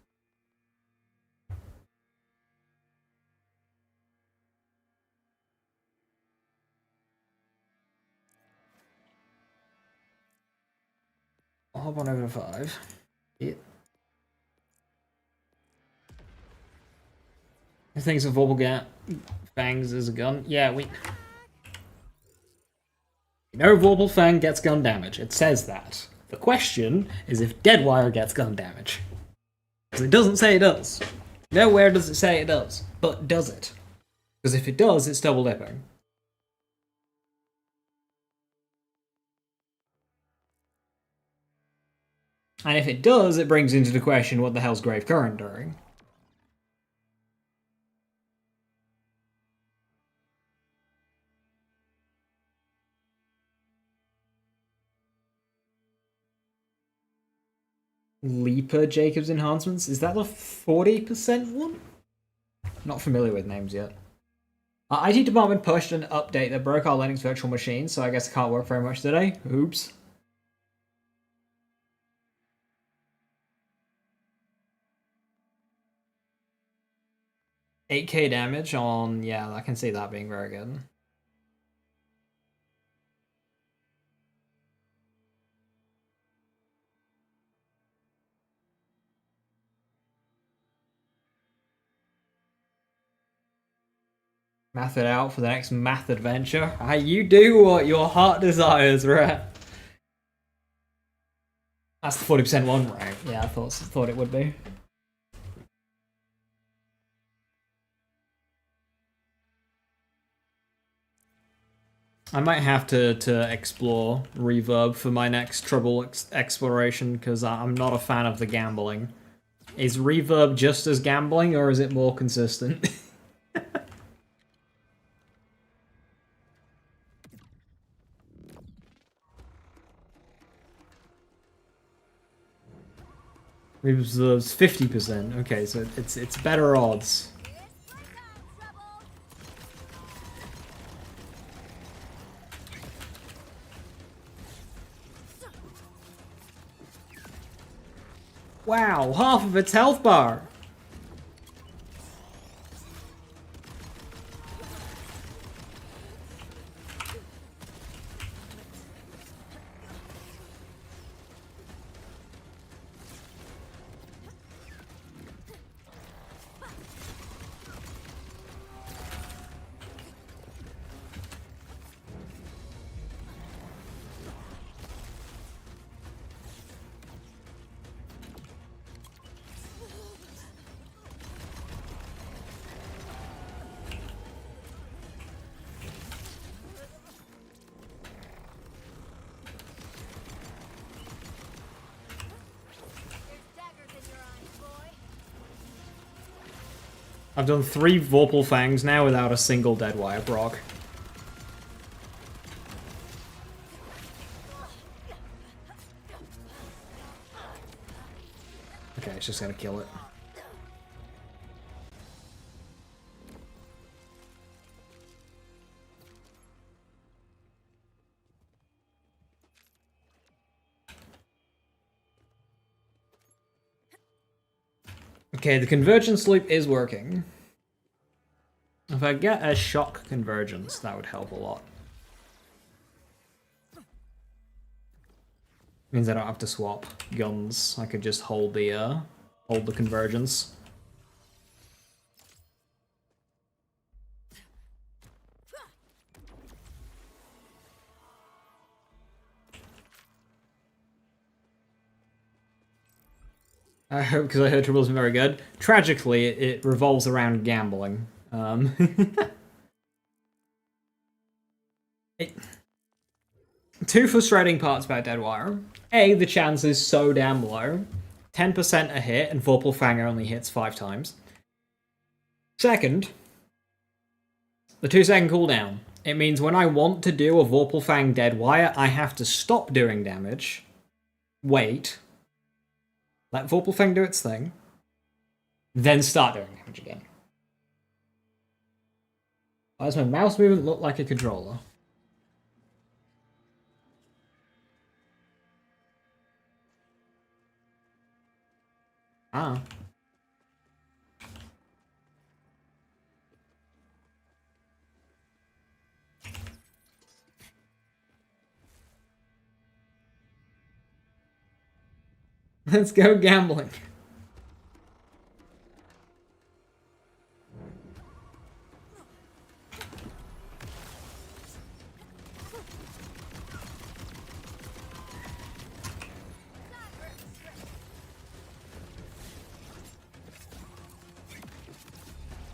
I'll hop on over to 5. Yeah. Things of Vorpal Fangs as a gun. Yeah, we know Vorpal Fang gets gun damage. It says that. The question is if Dead Wire gets gun damage. Because it doesn't say it does. Nowhere does it say it does. But does it? Because if it does, it's double dipping. And if it does, it brings into the question what the hell's Grave Current doing. Leaper Jacobs enhancements? Is that the 40% one? Not familiar with names yet. Our IT department pushed an update that broke our Linux virtual machine, so I guess it can't work very much today. Oops. 8k damage on, yeah, I can see that being very good. Math it out for the next math adventure. You do what your heart desires, right? That's the 40% one, right? Yeah, I thought it would be. I might have to explore reverb for my next trouble exploration because I'm not a fan of the gambling. Is reverb just as gambling or is it more consistent? Reverb's 50%. Okay, so it's better odds. It's playtime, Trouble. Wow, half of its health bar. There's daggers in your eyes, boy. I've done 3 Vorpal Fangs now without a single dead wire proc. Okay, it's just gonna kill it. Okay, the convergence loop is working. If I get a shock convergence, that would help a lot. Means I don't have to swap guns. I could just hold the convergence. I hope, because I heard Trouble's very good. Tragically, it revolves around gambling. Two frustrating parts about Deadwire. A, the chance is so damn low. 10% a hit, and Vorpal Fang only hits 5 times. Second, the 2-second cooldown. It means when I want to do a Vorpal Fang Deadwire, I have to stop doing damage, wait, let Vorpal Fang do its thing, then start doing damage again. Why does my mouse movement look like a controller? Ah. Let's go gambling.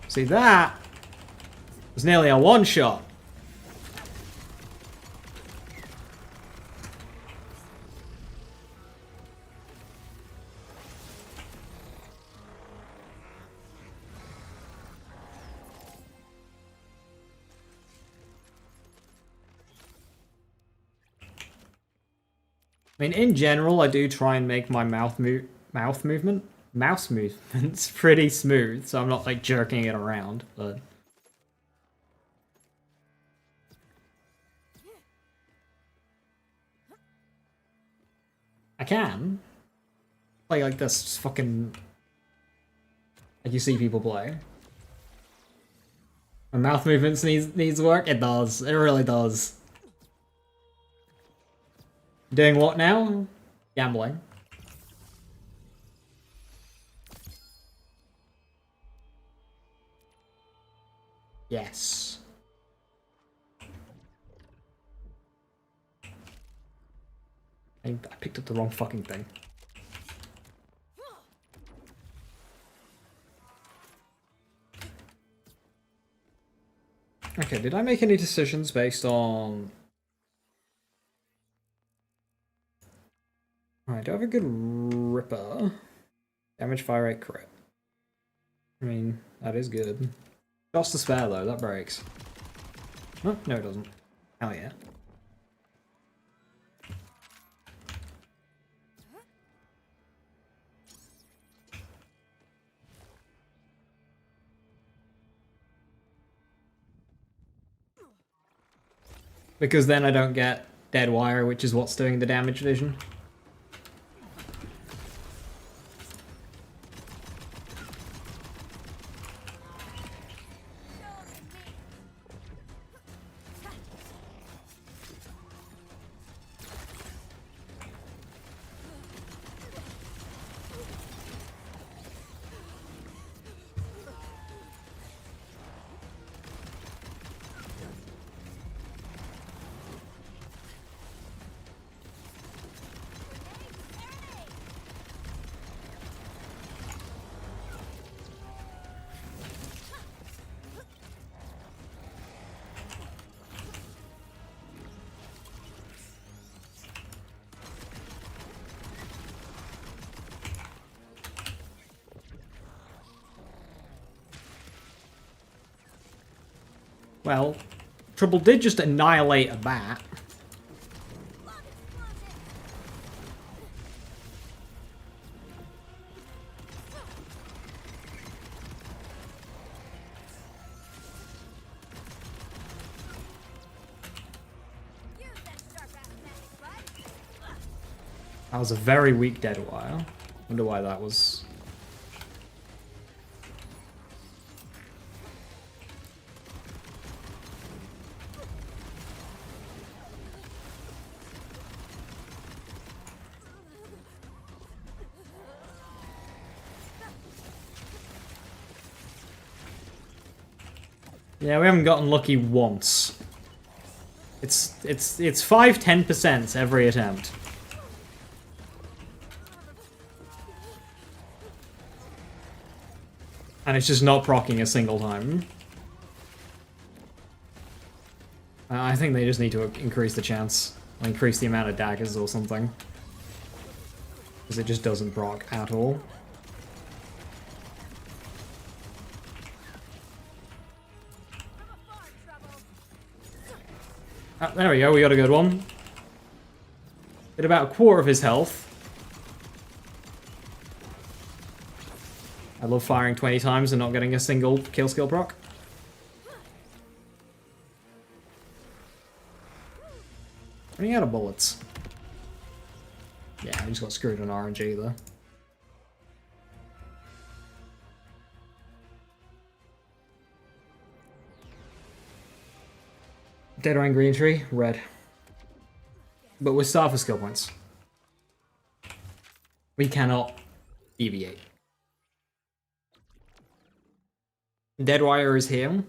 See, that was nearly a one-shot. I mean, in general, I do try and make my mouse movements pretty smooth, so I'm not like jerking it around, but I can play like this fucking like you see people play. My mouth movements needs work. It does. It really does. Doing what now? Gambling. Yes. I picked up the wrong fucking thing. Okay, did I make any decisions based on... Alright, do I have a good Ripper? Damage, fire rate, crit. I mean, that is good. Just to spare though, that breaks. Oh, no it doesn't. Hell yeah. Because then I don't get dead wire, which is what's doing the damage vision. Well, Trouble did just annihilate a bat. That was a very weak dead wire. Wonder why that was. Yeah, we haven't gotten lucky once. It's 5-10% every attempt. And it's just not proccing a single time. I think they just need to increase the chance. Or increase the amount of daggers or something. Because it just doesn't proc at all. Ah, there we go, we got a good one. Did about a quarter of his health. I love firing 20 times and not getting a single kill skill proc. Running out of bullets. Yeah, I just got screwed on RNG though. Dead Rang Green Tree, red. But we're starved for skill points. We cannot deviate. Deadwire is here.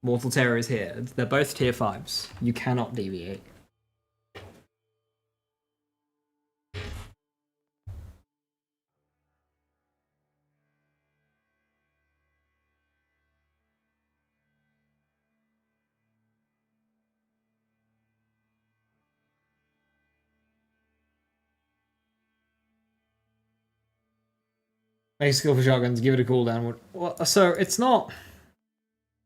Mortal Terror is here. They're both tier 5s. You cannot deviate. Basic skill for shotguns, give it a cooldown. Well, so it's not...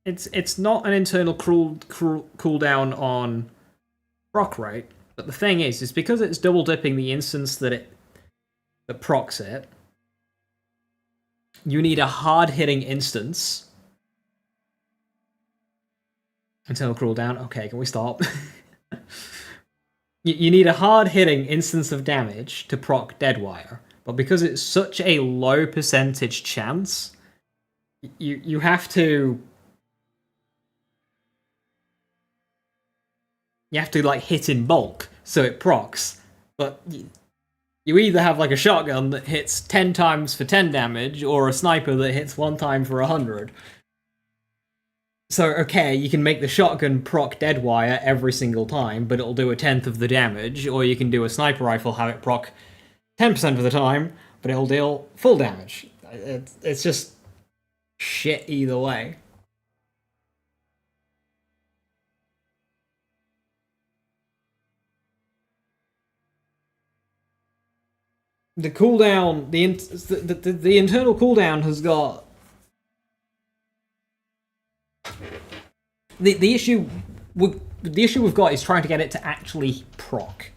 It's not an internal cooldown on proc rate, but the thing is because it's double dipping the instance that procs it, you need a hard hitting instance. Internal cooldown. Okay, can we stop? You need a hard hitting instance of damage to proc Deadwire, but because it's such a low percentage chance, you have to you have to like hit in bulk so it procs. But you either have like a shotgun that hits 10 times for 10 damage, or a sniper that hits 1 time for 100. So, okay, you can make the shotgun proc deadwire every single time, but it'll do 1/10 of the damage, or you can do a sniper rifle, have it proc 10% of the time, but it'll deal full damage. It's just shit either way. The cooldown, the internal cooldown has got the issue. The issue we've got is trying to get it to actually proc.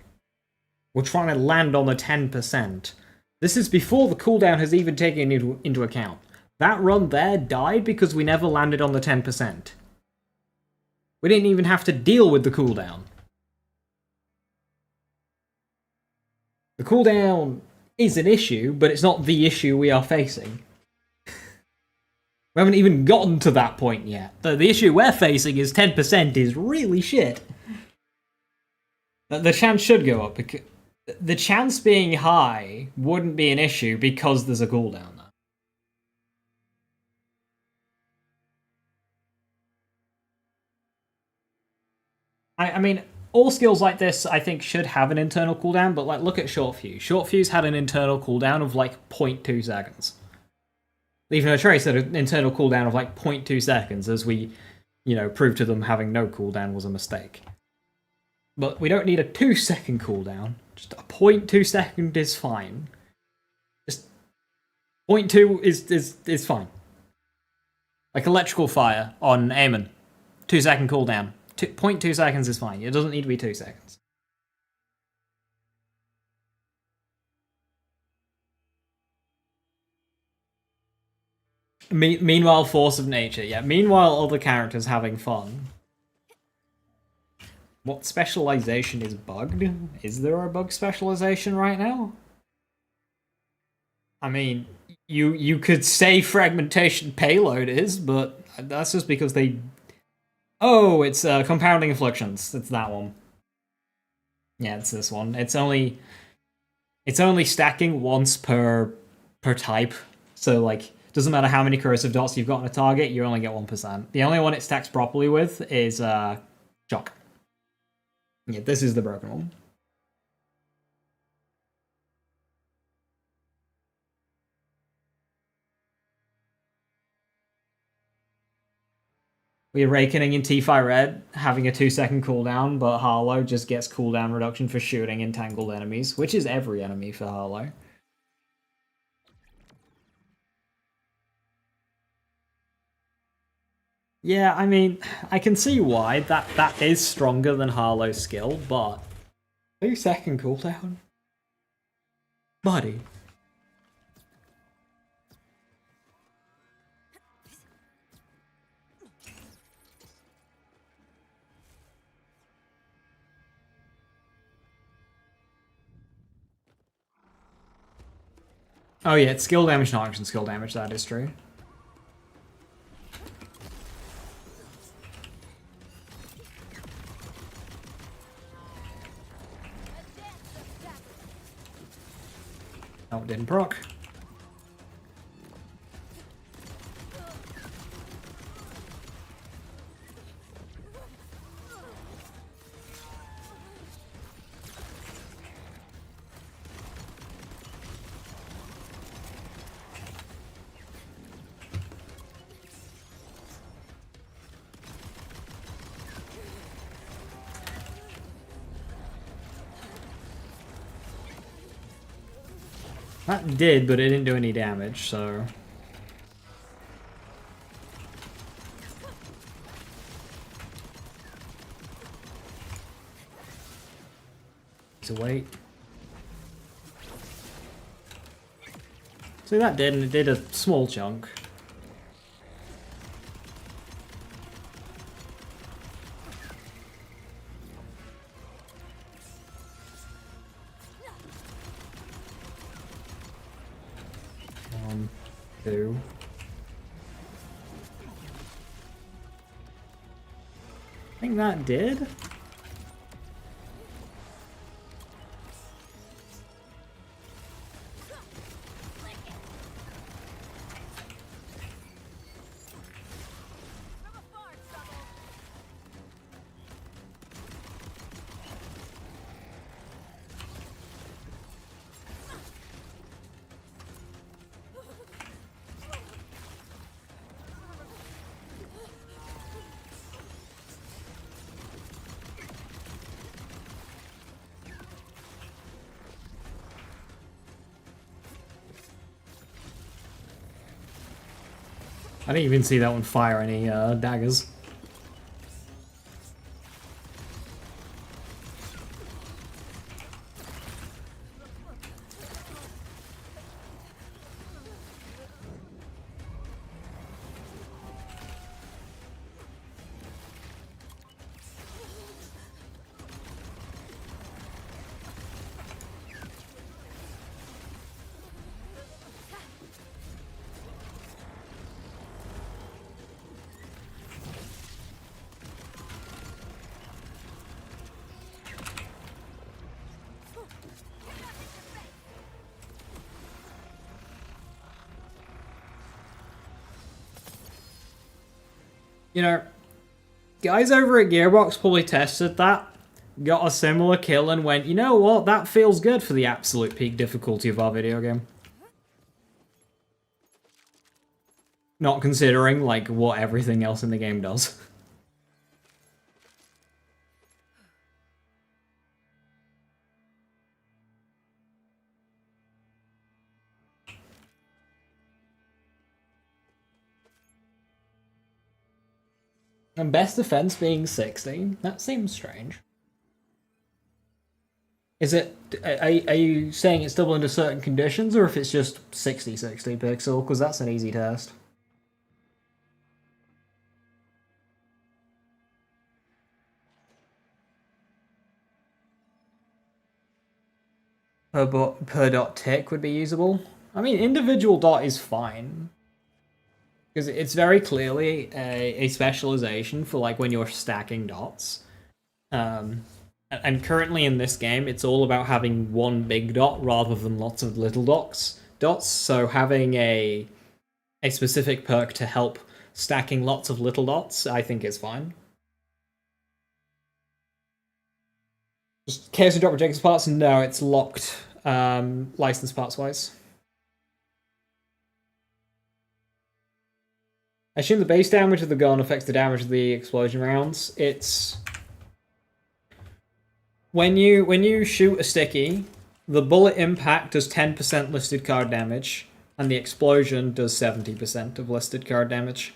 We're trying to land on the 10%. This is before the cooldown has even taken into account. That run there died because we never landed on the 10%. We didn't even have to deal with the cooldown. The cooldown is an issue, but it's not the issue we are facing. We haven't even gotten to that point yet. The issue we're facing is 10% is really shit. The chance should go up, because the chance being high wouldn't be an issue because there's a cooldown there. I mean, all skills like this, I think, should have an internal cooldown, but like, look at Short Fuse. Short Fuse had an internal cooldown of like 0.2 seconds. Even though Trace had an internal cooldown of like 0.2 seconds, as we, proved to them having no cooldown was a mistake. But we don't need a 2-second cooldown. Just a 0.2 second is fine. Just 0.2 is fine. Like electrical fire on Aemon. 2-second cooldown. 0.2 seconds is fine. It doesn't need to be 2 seconds. Meanwhile, Force of Nature. Yeah, meanwhile, other characters having fun. What specialization is bugged? Is there a bug specialization right now? I mean, you could say fragmentation payload is, but that's just because they... Oh, it's compounding afflictions. It's that one. Yeah, it's this one. It's only stacking once per type. So like, doesn't matter how many corrosive dots you've got on a target, you only get 1%. The only one it stacks properly with is shock. Yeah, this is the broken one. We're Awakening in T-Fi Red, having a 2-second cooldown, but Harlow just gets cooldown reduction for shooting entangled enemies, which is every enemy for Harlow. Yeah, I mean, I can see why. That is stronger than Harlow's skill, but 2-second cooldown? Buddy. Oh yeah, it's skill damage, not action skill damage, that is true. Oh, it didn't proc. That did, but it didn't do any damage, so... To wait. So that did, and it did a small chunk. Two. I think that did. I didn't even see that one fire any daggers. You know, guys over at Gearbox probably tested that, got a similar kill and went, you know what, that feels good for the absolute peak difficulty of our video game. Not considering, like, what everything else in the game does. And best defense being 60, that seems strange. Is it, are you saying it's double under certain conditions, or if it's just 60 pixel? Because that's an easy test. Per dot tick would be usable. I mean, individual dot is fine. Because it's very clearly a specialization for like when you're stacking dots. And currently in this game, it's all about having one big dot rather than lots of little dots. So having a specific perk to help stacking lots of little dots, I think is fine. Just Chaos and drop rejected parts? No, it's locked license parts wise. I assume the base damage of the gun affects the damage of the explosion rounds. It's when you shoot a sticky, the bullet impact does 10% listed card damage, and the explosion does 70% of listed card damage.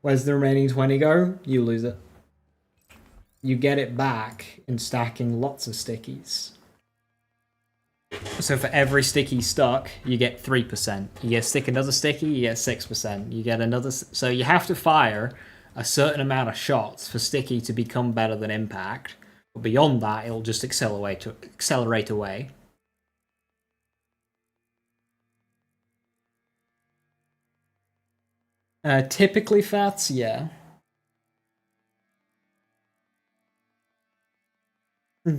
Where's the remaining 20 go? You lose it. You get it back in stacking lots of stickies. So for every sticky stuck, you get 3%. You get stick another sticky, you get 6%. You get another... So you have to fire a certain amount of shots for sticky to become better than impact. But beyond that, it'll just accelerate away. Typically fats, yeah.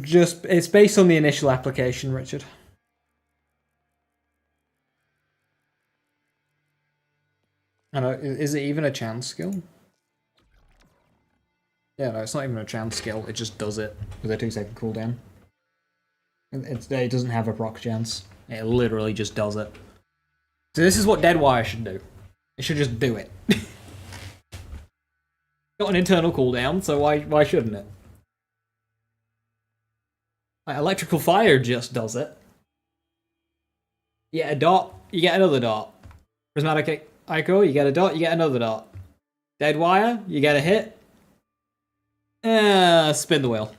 Just, it's based on the initial application, Richard. I know, is it even a chance skill? Yeah, no, it's not even a chance skill, it just does it with a 2-second cooldown. It doesn't have a proc chance. It literally just does it. So this is what Deadwire should do. It should just do it. Got an internal cooldown, so why shouldn't it? Like, electrical fire just does it. You get a dot, you get another dot. Prismatic Encore, you get a dot, you get another dot. Deadwire, you get a hit. Spin the wheel.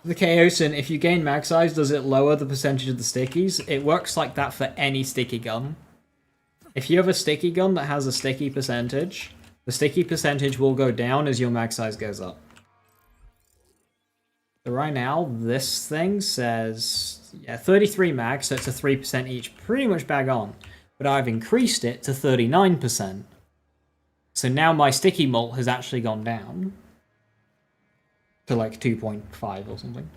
The Chaosin, if you gain mag size, does it lower the percentage of the stickies? It works like that for any sticky gun. If you have a sticky gun that has a sticky percentage, the sticky percentage will go down as your mag size goes up. So right now, this thing says, yeah, 33 mag, so it's a 3% each, pretty much bang on. But I've increased it to 39%. So now my sticky mult has actually gone down. to like 2.5 or something.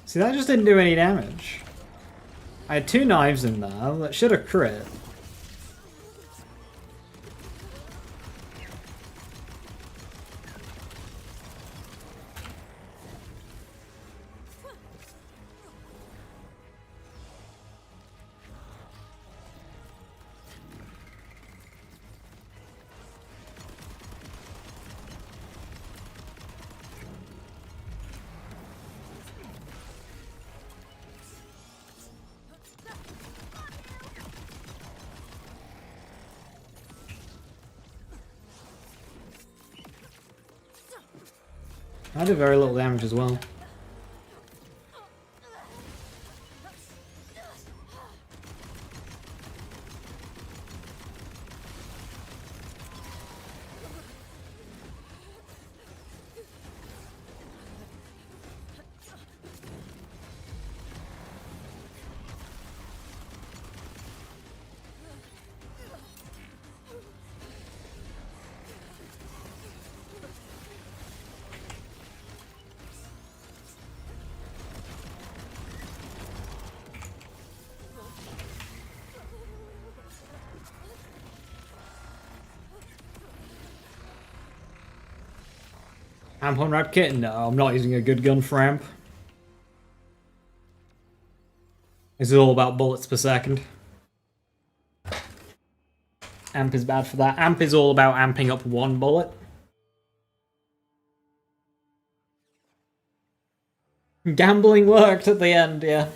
See, that just didn't do any damage. I had 2 knives in there that should have crit. I did very little damage as well. Amp on Rat Kit? No, I'm not using a good gun for amp. This is all about bullets per second. Amp is bad for that. Amp is all about amping up 1 bullet. Gambling worked at the end, yeah.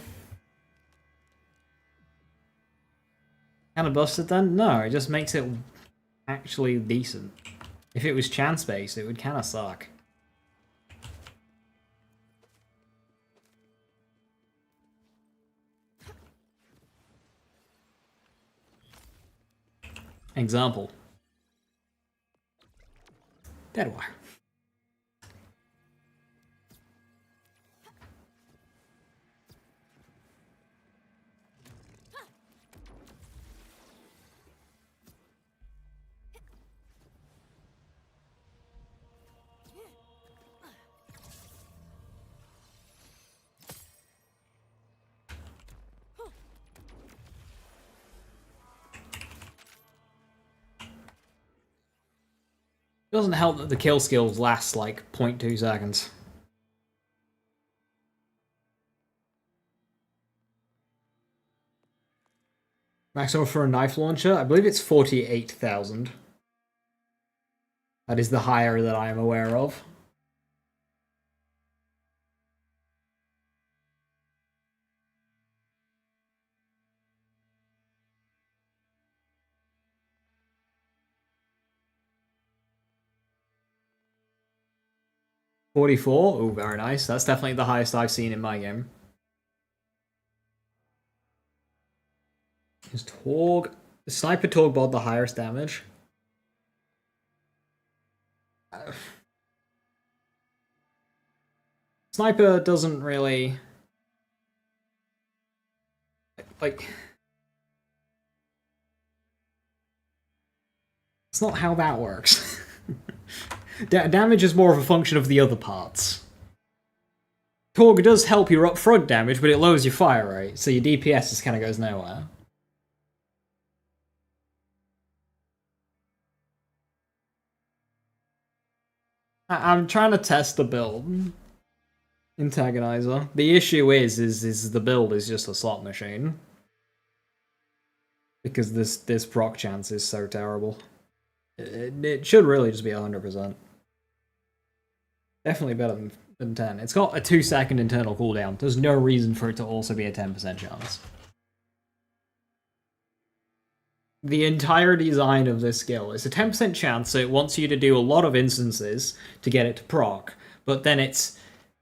Kinda busted then? No, it just makes it actually decent. If it was chance-based, it would kinda suck. Example. Deadwire. It doesn't help that the kill skills last like 0.2 seconds. Maximum for a knife launcher? I believe it's 48,000. That is the higher that I am aware of. $44? Oh, very nice. That's definitely the highest I've seen in my game. Is Torg... Sniper Torg bot the highest damage? Sniper doesn't really... Like... It's not how that works. Damage is more of a function of the other parts. Torg does help your upfront damage, but it lowers your fire rate, so your DPS just kind of goes nowhere. I'm trying to test the build. Antagonizer. The issue is the build is just a slot machine. Because this proc chance is so terrible. It should really just be 100%. Definitely better than 10. It's got a 2-second internal cooldown. There's no reason for it to also be a 10% chance. The entire design of this skill is a 10% chance, so it wants you to do a lot of instances to get it to proc, but then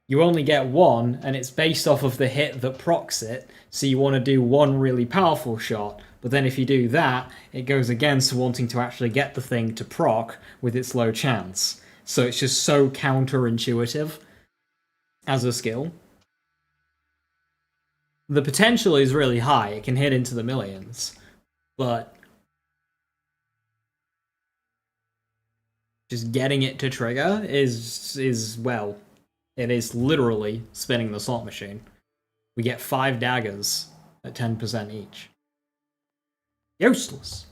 you only get one, and it's based off of the hit that procs it, so you want to do one really powerful shot, but then if you do that, it goes against wanting to actually get the thing to proc with its low chance. So it's just so counterintuitive as a skill. The potential is really high, it can hit into the millions, but just getting it to trigger is well, it is literally spinning the slot machine. We get 5 daggers at 10% each. Useless.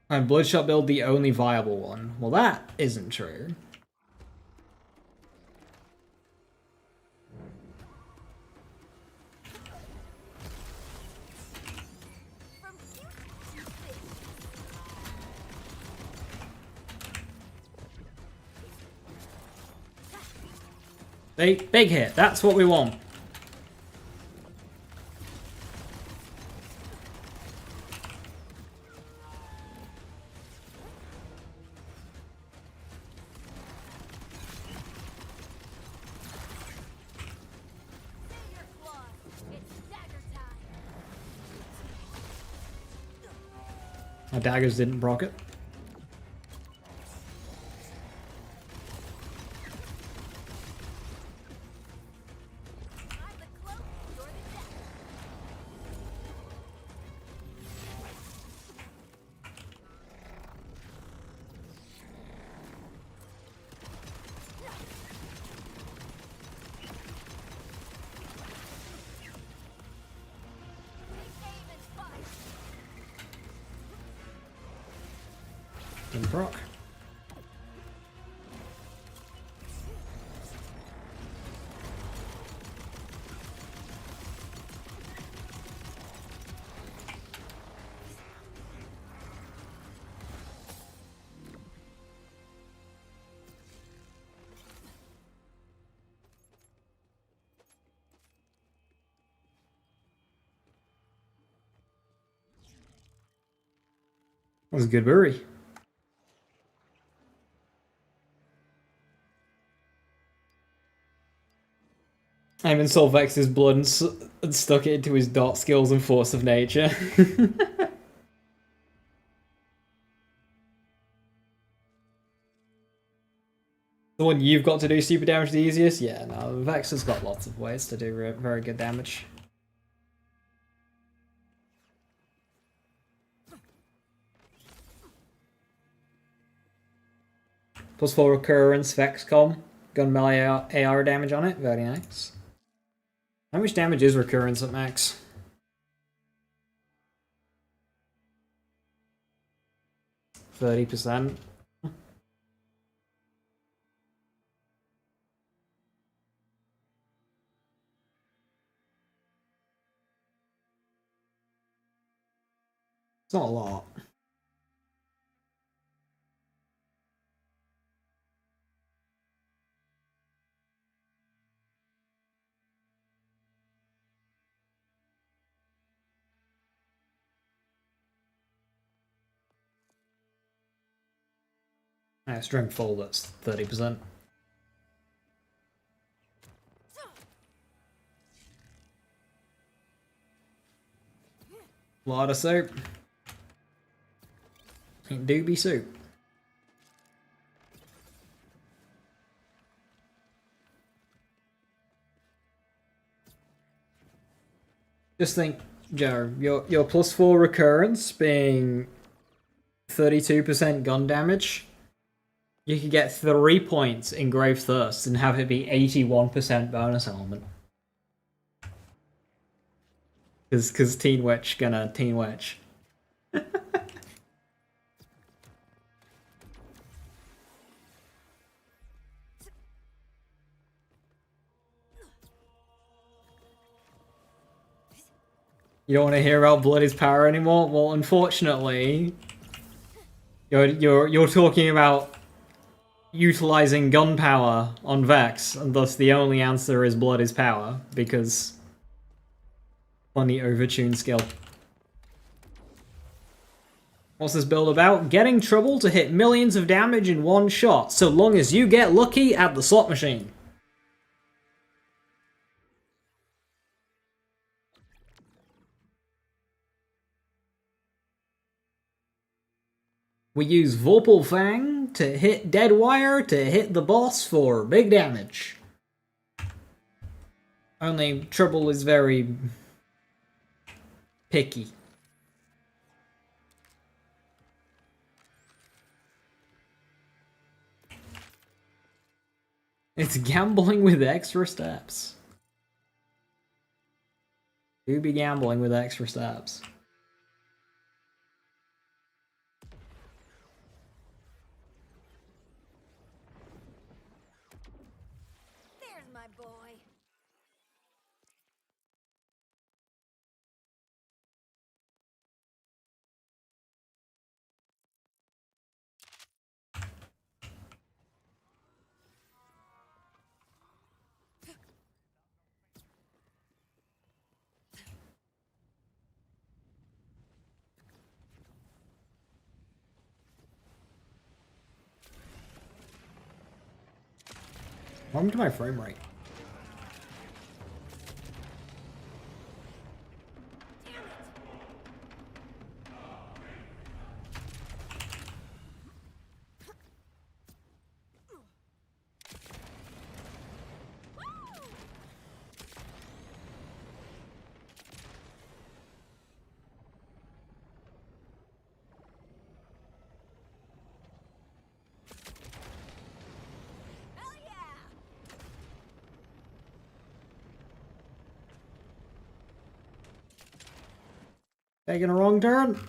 And Bloodshot build the only viable one. Well, that isn't true. Big hit, that's what we want. My daggers didn't proc it. Didn't proc. That was a good bury. I even saw Vex's blood and stuck it into his dot skills and force of nature. The one you've got to do super damage the easiest? Yeah, no, Vex has got lots of ways to do very good damage. +4 recurrence, Vexcom. Gun melee AR damage on it, very nice. How much damage is recurrence at max? %. It's not a lot. Strength full, that's 30%. Lot of soup. Ain't doobie soup. Just think, Joe, your +4 recurrence being 32% gun damage, you could get 3 points in Grave Thirst and have it be 81% bonus element. Because Teen Witch gonna Teen Witch. You don't want to hear about blood is power anymore? Well, unfortunately, you're talking about utilizing gunpowder on Vex, and thus the only answer is blood is power, because funny overtune skill. What's this build about? Getting trouble to hit millions of damage in one shot, so long as you get lucky at the slot machine. We use Vorpal Fang to hit Dead Wire to hit the boss for big damage. Only trouble is very picky. It's gambling with extra steps. Do be gambling with extra steps. There's my boy. What happened to my frame rate? Hell yeah! Taking a wrong turn.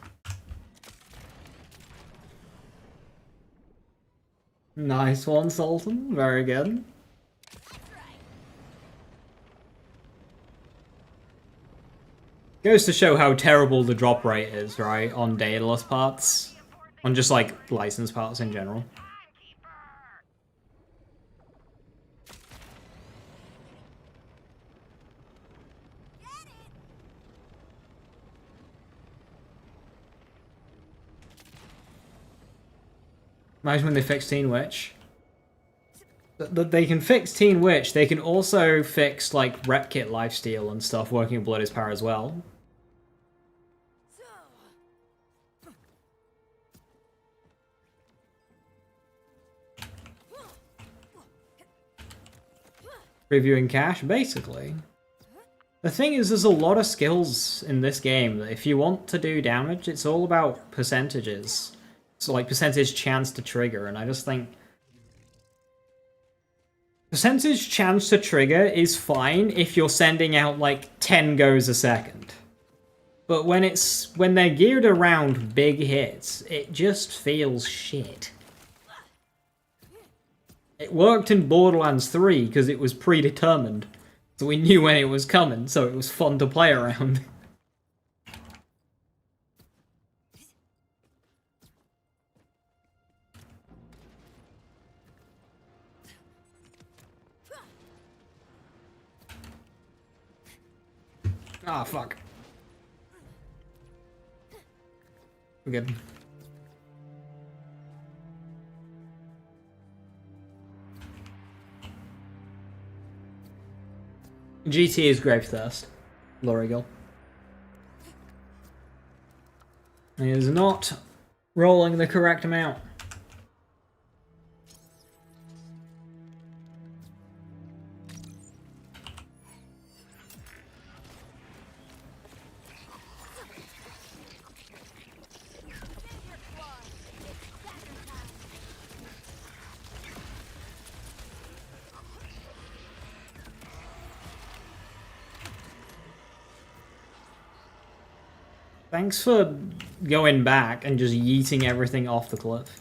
Nice one, Sultan. Very good. Goes to show how terrible the drop rate is, right? On Daedalus parts. On just, like, license parts in general. Imagine when they fix Teen Witch. They can fix Teen Witch, they can also fix, like, Rep Kit Lifesteal and stuff working with Blood is Power as well. Previewing cache, basically. The thing is, there's a lot of skills in this game that if you want to do damage, it's all about percentages. So, like, percentage chance to trigger, and I just think... Percentage chance to trigger is fine if you're sending out, like, 10 goes a second. But when they're geared around big hits, it just feels shit. It worked in Borderlands 3 because it was predetermined. So we knew when it was coming, so it was fun to play around. Ah, fuck. We're good. GT is Grave Thirst. Lorigal. He is not rolling the correct amount. Thanks for going back and just yeeting everything off the cliff.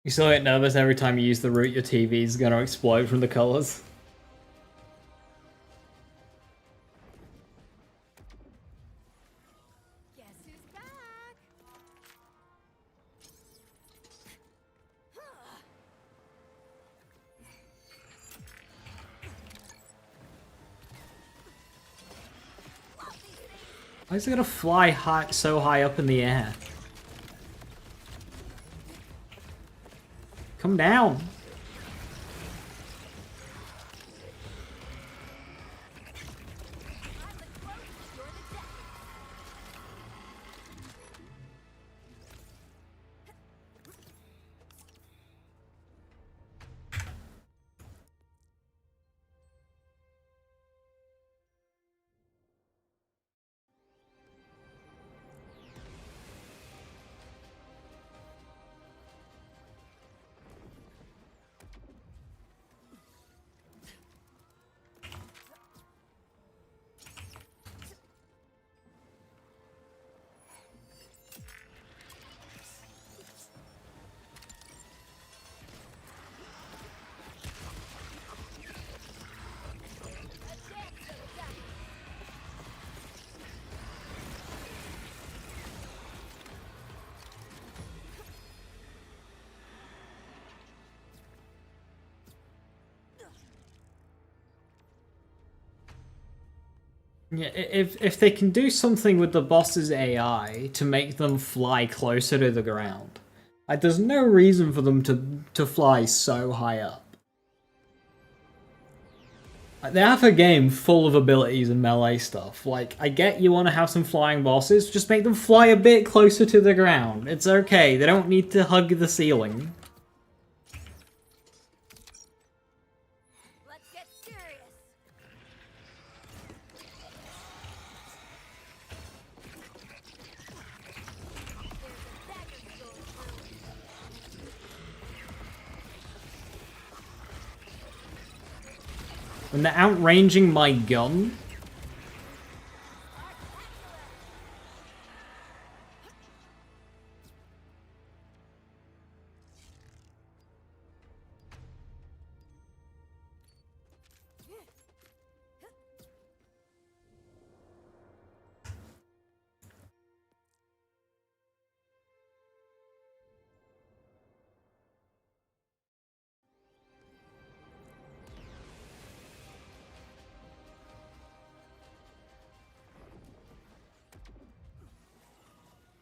You still get nervous every time you use the route your TV is gonna explode from the colors. Guess who's back? Why is it gonna fly high, so high up in the air? Come down. I'm the closest, you're the depth. Yeah, if they can do something with the boss's AI to make them fly closer to the ground, like, there's no reason for them to fly so high up. Like, they have a game full of abilities and melee stuff. Like, I get you want to have some flying bosses, just make them fly a bit closer to the ground. It's okay, they don't need to hug the ceiling. Let's get serious. There's a dagger going through. When they're outranging my gun,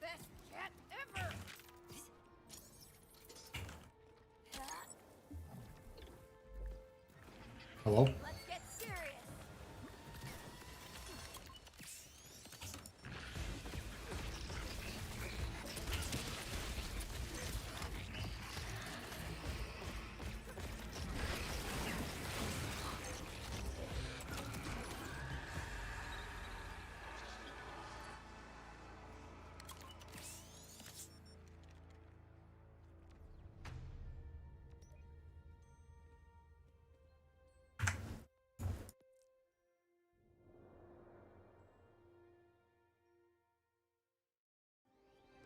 Best cat ever. hello? Let's get serious.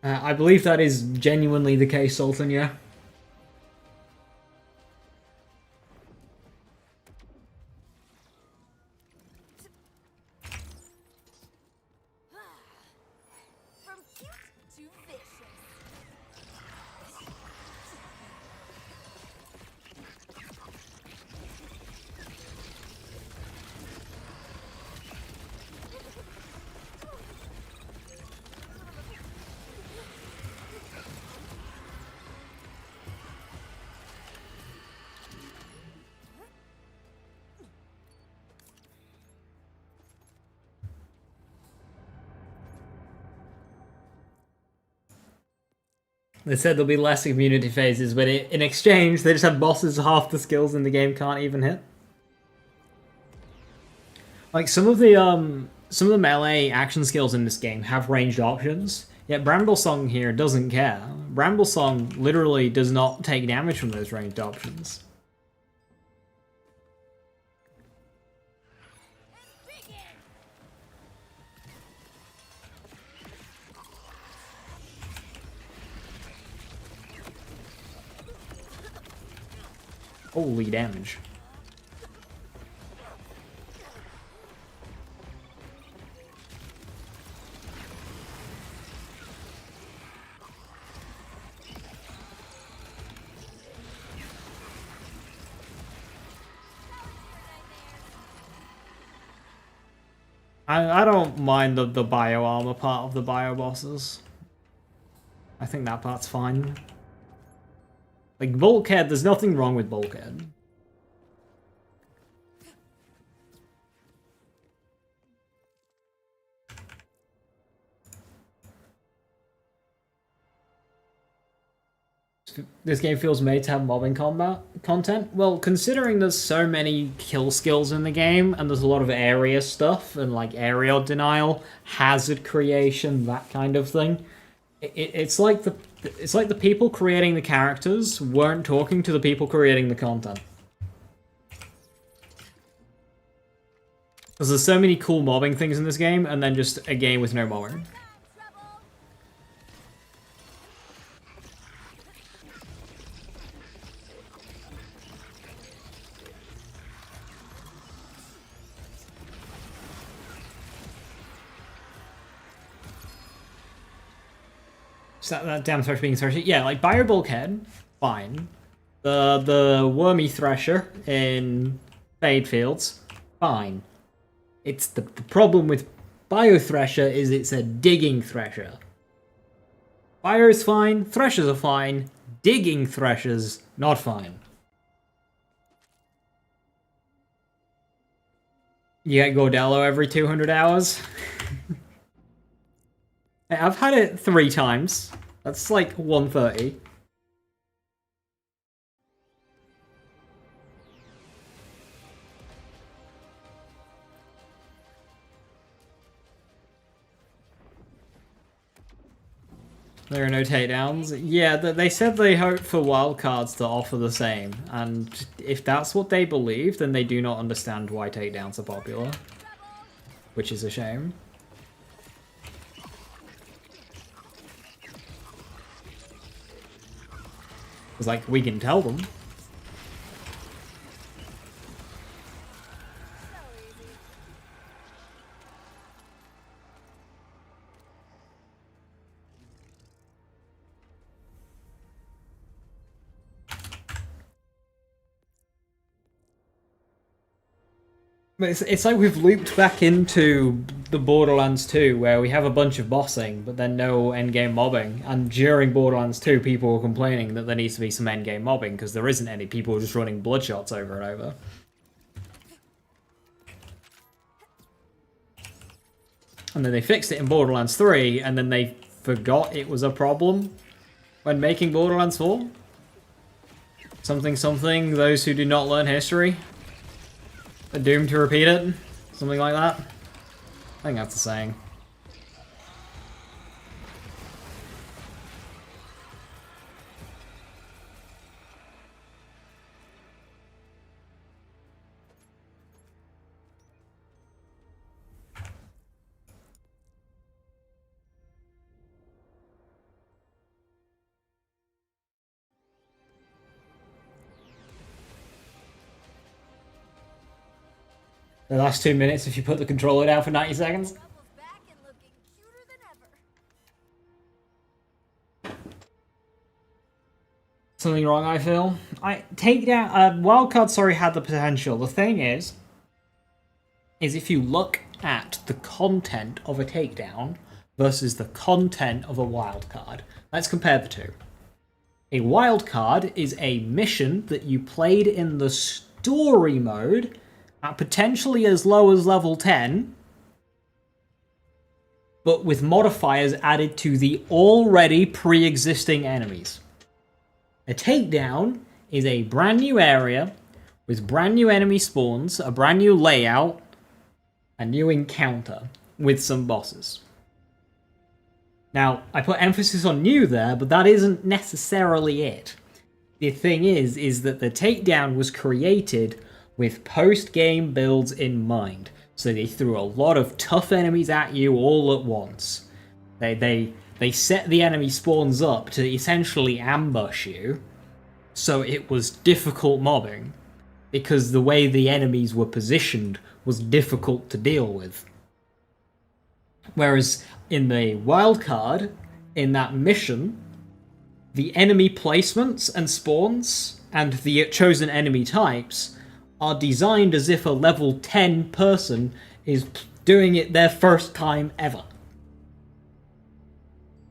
I believe that is genuinely the case, Sultan, yeah? From cute to vicious. They said there'll be less community phases, but in exchange, they just have bosses half the skills in the game can't even hit. Like, some of the melee action skills in this game have ranged options, yet Bramblesong here doesn't care. Bramblesong literally does not take damage from those ranged options. Begin. Holy damage. I don't mind the bio armor part of the bio bosses. I think that part's fine. Like, Bulkhead, there's nothing wrong with Bulkhead. This game feels made to have mobbing combat content. Well, considering there's so many kill skills in the game, and there's a lot of area stuff, and like area denial, hazard creation, that kind of thing, it's like the people creating the characters weren't talking to the people creating the content. Because there's so many cool mobbing things in this game, and then just a game with no mobbing. That damn thresh being thrashed. Yeah, like Bio Bulkhead, fine. The Wormy Thresher in Fade Fields, fine. It's the problem with Bio Thresher is it's a digging Thresher. Bio's fine, Threshers are fine, digging Threshers, not fine. You get Gordello every 200 hours. I've had it 3 times. That's like 130. There are no takedowns. Yeah, they said they hope for wildcards to offer the same. And if that's what they believe, then they do not understand why takedowns are popular. Which is a shame. It's like, we can tell them. But it's like we've looped back into the Borderlands 2, where we have a bunch of bossing, but then no endgame mobbing. And during Borderlands 2, people were complaining that there needs to be some endgame mobbing, because there isn't any. People are just running bloodshots over and over. And then they fixed it in Borderlands 3, and then they forgot it was a problem when making Borderlands 4. Something, those who do not learn history are doomed to repeat it. Something like that. I think that's the saying. The last 2 minutes if you put the controller down for 90 seconds. Back and looking cuter than ever. Something wrong, I feel. Takedown, wildcard, sorry, had the potential. The thing is if you look at the content of a takedown versus the content of a wildcard, let's compare the two. A wildcard is a mission that you played in the story mode at potentially as low as level 10, but with modifiers added to the already pre-existing enemies. A takedown is a brand new area with brand new enemy spawns, a brand new layout, a new encounter with some bosses. Now, I put emphasis on new there, but that isn't necessarily it. The thing is that the takedown was created with post-game builds in mind. So they threw a lot of tough enemies at you all at once. They set the enemy spawns up to essentially ambush you, So it was difficult mobbing because the way the enemies were positioned was difficult to deal with. Whereas in the wildcard, in that mission, the enemy placements and spawns and the chosen enemy types are designed as if a level 10 person is doing it their first time ever.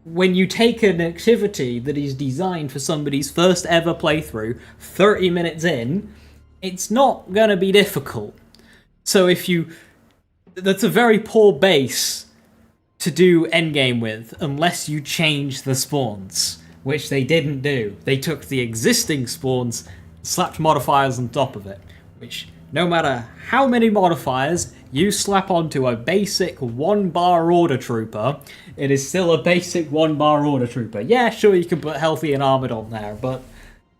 When you take an activity that is designed for somebody's first ever playthrough, 30 minutes in, it's not gonna be difficult. So that's a very poor base to do endgame with, unless you change the spawns, which they didn't do. They took the existing spawns, slapped modifiers on top of it, which no matter how many modifiers you slap onto a basic 1-bar order trooper, it is still a basic 1-bar order trooper. Yeah, sure, you can put healthy and armored on there, but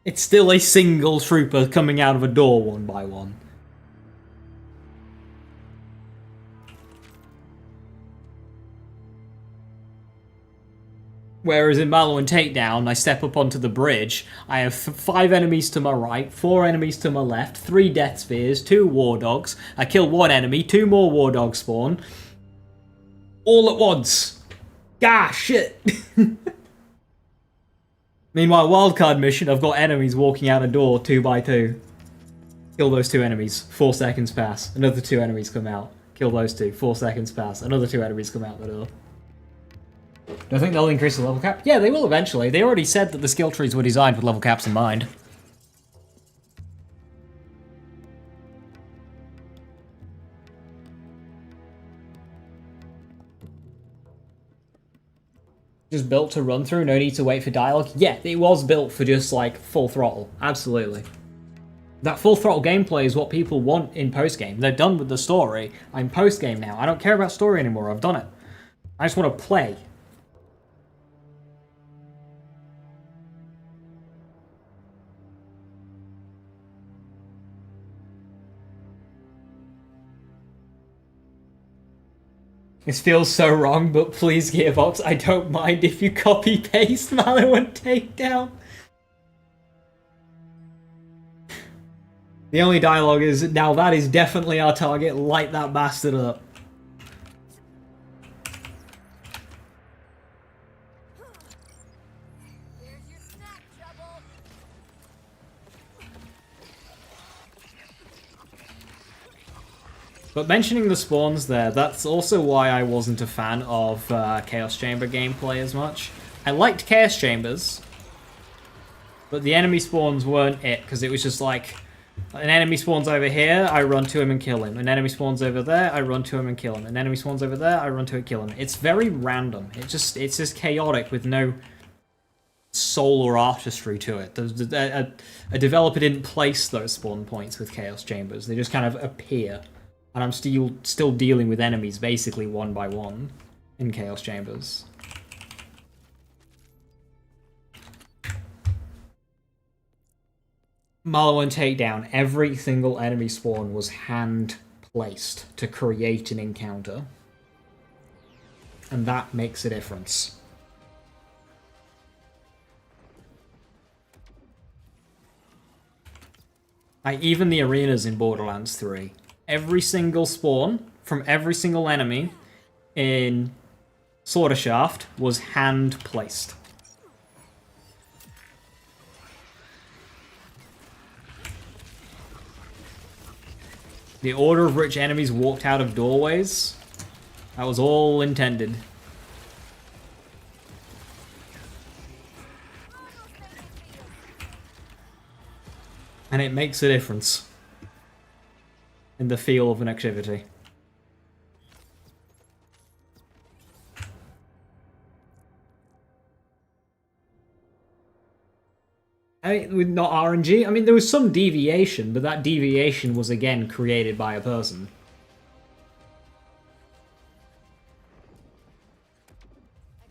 it's still a single trooper coming out of a door one by one. Whereas in Mallow Takedown, I step up onto the bridge, I have 5 enemies to my right, 4 enemies to my left, 3 death spheres, 2 war dogs, I kill 1 enemy, 2 more war dogs spawn, all at once. Gah, shit! Meanwhile, wildcard mission, I've got enemies walking out a door 2 by 2. Kill those 2 enemies, 4 seconds pass, another 2 enemies come out. Kill those 2, 4 seconds pass, another 2 enemies come out the door. Do I think they'll increase the level cap? Yeah, they will eventually. They already said that the skill trees were designed with level caps in mind. Just built to run through, no need to wait for dialogue? Yeah, it was built for just, like, full throttle. Absolutely. That full throttle gameplay is what people want in post-game. They're done with the story. I'm post-game now. I don't care about story anymore. I've done it. I just want to play. This feels so wrong, but please, Gearbox, I don't mind if you copy-paste Mallow and Takedown. The only dialogue is, now that is definitely our target, light that bastard up. Here's your snack, Trouble. But mentioning the spawns there, that's also why I wasn't a fan of Chaos Chamber gameplay as much. I liked Chaos Chambers, but the enemy spawns weren't it, because it was just like, an enemy spawns over here, I run to him and kill him. An enemy spawns over there, I run to him and kill him. An enemy spawns over there, I run to it and kill him. It's very random. It's just chaotic with no soul or artistry to it. A developer didn't place those spawn points with Chaos Chambers. They just kind of appear. And I'm still dealing with enemies basically one by one in Chaos Chambers. Mallow and Takedown, every single enemy spawn was hand-placed to create an encounter. And that makes a difference. Even the arenas in Borderlands 3. Every single spawn from every single enemy in Slaughter Shaft was hand-placed. The order of which enemies walked out of doorways, that was all intended. And it makes a difference in the feel of an activity. I mean, with not RNG, I mean, there was some deviation, but that deviation was again created by a person.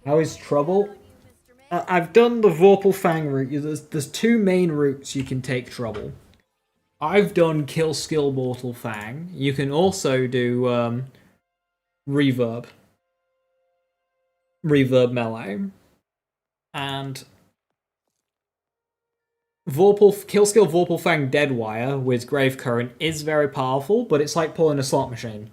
How is Trouble? I've done the Vorpal route. There's 2 main routes you can take Trouble. I've done Kill Skill Mortal Fang. You can also do Reverb. Reverb Melee. And Killskill Vorpalfang Deadwire with Grave Current is very powerful, but it's like pulling a slot machine.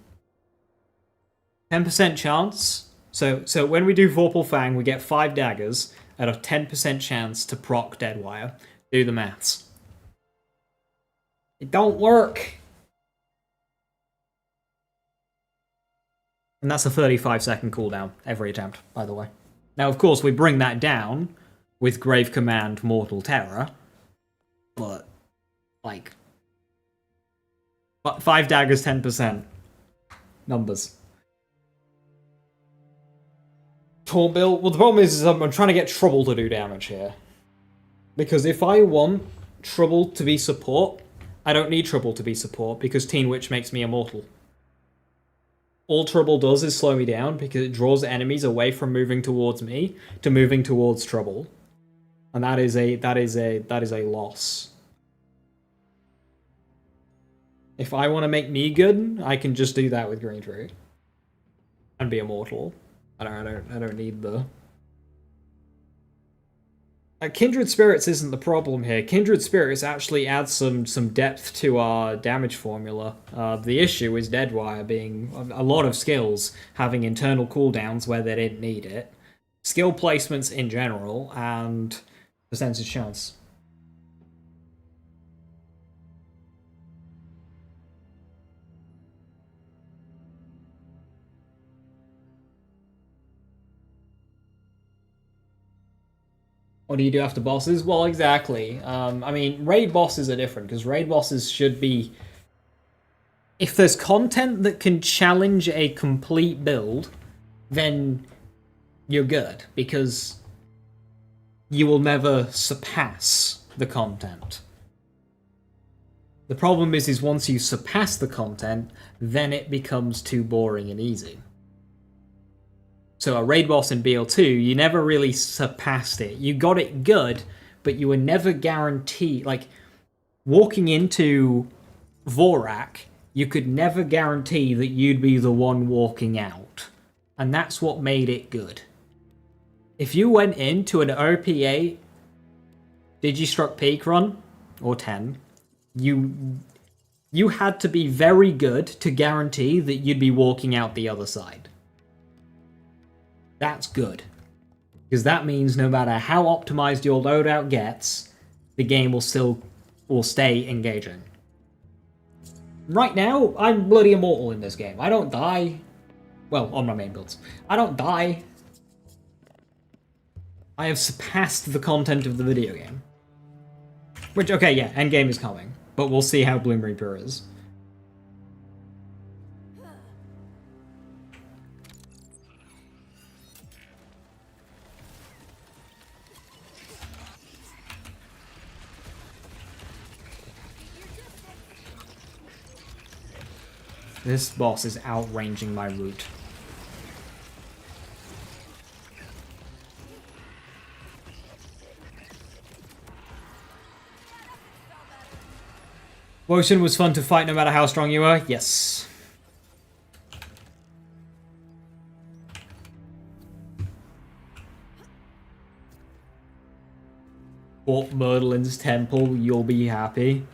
10% chance. So when we do Vorpalfang, we get 5 daggers at a 10% chance to proc Deadwire. Do the maths. It don't work. And that's a 35-second cooldown every attempt, by the way. Now, of course, we bring that down with Grave Command Mortal Terror. But, like... 5 daggers, 10%. Numbers. Taunt build. Well, the problem is I'm trying to get Trouble to do damage here. Because if I want Trouble to be support, I don't need Trouble to be support because Teen Witch makes me immortal. All Trouble does is slow me down because it draws enemies away from moving towards me to moving towards Trouble. And that is a loss. If I want to make me good, I can just do that with Green Tree. And be immortal. I don't need the... Kindred Spirits isn't the problem here. Kindred Spirits actually adds some depth to our damage formula. The issue is Deadwire being a lot of skills having internal cooldowns where they didn't need it. Skill placements in general, and percentage chance. What do you do after bosses? Well, exactly. I mean, raid bosses are different, because raid bosses should be... If there's content that can challenge a complete build, then you're good, because you will never surpass the content. The problem is once you surpass the content, then it becomes too boring and easy. So a raid boss in BL2, you never really surpassed it. You got it good, but you were never guaranteed... Like, walking into Vorak, you could never guarantee that you'd be the one walking out. And that's what made it good. If you went into an OP8 Digistruct Peak run, or 10, you had to be very good to guarantee that you'd be walking out the other side. That's good. Because that means no matter how optimized your loadout gets, the game will stay engaging. Right now, I'm bloody immortal in this game. I don't die. Well, on my main builds. I don't die. I have surpassed the content of the video game. Which, okay, yeah, Endgame is coming. But we'll see how Bloom Reaper is. This boss is outranging my route. Wotan was fun to fight no matter how strong you were? Yes. Fort Merlin's temple, you'll be happy.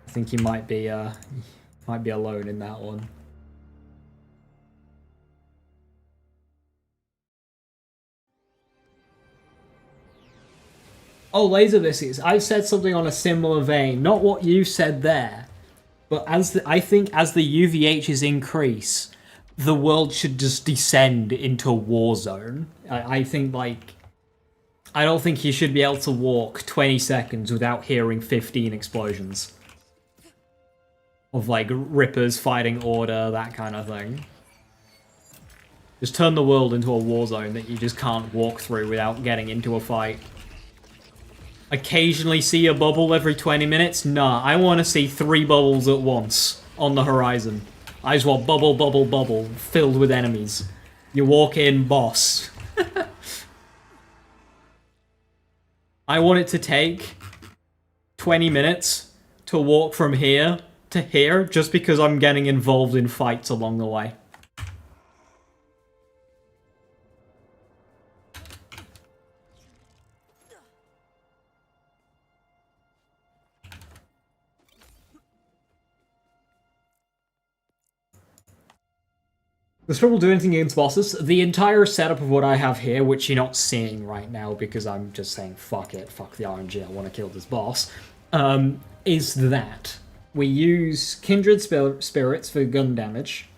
I think you might be alone in that one. Oh, Laser Biscuits, I said something on a similar vein. Not what you said there, but I think as the UVHs increase, the world should just descend into a war zone. I think, like... I don't think you should be able to walk 20 seconds without hearing 15 explosions. Of, like, Rippers fighting Order, that kind of thing. Just turn the world into a war zone that you just can't walk through without getting into a fight. Occasionally see a bubble every 20 minutes? Nah, I want to see 3 bubbles at once on the horizon. I just want bubble, bubble, bubble, filled with enemies. You walk in, boss. I want it to take 20 minutes to walk from here to here just because I'm getting involved in fights along the way. There's trouble doing anything against bosses. The entire setup of what I have here, which you're not seeing right now because I'm just saying fuck it, fuck the RNG, I want to kill this boss, is that. We use Kindred Spirits for gun damage.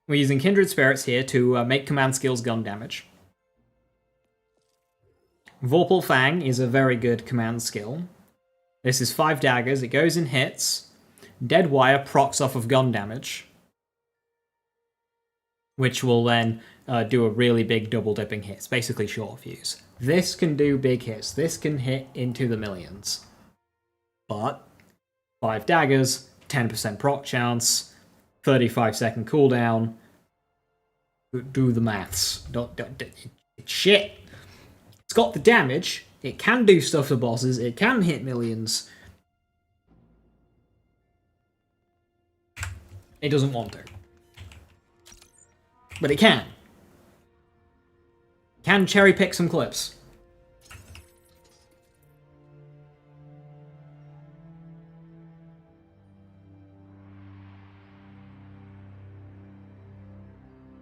We're using Kindred Spirits here to make command skills gun damage. Vorpal Fang is a very good command skill. This is 5 daggers, it goes in hits. Dead Wire procs off of gun damage, which will then do a really big double dipping hit. It's basically short fuse. This can do big hits. This can hit into the millions. But 5 daggers, 10% proc chance, 35-second cooldown. Do the maths. It's shit. It's got the damage. It can do stuff to bosses. It can hit millions. It doesn't want to. But it can. Can cherry pick some clips.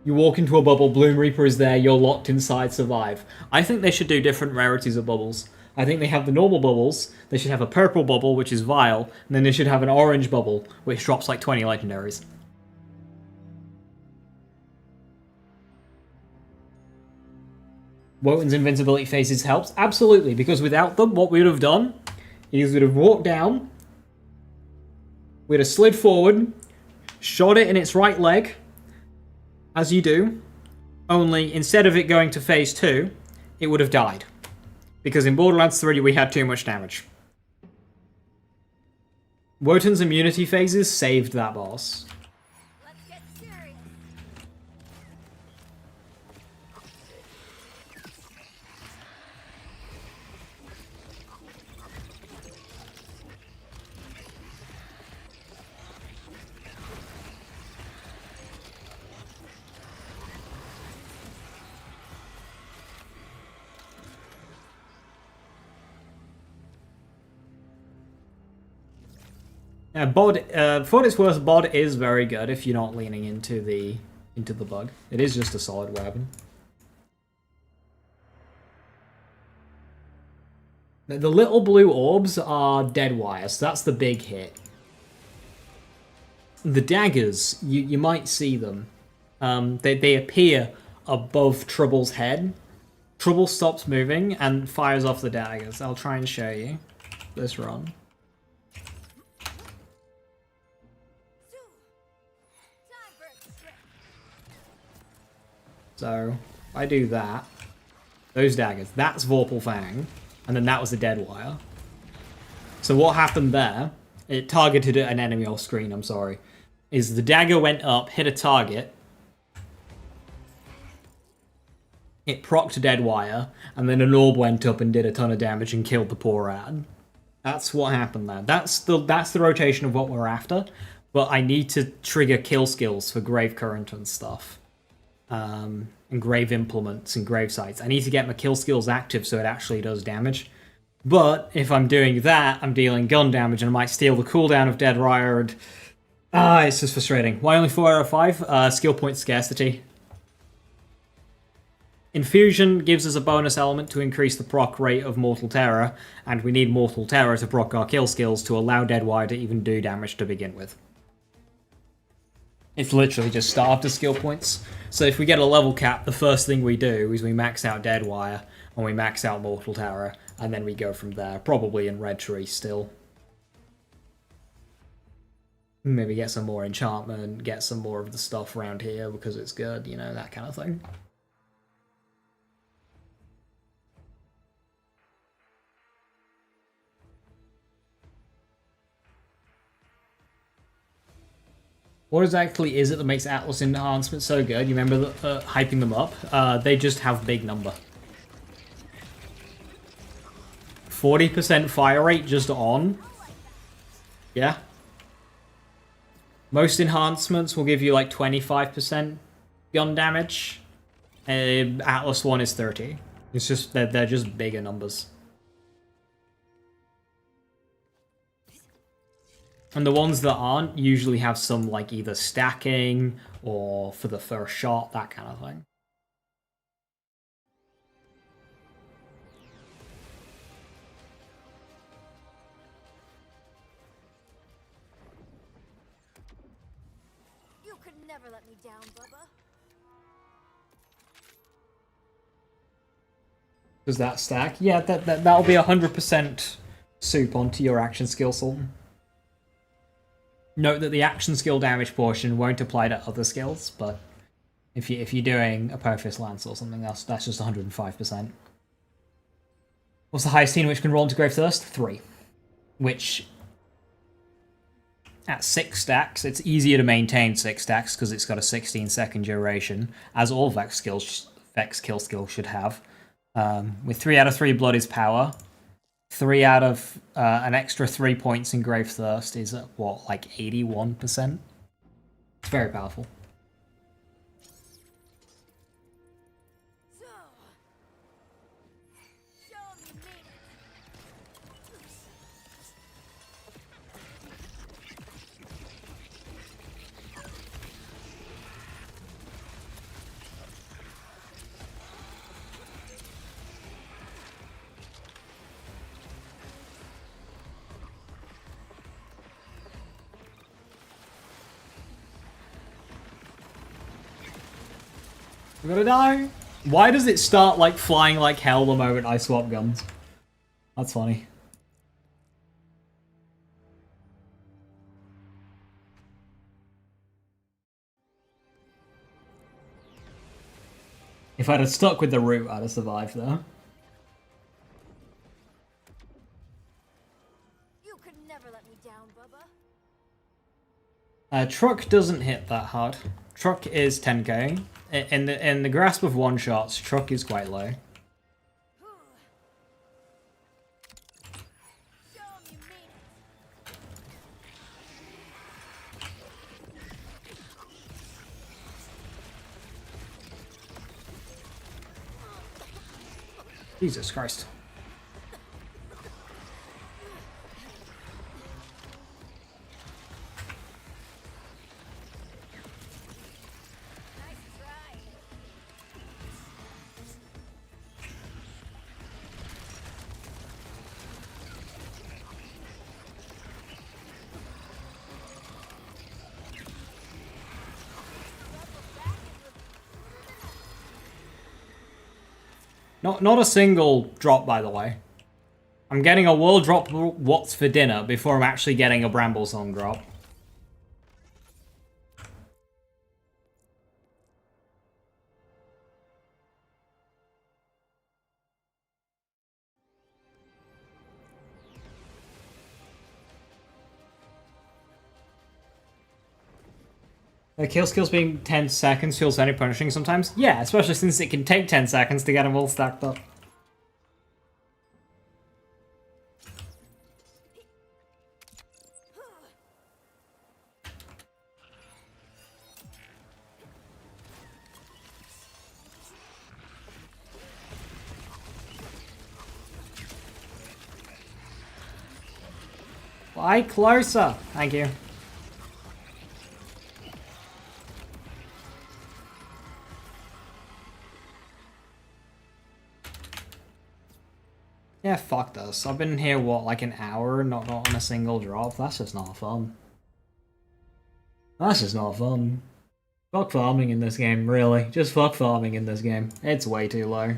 You walk into a bubble, Bloom Reaper is there, you're locked inside, survive. I think they should do different rarities of bubbles. I think they have the normal bubbles, they should have a purple bubble, which is vile, and then they should have an orange bubble, which drops like 20 legendaries. Wotan's invincibility phases helps? Absolutely, because without them, what we would have done is we'd have walked down, we'd have slid forward, shot it in its right leg, as you do, only instead of it going to phase 2, it would have died. Because in Borderlands 3 we had too much damage. Wotan's immunity phases saved that boss. Let's get serious. For what it's worth, Bod is very good if you're not leaning into the bug. It is just a solid weapon. The little blue orbs are dead wire, so that's the big hit. The daggers, you might see them. They appear above Trouble's head. Trouble stops moving and fires off the daggers. I'll try and show you this run. So, if I do that, those daggers, that's Vorpal Fang, and then that was the dead wire. So what happened there, it targeted an enemy off screen, I'm sorry, is the dagger went up, hit a target, it procced dead wire, and then an orb went up and did a ton of damage and killed the poor ad. That's what happened there. That's the rotation of what we're after, but I need to trigger kill skills for Grave Current and stuff. And Grave Implements and Grave Sites. I need to get my kill skills active so it actually does damage. But if I'm doing that, I'm dealing gun damage and I might steal the cooldown of Dead Wire and... it's just frustrating. Why only 4 out of 5? Skill point scarcity. Infusion gives us a bonus element to increase the proc rate of Mortal Terror, and we need Mortal Terror to proc our kill skills to allow Dead Wire to even do damage to begin with. It's literally just starved of skill points. So if we get a level cap, the first thing we do is we max out Dead Wire, and we max out Mortal Terror, and then we go from there, probably in Red Tree still. Maybe get some more enchantment, get some more of the stuff around here because it's good, you know, that kind of thing. What exactly is it that makes Atlas enhancements so good? You remember hyping them up? They just have big number. 40% fire rate just on. Yeah. Most enhancements will give you like 25% gun damage. Atlas one is 30. It's just they're just bigger numbers. And the ones that aren't usually have some, like, either stacking or for the first shot, that kind of thing. You could never let me down, Bubba. Does that stack? Yeah, that'll be 100% soup onto your action skill, Sultan. Note that the action skill damage portion won't apply to other skills, but if you're doing a Perfect Lance or something else, that's just 105%. What's the highest team which can roll into Grave Thirst? 3. Which, at 6 stacks, it's easier to maintain 6 stacks because it's got a 16-second duration, as all Vex kill skills should have. With 3 out of 3 Blood is power. 3 out of an extra 3 points in Grave Thirst is at, what, like 81%? It's very powerful. So, show 'em you mean it. I'm gonna die. Why does it start like flying like hell the moment I swap guns? That's funny. If I'd have stuck with the route, I'd have survived though. You could never let me down, Bubba. Truck doesn't hit that hard. Truck is 10k. In the grasp of one shots, Truck is quite low. Show 'em you mean it. Jesus Christ. Nice try. Not a single drop, by the way. I'm getting a world drop what's for dinner before I'm actually getting a Bramble Song drop. The kill skills being 10 seconds feels very punishing sometimes. Yeah, especially since it can take 10 seconds to get them all stacked up. Fly closer. Thank you. Yeah, fuck this. I've been here, what, like an hour, not on a single drop? That's just not fun. That's just not fun. Fuck farming in this game, really. Just fuck farming in this game. It's way too low.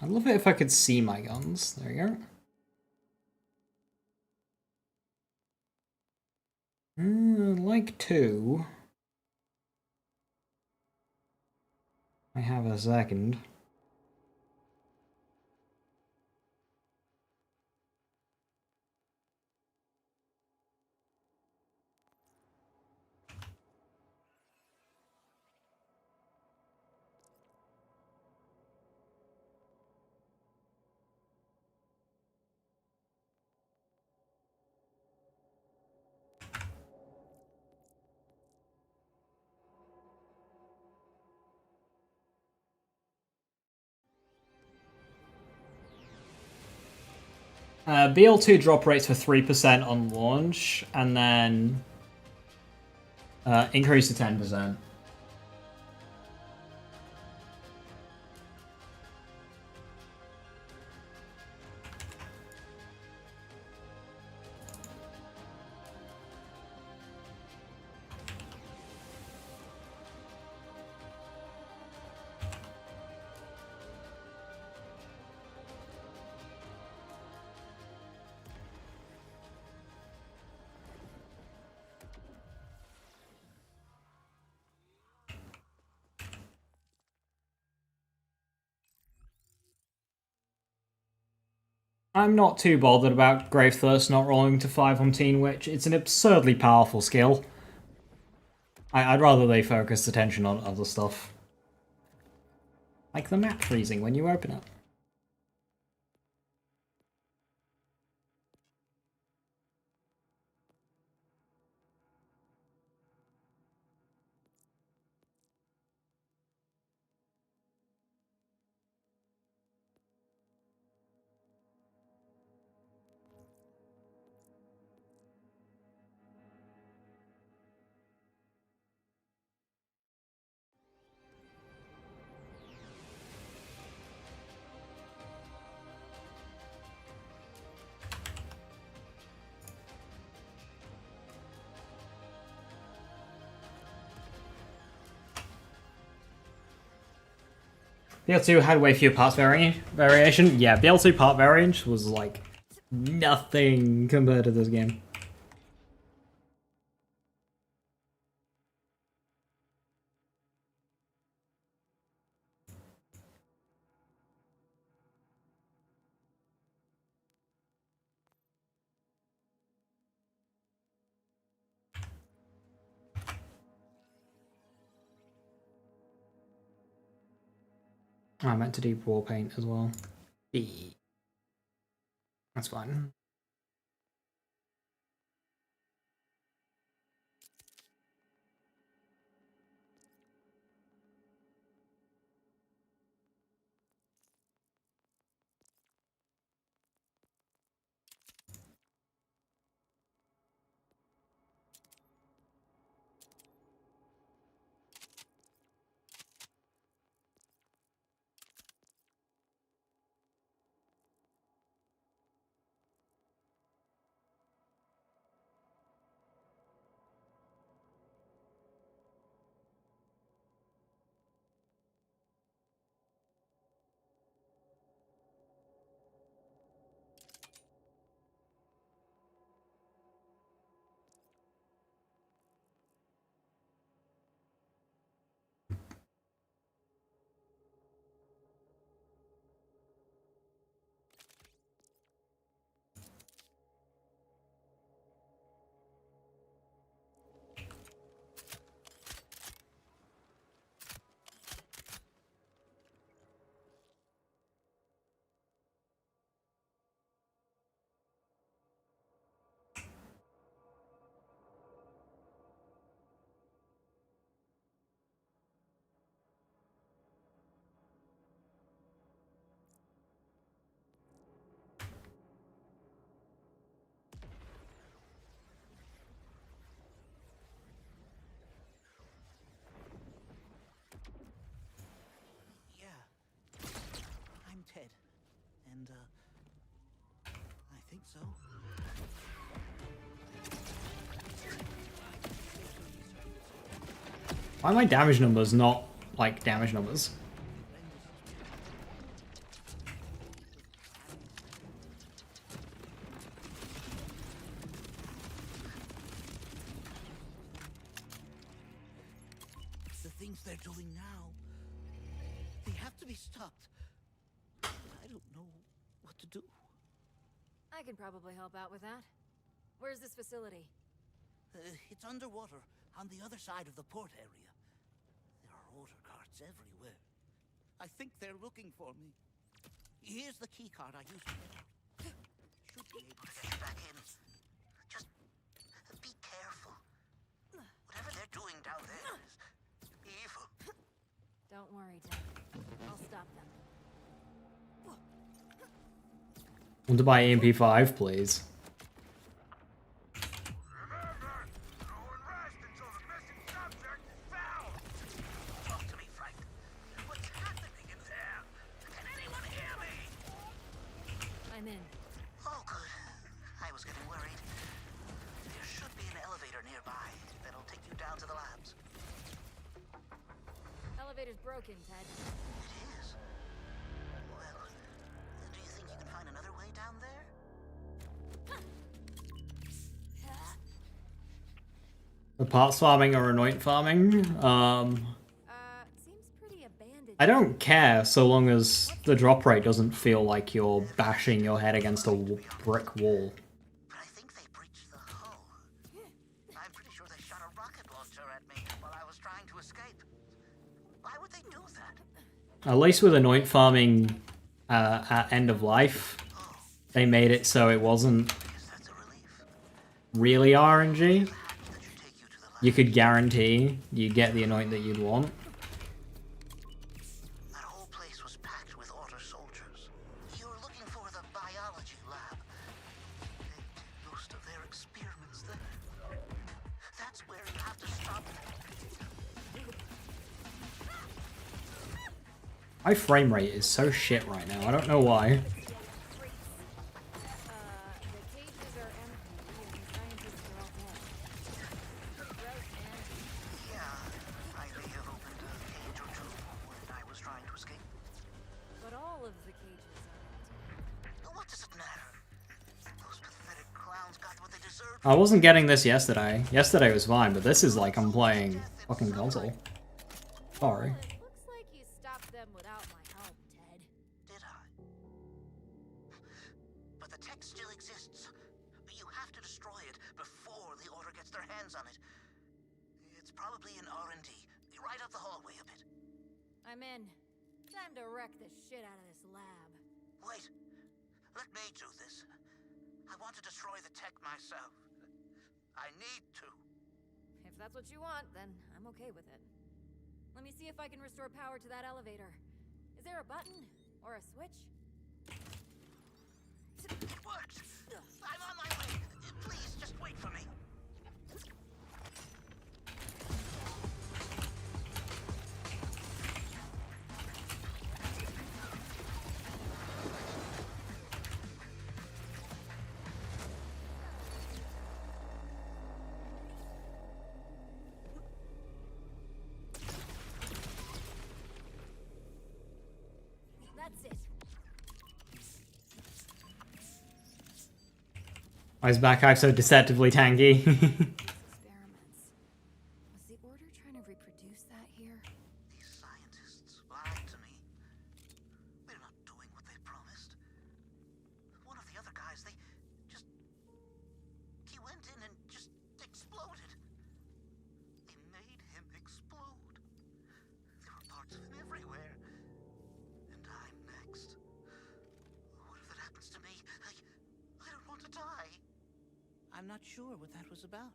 I'd love it if I could see my guns. There you go. Like to. I have a second. BL2 drop rates for 3% on launch, and then increase to 10%. I'm not too bothered about Grave Thirst not rolling to 5 on Teen Witch. It's an absurdly powerful skill. I'd rather they focus attention on other stuff. Like the map freezing when you open it. BL2 had way fewer parts variation. Yeah, BL2 part variation was like nothing compared to this game. I meant to do war paint as well. That's fine. Ted. And, I think so. Why are my damage numbers not like damage numbers? things they're doing now. They have to be stopped. I don't know what to do. I can probably help out with that. Where's this facility? It's underwater, on the other side of the port area. There are order carts everywhere. I think they're looking for me. Here's the key card I used to get out. Should be able to get you back in. Just be careful. Whatever they're doing down there is evil. Don't worry, Ted. I'll stop them. Want to buy EMP5, please? Remember, no one rest until the missing subject is found. Talk to me, Frank. What's happening in there? Can anyone hear me? I'm in. Oh, good. I was getting worried. There should be an elevator nearby that'll take you down to the labs. Elevator's broken, Ted. It is? Well, do you think you can find another way down there? The parts farming or anoint farming? Seems pretty abandoned. I don't care so long as the drop rate doesn't feel like you're bashing your head against a brick wall. But I think they breached the hull. I'm pretty sure they shot a rocket launcher at me while I was trying to escape. Why would they do that? At least with anoint farming at end of life, they made it so it wasn't Guess that's a relief. really RNG. That should take you to the lab. You could guarantee you get the anoint that you'd want. That whole place was packed with Order soldiers. You were looking for the biology lab. They did most of their experiments there. That's where you have to stop them. My frame rate is so shit right now. I don't know why. The cages are empty and the scientists are all dead. Gross, man. Yeah, I may have opened a cage or two when I was trying to escape. But all of the cages are empty. What does it matter? Those pathetic clowns got what they deserved. I wasn't getting this yesterday. Yesterday was fine, but this is like I'm playing fucking console. Sorry. It looks like you stopped them without my help, Ted. Did I? But the tech still exists. You have to destroy it before the Order gets their hands on it. It's probably in R&D, right up the hallway a bit. I'm in. Time to wreck the shit out of this lab. Wait, let me do this. I want to destroy the tech myself. I need to. If that's what you want, then I'm okay with it. Let me see if I can restore power to that elevator. Is there a button? Or a switch? It worked! I'm on my way! Please, just wait for me. That's it. Why is Black Hive so deceptively tanky? Experiments. Was the Order trying to reproduce that here? These scientists lied to me. We're not doing what they promised. One of the other guys, he went in and just exploded. They made him explode. There were parts of him everywhere. And I'm next. What if it happens to me? I don't want to die. I'm not sure what that was about.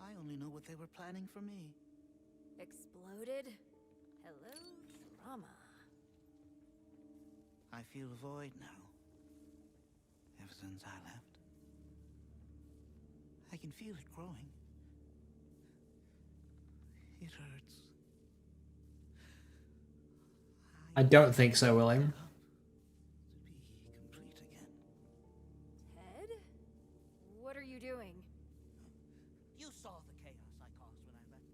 I only know what they were planning for me. Exploded? Hello, drama. I feel a void now. Ever since I left. I can feel it growing. It hurts. I don't think so, William. To be complete again. Ted? What are you doing? You saw the chaos I caused when I left.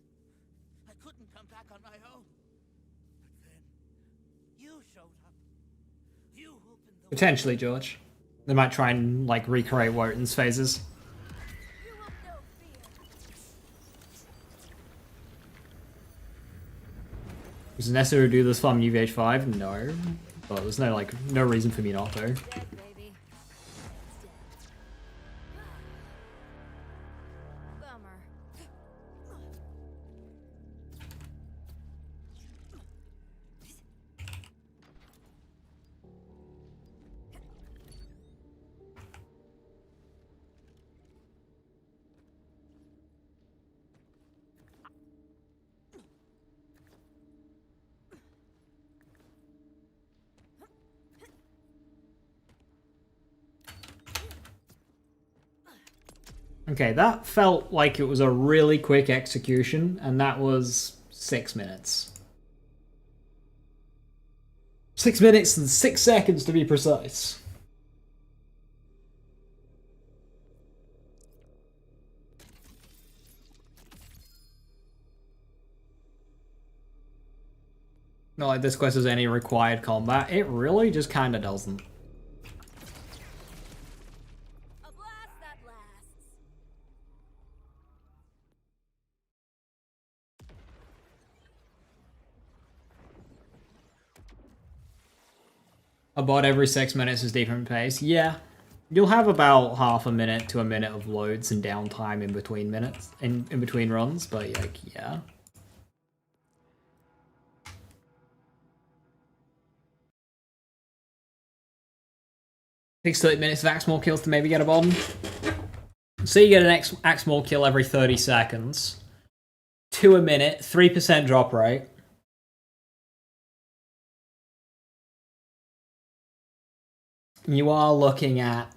I couldn't come back on my own. But then, you showed up. You opened the Potentially, George. They might try and like recreate Wotan's phases. You will know fear. Was it necessary to do this farm in UVH5? No. But there's no reason for me not to. Dead, baby. Bummer. Okay, that felt like it was a really quick execution, and that was 6 minutes. 6 minutes and 6 seconds to be precise. Not like this quest has any required combat. It really just kinda doesn't. A blast that lasts. About every 6 minutes is different pace. Yeah. You'll have about half a minute to a minute of loads and downtime in between minutes, in between runs, but like, yeah. Takes 30 minutes of axe maul kills to maybe get a bomb. So you get an axe maul kill every 30 seconds. 2 a minute, 3% drop rate. You are looking at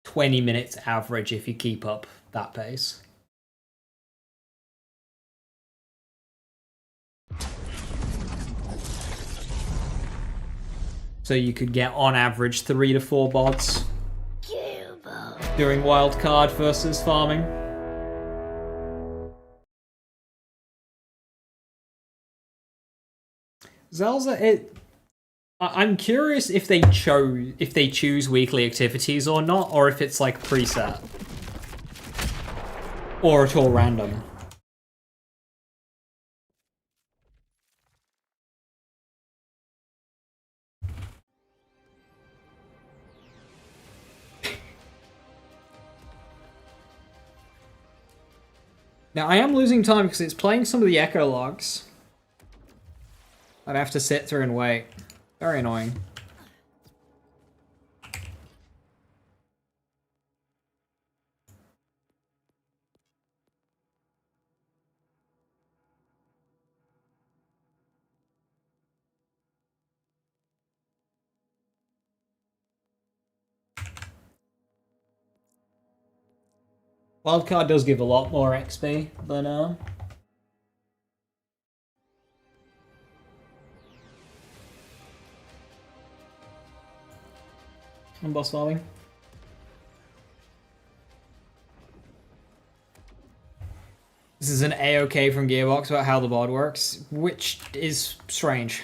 20 minutes average if you keep up that pace. So you could get on average 3 to 4 bots during wildcard versus farming. Zelza, I'm curious if they choose weekly activities or not, or if it's like preset. Or at all random. Now I am losing time because it's playing some of the echo logs. I'd have to sit through and wait. Very annoying. Wildcard does give a lot more XP than on boss farming. This is an A-OK from Gearbox about how the bod works, which is strange.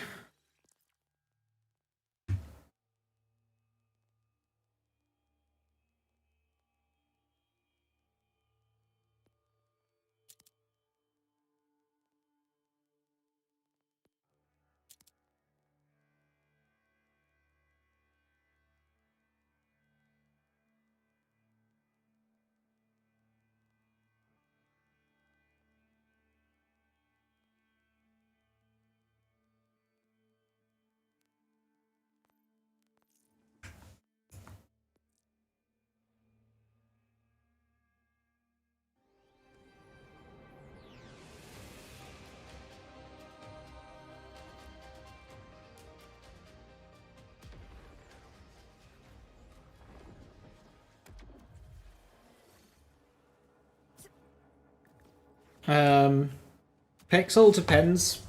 Pixel depends.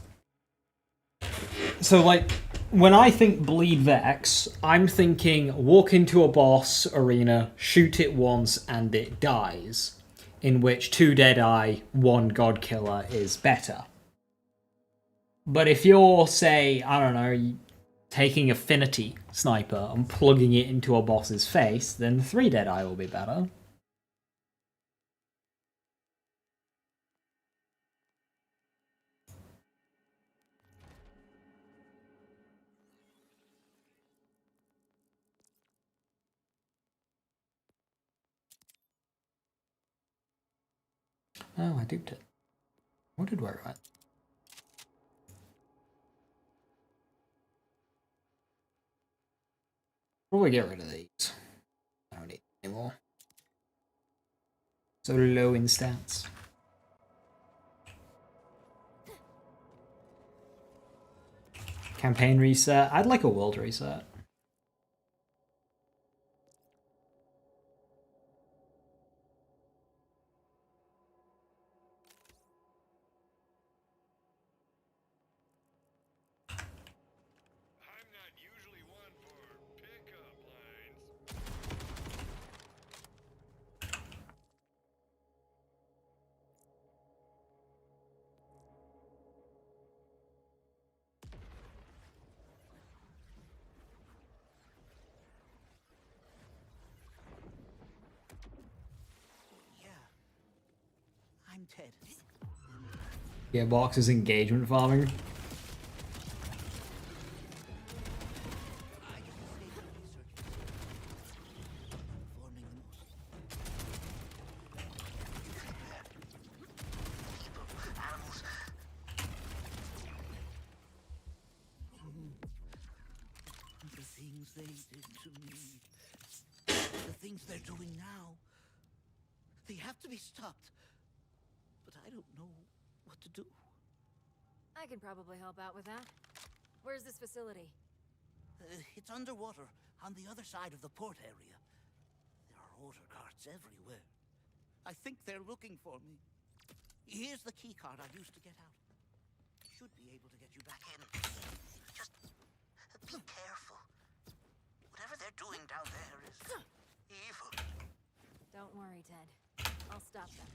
So, like, when I think Bleed Vex, I'm thinking walk into a boss arena, shoot it once, and it dies. In which 2 Deadeye, 1 God Killer is better. But if you're, say, I don't know, taking Affinity Sniper and plugging it into a boss's face, then 3 Deadeye will be better. Oh, I duped it. What did I write? Probably get rid of these. I don't need any more. So low in stats. Campaign reset. I'd like a world reset. I'm not usually one for pickup lines. Yeah. I'm Ted. Gearbox is engagement farming. I get to stay for research. Forming the most. People, animals. The things they did to me. The things they're doing now. They have to be stopped. But I don't know what to do. I can probably help out with that. Where's this facility? It's underwater, on the other side of the port area. There are order carts everywhere. I think they're looking for me. Here's the key card I used to get out. Should be able to get you back in. Just be careful. Whatever they're doing down there is evil. Don't worry, Ted. I'll stop them.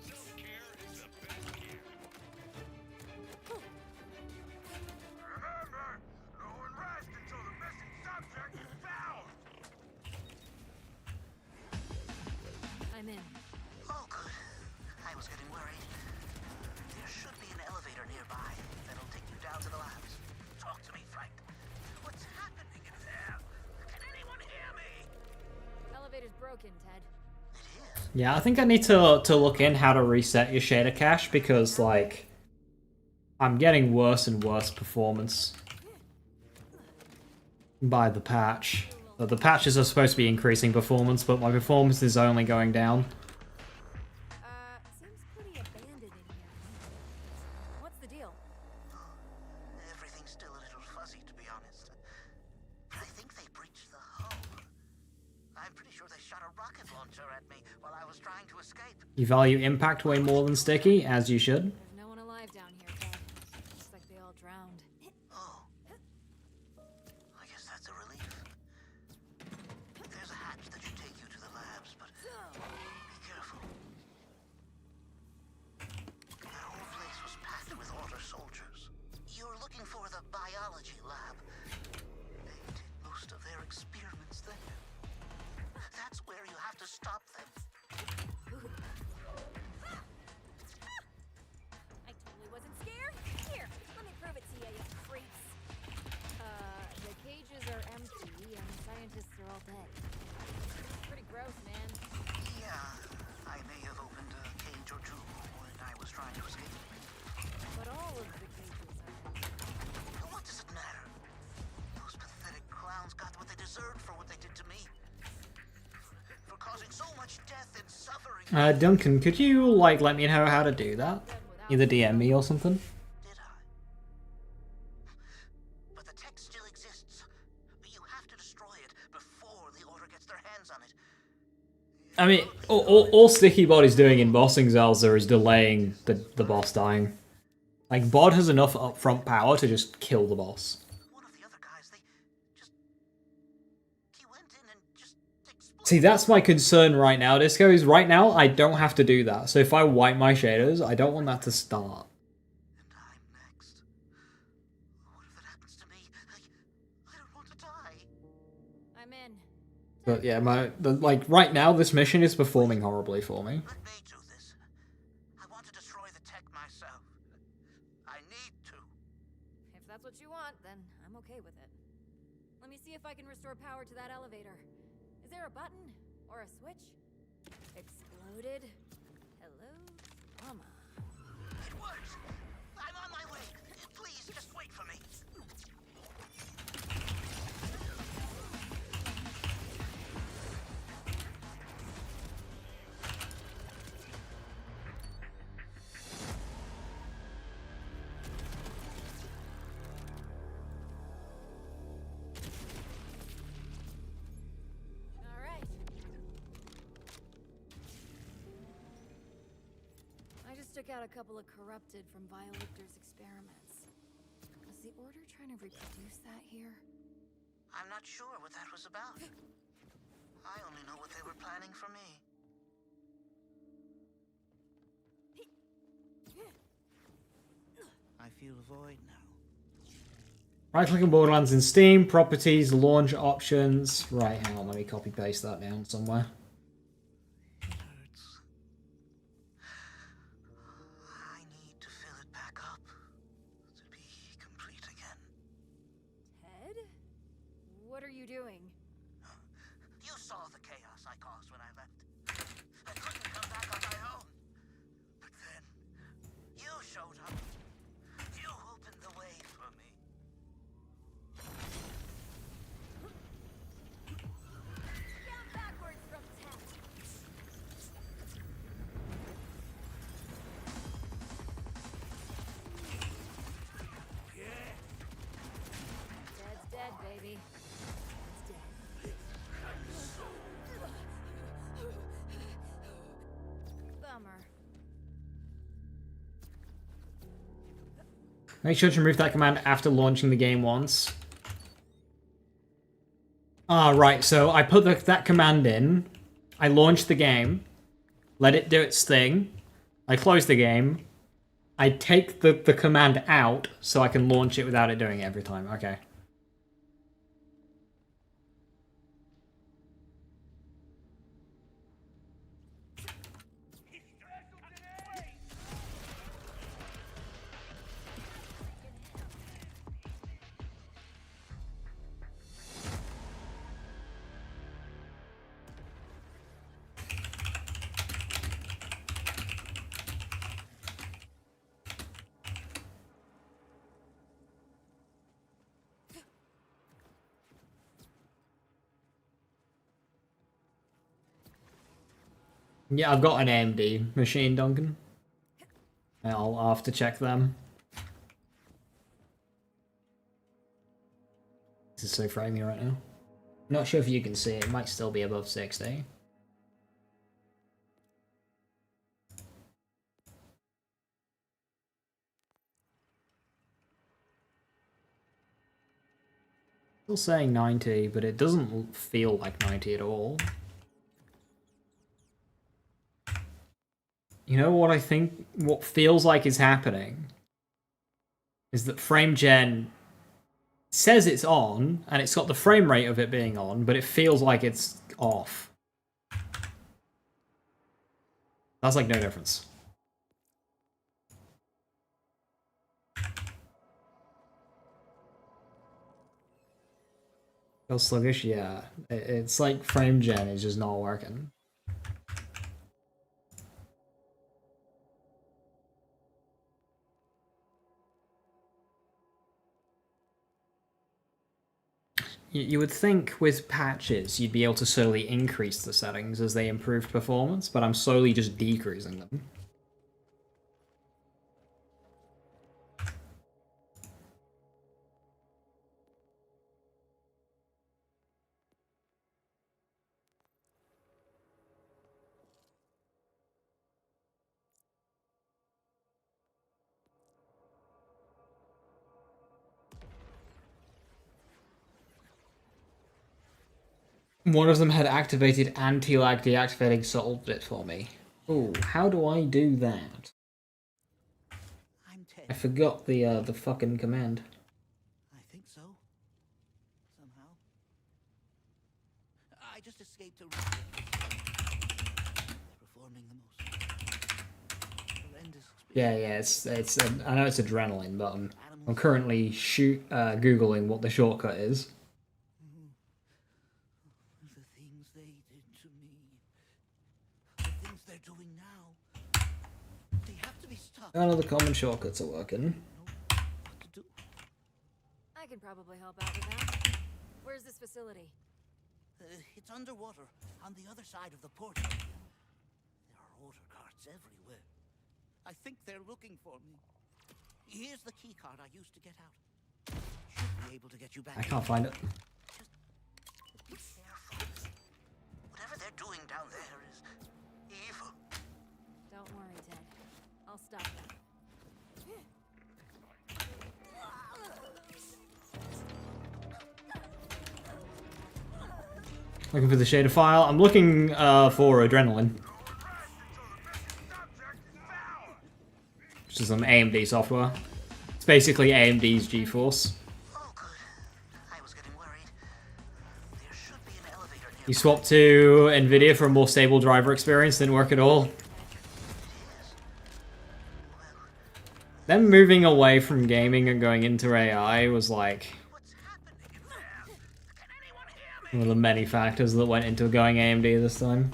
Self-care is the best care. Remember, no one rests until the missing subject is found. I'm in. Oh, good. I was getting worried. There should be an elevator nearby that'll take you down to the labs. Talk to me, Frank. What's happening in there? Can anyone hear me? Elevator's broken, Ted. It is. Yeah, I think I need to look in how to reset your shader cache because, like, I'm getting worse and worse performance by the patch. But the patches are supposed to be increasing performance, but my performance is only going down. Seems pretty abandoned in here. What's the deal? Everything's still a little fuzzy, to be honest. But I think they breached the hull. I'm pretty sure they shot a rocket launcher at me while I was trying to escape. You value impact way more than sticky, as you should. There's no one alive down here, Ted. Looks like they all drowned. Oh. I guess that's a relief. There's a hatch that should take you to the labs, but be careful. That whole place was packed with order soldiers. You're looking for the biology lab. They did most of their experiments there. That's where you have to stop them. I totally wasn't scared. Here, let me prove it to you, you creeps. The cages are empty and the scientists are all dead. Pretty gross, man. Yeah, I may have opened a cage or two when I was trying to escape. But all of the cages are. What does it matter? Those pathetic clowns got what they deserved for what they did to me. For causing so much death and suffering. Duncan, could you, like, let me know how to do that? Either DM me or something? Did I? But the tech still exists. You have to destroy it before the Order gets their hands on it. I mean, all Sticky Body's doing in bossing Zelda is delaying the boss dying. Like, Bod has enough upfront power to just kill the boss. One of the other guys, he went in and just exploded. See, that's my concern right now, Disco, is right now I don't have to do that. So if I wipe my shaders, I don't want that to start. And I'm next. What if it happens to me? I don't want to die. I'm in. But yeah, like, right now, this mission is performing horribly for me. Let me do this. I want to destroy the tech myself. I need to. If that's what you want, then I'm okay with it. Let me see if I can restore power to that elevator. Is there a button? Or a switch? Exploded. Hello, mama. It worked! I'm on my way. Please, just wait for me. All right. I just took out a couple of corrupted from Violvictor's experiments. Was the Order trying to reproduce that here? I'm not sure what that was about. I only know what they were planning for me. I feel a void now. Right click on Borderlands in Steam, properties, launch options. Right, hang on, let me copy paste that down somewhere. It hurts. I need to fill it back up to be complete again. Ted? What are you doing? You saw the chaos I caused when I left. I couldn't come back on my own. But then, you showed up. You opened the way for me. Count backwards from 10. Ted's dead, baby. Ted's dead. Bummer. Make sure to remove that command after launching the game once. Ah, right, so I put that command in, I launched the game, let it do its thing, I close the game, I take the command out so I can launch it without it doing it every time. Okay. Yeah, I've got an AMD machine, Duncan. I'll have to check them. This is so framey right now. Not sure if you can see it. It might still be above 60. Still saying 90, but it doesn't feel like 90 at all. You know what I think, what feels like is happening is that FrameGen says it's on, and it's got the frame rate of it being on, but it feels like it's off. That's like no difference. Feels sluggish? Yeah. It's like FrameGen is just not working. You would think with patches you'd be able to slowly increase the settings as they improved performance, but I'm slowly just decreasing them. One of them had activated anti-lag deactivating solved it for me. Ooh, how do I do that? I'm Ted. I forgot the fucking command. I think so. Somehow. I just escaped a performing the most horrendous experience. Yeah, it's I know it's adrenaline, but I'm currently googling what the shortcut is. The things they did to me. None of the common shortcuts are working. What to do? I can probably help out with that. Where's this facility? It's underwater, on the other side of the port area. There are order carts everywhere. I think they're looking for me. Here's the key card I used to get out. Should be able to get you back. I can't find it. Be careful. Whatever they're doing down there is evil. Don't worry, Ted. I'll stop them. Looking for the shader file. I'm looking for adrenaline. Which is some AMD software. It's basically AMD's GeForce. Oh, good. I was getting worried. There should be an elevator near. You swap to NVIDIA for a more stable driver experience, didn't work at all. Them moving away from gaming and going into AI was like What's happening in there? Can anyone hear me? one of the many factors that went into going AMD this time.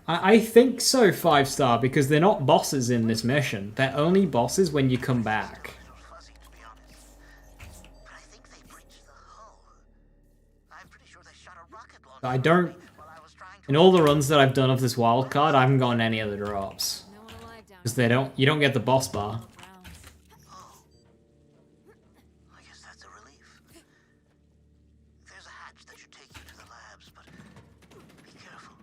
I think so, 5-star, because they're not bosses in this mission. They're only bosses when you come back. Fuzzy, to be honest. But I think they breached the hull. I'm pretty sure they shot a rocket launcher I don't... while I was trying to. In all the runs that I've done of this wildcard, I haven't gotten any of the drops. No one alive down Because they don't... You don't get the boss bar. rounds. Oh. I guess that's a relief. There's a hatch that should take you to the labs, but be careful.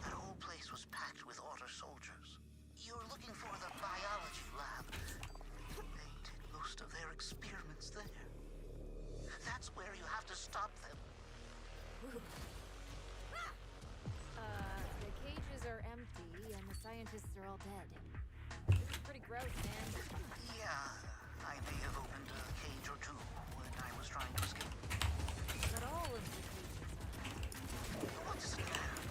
That whole place was packed with Order soldiers. You're looking for the biology lab. They did most of their experiments there. That's where you have to stop them. The cages are empty and the scientists are all dead. This is pretty gross, man. Yeah, I may have opened a cage or two when I was trying to escape. But all of the cages are. What does it matter?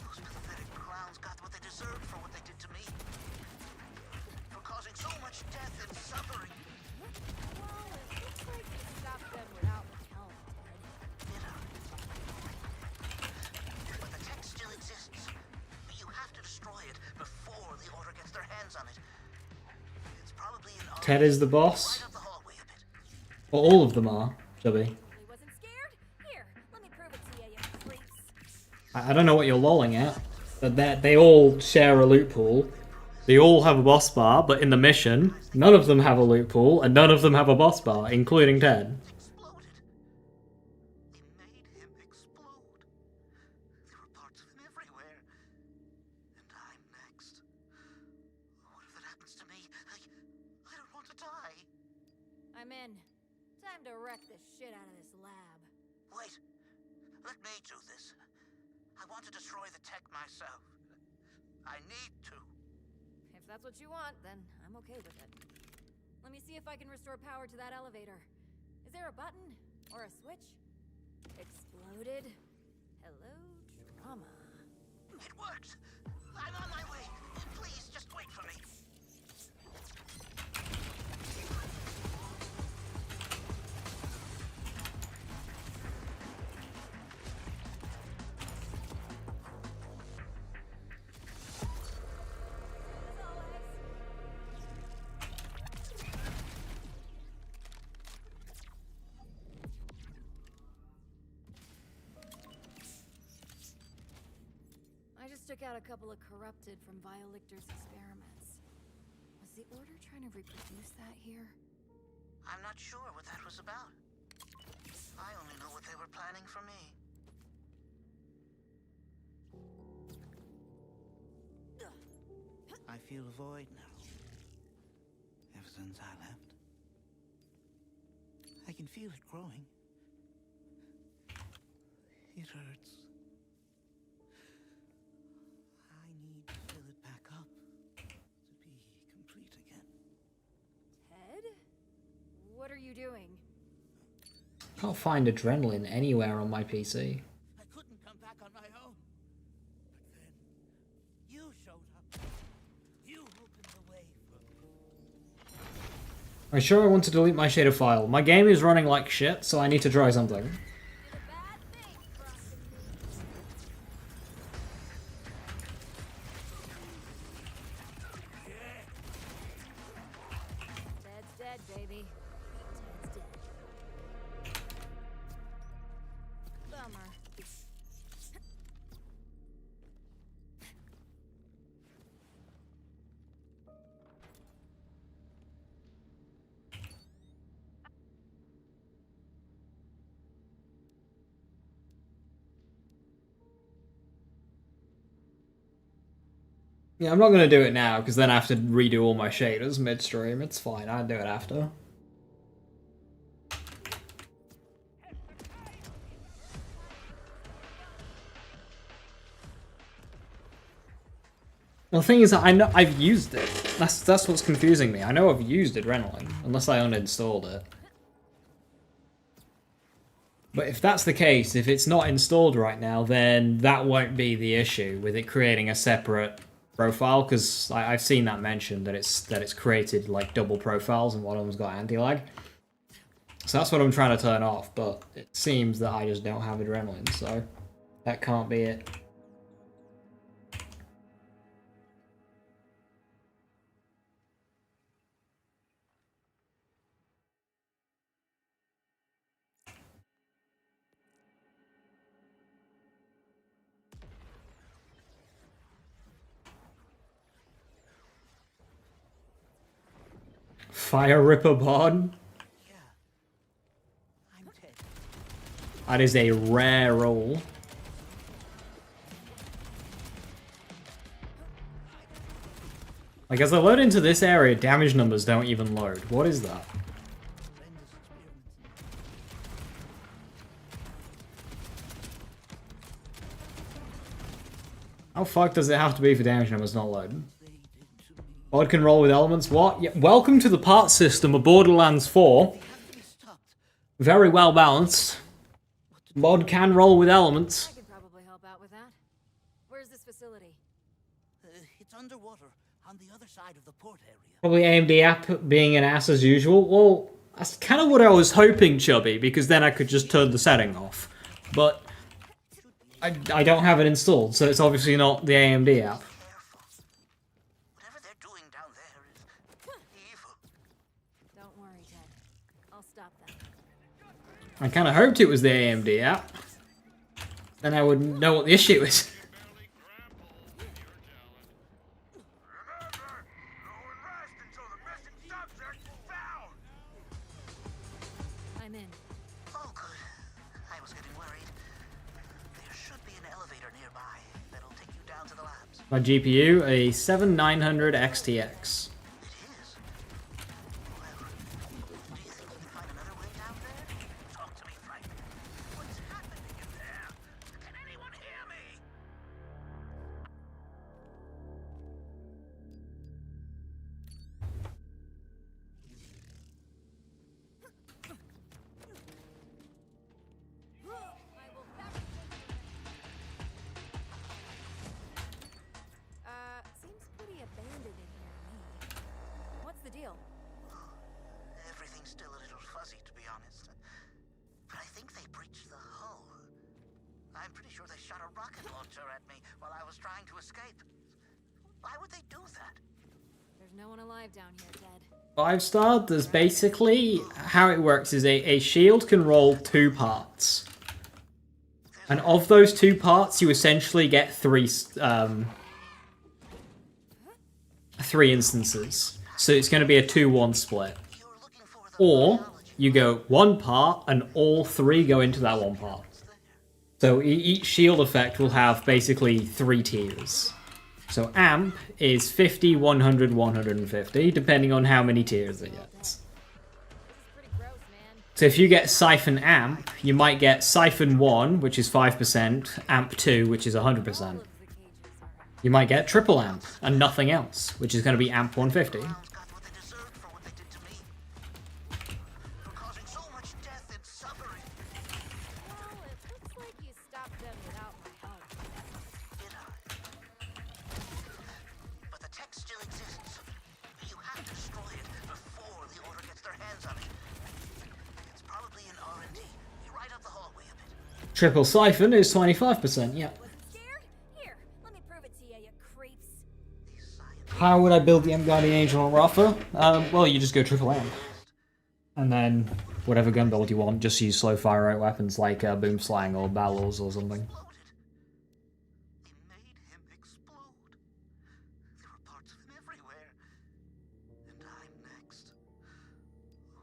Those pathetic clowns got what they deserved for what they did to me. For causing so much death and suffering. Well, it looks like you stopped them without the help, Ted. Bitter. But the tech still exists. You have to destroy it before the Order gets their hands on it. It's probably in Ted is the boss. right up the hallway a bit. Or all of them are, Chubby. Really wasn't scared? Here, let me prove it to you, you creeps. I don't know what you're lolling at. But they all share a loot pool. They all have a boss bar, but in the mission, none of them have a loot pool, and none of them have a boss bar, including Ted. Exploded. They made him explode. There were parts of him everywhere. And I'm next. What if it happens to me? I don't want to die. I'm in. Time to wreck the shit out of this lab. Wait. Let me do this. I want to destroy the tech myself. I need to. If that's what you want, then I'm okay with it. Let me see if I can restore power to that elevator. Is there a button? Or a switch? Exploded? Hello, trauma. It works. I'm on my way. Please, just wait for me. I just took out a couple of corrupted from Violictor's experiments. Was the Order trying to reproduce that here? I'm not sure what that was about. I only know what they were planning for me. I feel a void now. Ever since I left. I can feel it growing. It hurts. I need to fill it back up to be complete again. Ted? What are you doing? Can't find adrenaline anywhere on my PC. I couldn't come back on my own. But then, you showed up. You opened the way for me. I'm sure I want to delete my shader file. My game is running like shit, so I need to try something. Did a bad thing, Frosty. baby. Ted's dead. Bummer. Yeah, I'm not gonna do it now because then I have to redo all my shaders midstream. It's fine, I'll do it after. Well, the thing is, I know I've used it. That's what's confusing me. I know I've used Adrenaline, unless I uninstalled it. But if that's the case, if it's not installed right now, then that won't be the issue with it creating a separate profile, because I've seen that mentioned that it's created like double profiles and one of them's got anti-lag. So that's what I'm trying to turn off, but it seems that I just don't have Adrenaline, so that can't be it. Fire Ripper Bod? Yeah. I'm Ted. That is a rare roll. Like, as I load into this area, damage numbers don't even load. What is that? Horrendous experiments. How fucked does it have to be for damage numbers not loading? They did to me. Bod can roll with elements. What? Yeah, welcome to the part system of Borderlands 4. They have to be stopped. Very well balanced. Mod can roll with elements. I could probably help out with that. Where's this facility? It's underwater on the other side of the port area. Probably AMD app being an ass as usual. Well, that's kind of what I was hoping, Chubby, because then I could just turn the setting off. But I don't have it installed, so it's obviously not the AMD app. Careful. Whatever they're doing down there is evil. Don't worry, Ted. I'll stop them. I kind of hoped it was the AMD app. Then I would know what the issue is. Belly grapple with your talent. Remember, no one rest until the missing subject is found. I'm in. Oh, good. I was getting worried. There should be an elevator nearby that'll take you down to the labs. My GPU, a 7900 XTX. It is. Well, do you think you can find another way down there? Talk to me, Frank. What's happening in there? Can anyone hear me? I will fabricate seems pretty abandoned in here to me. What's the deal? Everything's still a little fuzzy, to be honest. But I think they breached the hull. I'm pretty sure they shot a rocket launcher at me while I was trying to escape. Why would they do that? There's no one alive down here, Ted. 5-star, there's basically, how it works is a shield can roll 2 parts. And of those 2 parts, you essentially get 3 instances. So it's going to be a 2-1 split. You're looking for the Or, biology you go 1 part, and all 3 go into that 1 part. there. So each shield effect will have basically 3 tiers. So amp is 50, 100, 150, depending on how many tiers it gets. This is pretty gross, man. So if you get Siphon Amp, you might get Siphon 1, which is 5%, Amp 2, which is 100%. All of the cages are You might get Triple Amp, and nothing else, which is going to be Amp 150. Clowns got what they deserved for what they did to me. For causing so much death and suffering. Well, it looks like you stopped them without my help. Did I? But the tech still exists. You have to destroy it before the Order gets their hands on it. It's probably in R&D. Right up the hallway a bit. Triple Siphon is 25%, yeah. Wasn't scared? Here, let me prove it to you, you creeps. These scientists How would I build the M Guardian Angel on Rafa? Well, you just go Triple Amp. And then whatever gun build you want, just use slow fire rate weapons like boom slang or ballows or something. They made him explode. There were parts of him everywhere. And I'm next.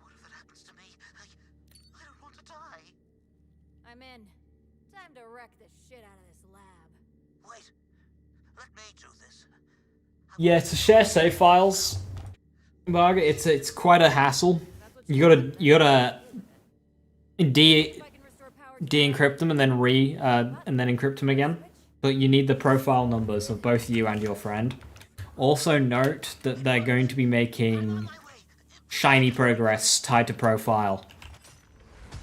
What if that happens to me? I don't want to die. I'm in. Time to wreck the shit out of this lab. Wait. Let me do this. Yeah, to share save files, Margaret, it's quite a hassle. You gotta de-encrypt them and then encrypt them again. But you need the profile numbers of both you and your friend. Also note that they're going to be making shiny progress tied to profile.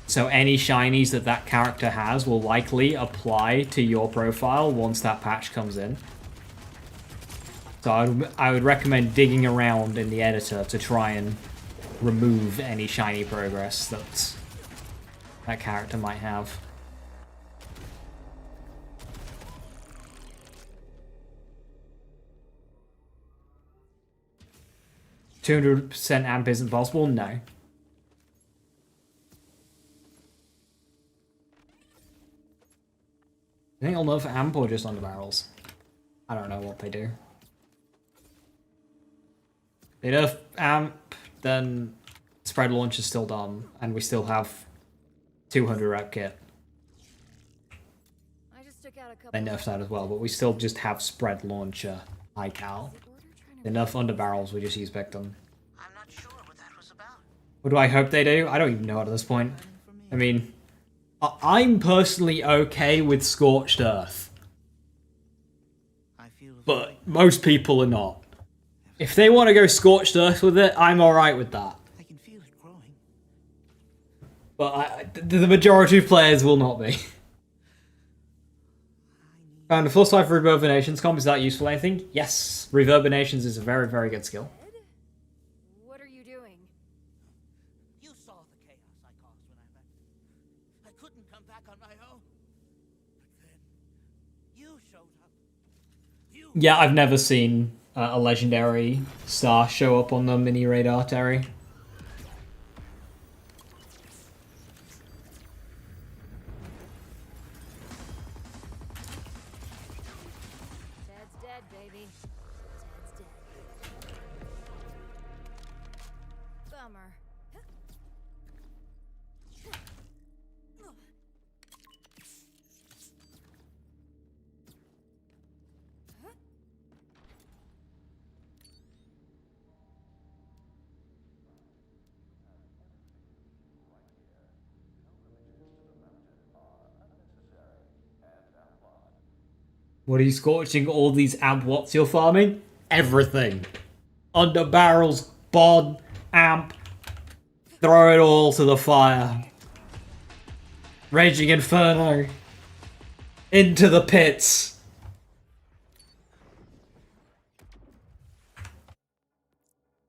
So any shinies that character has will likely apply to your profile once that patch comes in. So I would recommend digging around in the editor to try and remove any shiny progress that character might have. %200 amp isn't possible? No. I think I'll know for amp or just underbarrels. I don't know what they do. They nerf amp, then spread launch is still dumb, and we still have 200 rep kit. I just took out a couple. They nerfed that as well, but we still just have spread launcher high cal. They nerf underbarrels, we just use victim. I'm not sure what that was about. What do I hope they do? I don't even know at this point. I mean, I'm personally okay with Scorched Earth, but most people are not. If they want to go Scorched Earth with it, I'm alright with that. I can feel it growing. But the majority of players will not be. And the full side for Reverberations comp, is that useful anything? Yes, Reverberations is a very, very good skill. What are you doing? You saw the chaos I caused when I left. I couldn't come back on my own. But then, you showed up. Yeah, I've never seen a legendary star show up on the mini radar, Terry. Ted's dead, baby. Ted's dead. Bummer. What are you scorching all these amp watts you're farming? Everything. Under barrels, bod, amp. Throw it all to the fire. Raging Inferno. Into the pits.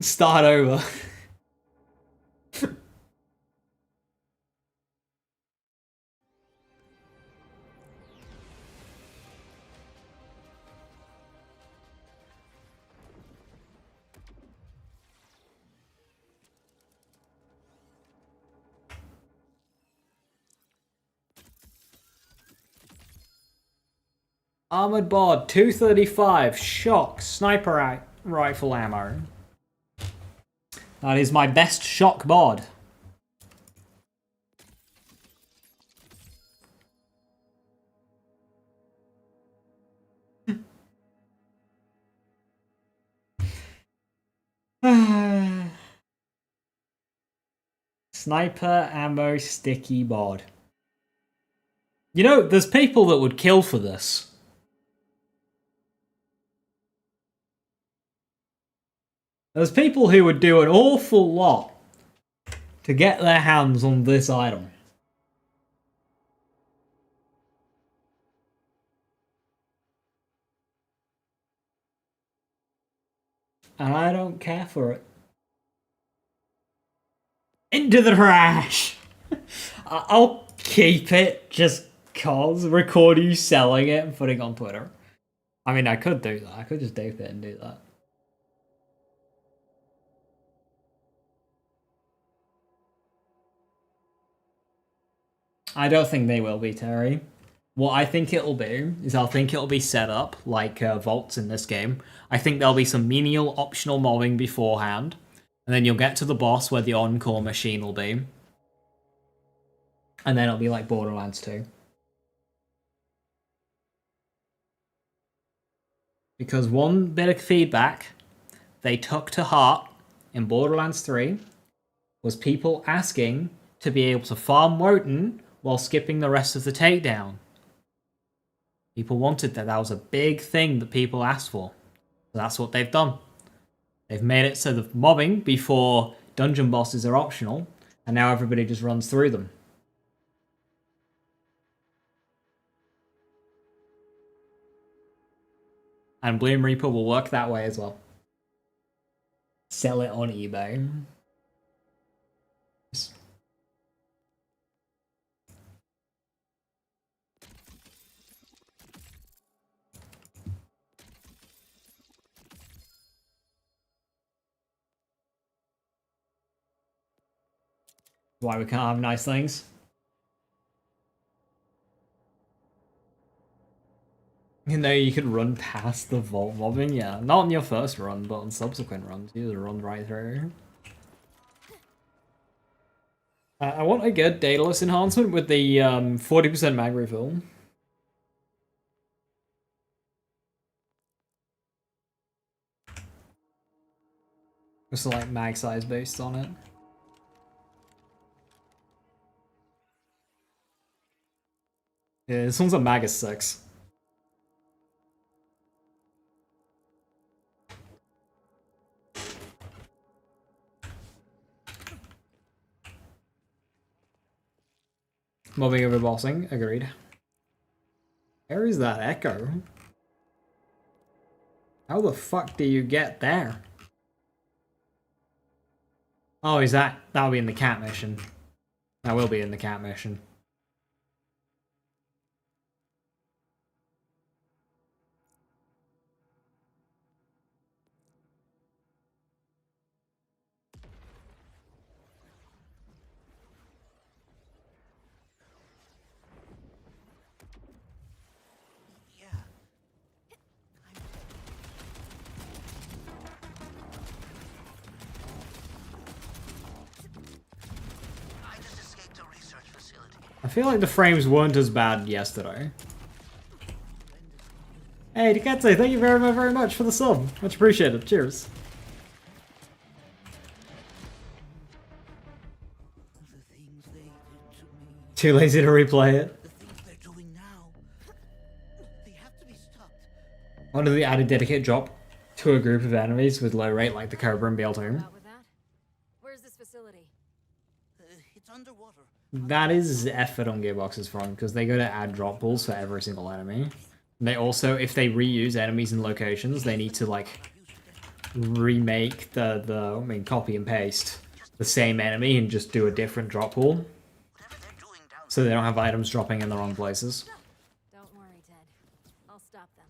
Start over. Armored bod, 235, shock, sniper rifle ammo. That is my best shock bod. Sniper ammo sticky bod. You know, there's people that would kill for this. There's people who would do an awful lot to get their hands on this item. And I don't care for it. Into the trash! I'll keep it just cause. Record you selling it and putting it on Twitter. I mean, I could do that. I could just dope it and do that. I don't think they will be, Terry. What I think it'll be is I'll think it'll be set up like vaults in this game. I think there'll be some menial optional mobbing beforehand, and then you'll get to the boss where the Encore machine will be. And then it'll be like Borderlands 2. Because one bit of feedback they took to heart in Borderlands 3 was people asking to be able to farm Wotan while skipping the rest of the takedown. People wanted that. That was a big thing that people asked for. So that's what they've done. They've made it so the mobbing before dungeon bosses are optional, and now everybody just runs through them. And Bloom Reaper will work that way as well. Sell it on eBay. Why we can't have nice things. You know, you could run past the vault mobbing, yeah. Not on your first run, but on subsequent runs, you just run right through. I want a good dataless enhancement with the 40% mag refill. Just like mag size based on it. Yeah, this one's a mag of 6. Mobbing over bossing, agreed. Where is that echo? How the fuck do you get there? Oh, is that? That'll be in the cat mission. That will be in the cat mission. I feel like the frames weren't as bad yesterday. Hey, Dikatsu, thank you very much for the sub. Much appreciated. Cheers. Too lazy to replay it. The things they're doing now, they have to be stopped. I wonder if they added dedicate drop to a group of enemies with low rate like the Cobra and BL2. Where's this facility? It's underwater. That is effort on Gearbox's front, because they go to add drop pools for every single enemy. They also, if they reuse enemies and locations, they need to like remake copy and paste the same enemy and just do a different drop pool. So they don't have items dropping in the wrong places. Don't worry, Ted. I'll stop them.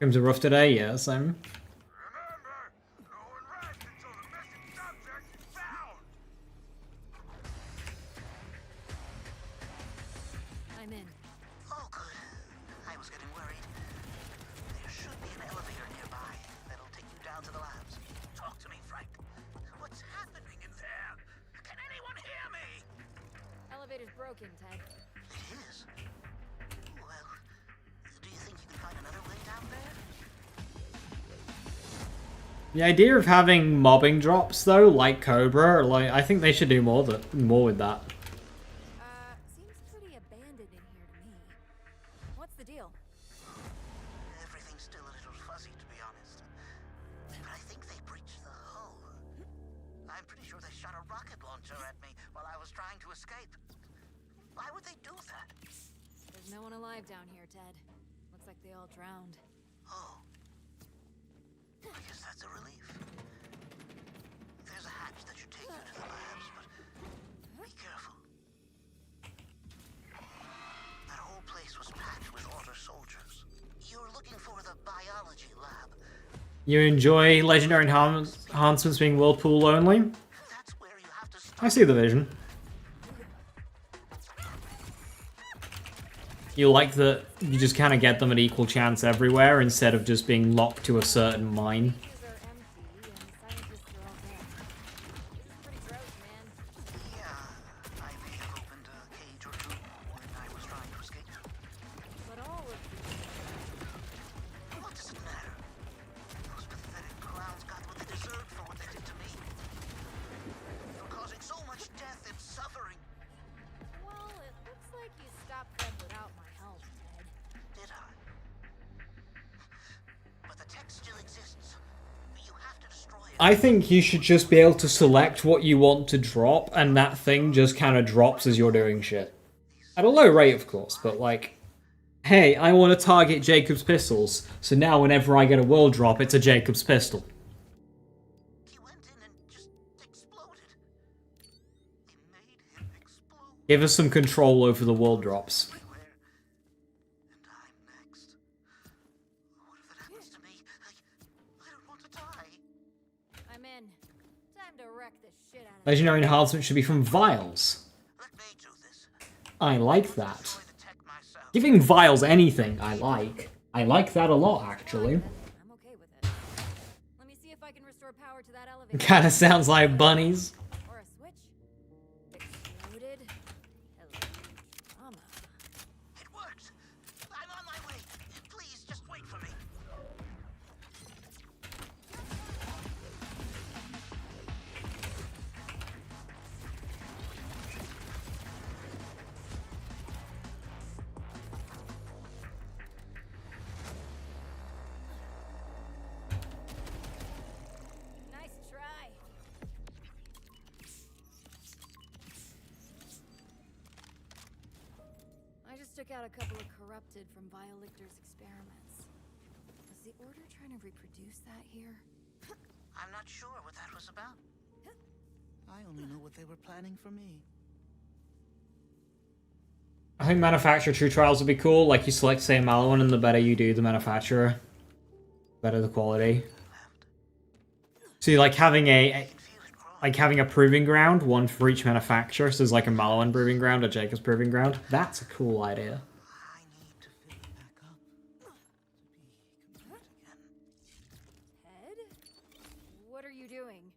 Games are rough today, yeah, same. I'm in. Oh, good. I was getting worried. There should be an elevator nearby that'll take you down to the labs. Talk to me, Frank. What's happening in there? Can anyone hear me? Elevator's broken, Ted. It is. Well, do you think you can find another way down there? The idea of having mobbing drops though, like Cobra, like I think they should do more with that. Seems pretty abandoned in here to me. What's the deal? Everything's still a little fuzzy, to be honest. But I think they breached the hull. I'm pretty sure they shot a rocket launcher at me while I was trying to escape. Why would they do that? There's no one alive down here, Ted. Looks like they all drowned. Oh. I guess that's a relief. There's a hatch that should take you to the labs, but be careful. That whole place was packed with order soldiers. You're looking for the biology lab. You enjoy legendary enhancements being whirlpool only? That's where you have to start. I see the vision. You like that you just kind of get them at equal chance everywhere instead of just being locked to a certain mine. Cages are empty, and scientists are all dead. This is pretty gross, man. Yeah, I may have opened a cage or two when I was trying to escape. But all of these... What does it matter? Those pathetic clowns got what they deserved for what they did to me. For causing so much death and suffering. Well, it looks like you stopped them without my help, Ted. Did I? But the tech still exists. You have to destroy it. I think you should just be able to select what you want to drop, and that thing just kind of drops as you're doing shit. At a low rate, of course, but like, hey, I want to target Jacob's pistols, so now whenever I get a world drop, it's a Jacob's pistol. He went in and just exploded. They made him explode Give us some control over the world drops. everywhere. And I'm next. What if it happens to me? I don't want to die. I'm in. Time to wreck the shit out of Legendary enhancement should be from vials. Let me do this. I like that. Destroy the tech myself. Giving vials anything, I like. I like that a lot, actually. I'm okay with it. Let me see if I can restore power to that elevator. Kinda sounds like bunnies. Or a switch. Exploded. Hello, drama. It works. I'm on my way. Please just wait for me. Nice try. I just took out a couple of corrupted from Violictor's experiments. Was the Order trying to reproduce that here? I'm not sure what that was about. I only know what they were planning for me. I think manufacturer true trials would be cool. Like you select, say, a Malawan, and the better you do the manufacturer, better the quality. So you like having a proving ground, one for each manufacturer. So there's like a Malawan proving ground, a Jacob's proving ground. That's a cool idea. I need to fill it back up to be complete again. Ted? What are you doing?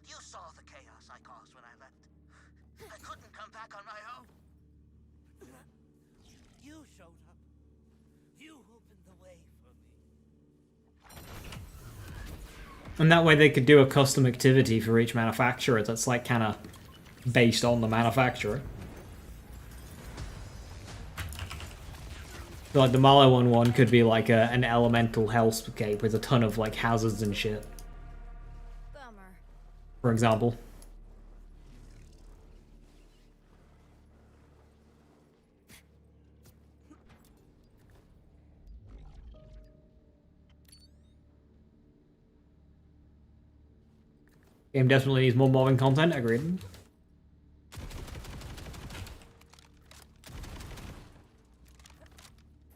You saw the chaos I caused when I left. I couldn't come back on my own. You showed up. You opened the way for me. And that way they could do a custom activity for each manufacturer that's like kind of based on the manufacturer. So, like the Malawan one could be like an elemental hellscape with a ton of like hazards and shit, Bummer. for example. Game definitely needs more mobbing content, agreed.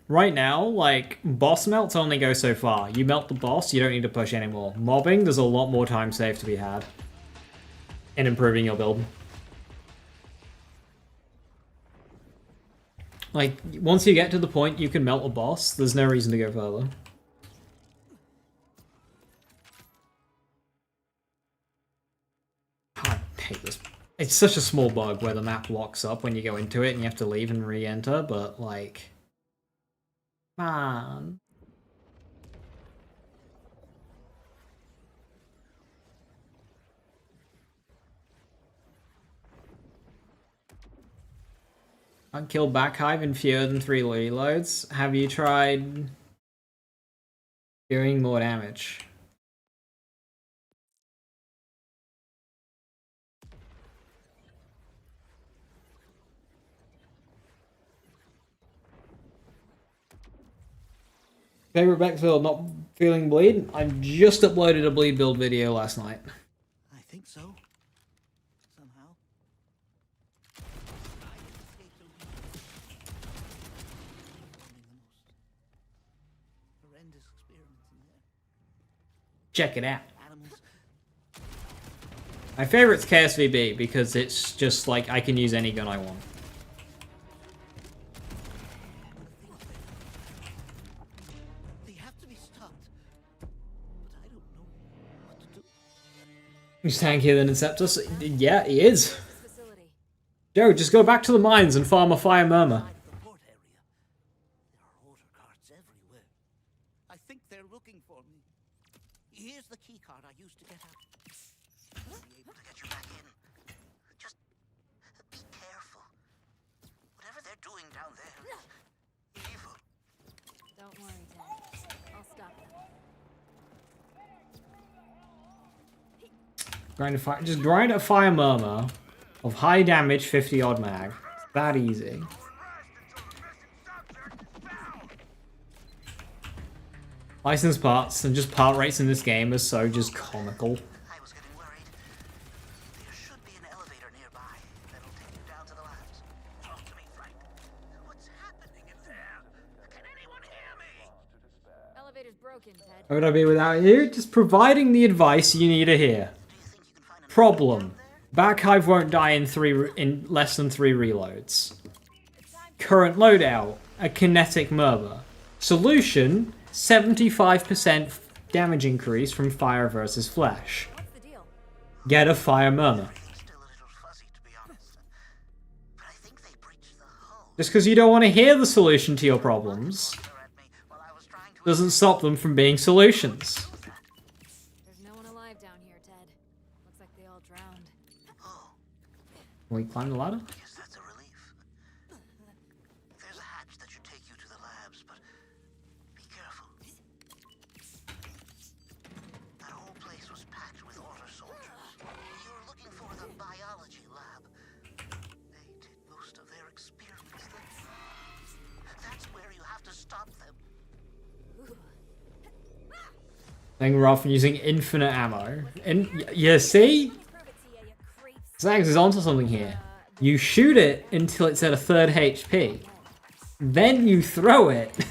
Right now, like, boss melts only go so far. You melt the boss, you don't need to push anymore. Mobbing, there's a lot more time saved to be had in improving your build. Like, once you get to the point you can melt a boss, there's no reason to go further. I hate this. It's such a small bug where the map locks up when you go into it and you have to leave and re-enter, but like... Man. I killed Backhive in fewer than 3 reloads. Have you tried doing more damage? Favorite backfill, not feeling bleed? I just uploaded a bleed build video last night. I think so. Somehow. I escaped a week. Performing the most horrendous experiments in there. Check it out. Animals. My favorite's KSVB because it's just like I can use any gun I want. They have to be stopped. But I don't know what to do. He's tankier than Inceptus? Yeah, he is. This facility. Joe, just go back to the mines and farm a fire murmur. Side of the port area. There are order carts everywhere. I think they're looking for me. Here's the key card I used to get out. I'll be able to get you back in. Just be careful. Whatever they're doing down there is evil. Don't worry, Ted. I'll stop them. Just grind a fire murmur of high damage 50 odd mag. It's that easy. Licensed parts and just part rates in this game are so just comical. I was getting worried. There should be an elevator nearby that'll take you down to the labs. Talk to me, Frank. What's happening in there? Can anyone hear me? Elevator's broken, Ted. How would I be without you? Just providing the advice you need to hear. Do you think you can find an Problem. Backhive won't die in less than 3 reloads. Current loadout, a kinetic murmur. Solution, 75% damage increase from fire versus flesh. What's the deal? Get a fire murmur. It's still a little fuzzy, to be honest. But I think they breached the hull. Just because you don't want to hear the solution to your problems They're at me while I was trying to doesn't stop them from being solutions. There's no one alive down here, Ted. Looks like they all drowned. Oh, Can we climb the ladder? I guess that's a relief. There's a hatch that should take you to the labs, but be careful. That whole place was packed with order soldiers. You were looking for the biology lab. They did most of their experiments there. That's where you have to stop them. Then we're off using infinite ammo. You see? Prove it to you, you creeps. Zags is onto something here. You shoot it until it's at a 3rd HP. Then you throw it. Yeah,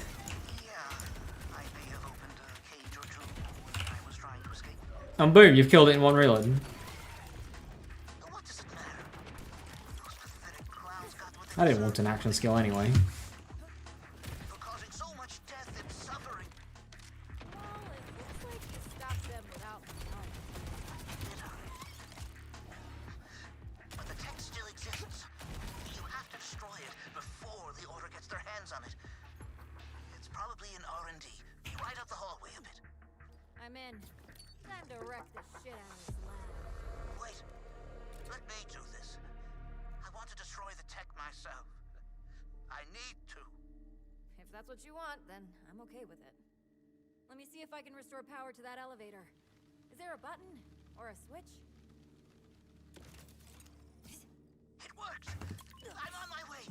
I may have opened a cage or two when I was trying to escape. And boom, you've killed it in 1 reload. What does it matter? Those pathetic clowns got what I they didn't want an action skill anyway. for causing so much death and suffering. Well, it looks like you stopped them without my help. Did I? But the tech still exists. You have to destroy it before the order gets their hands on it. It's probably in R&D, right up the hallway a bit. I'm in. Time to wreck the shit out of this lab. Wait, let me do this. I want to destroy the tech myself. I need to. If that's what you want, then I'm okay with it. Let me see if I can restore power to that elevator. Is there a button? Or a switch? It works. I'm on my way.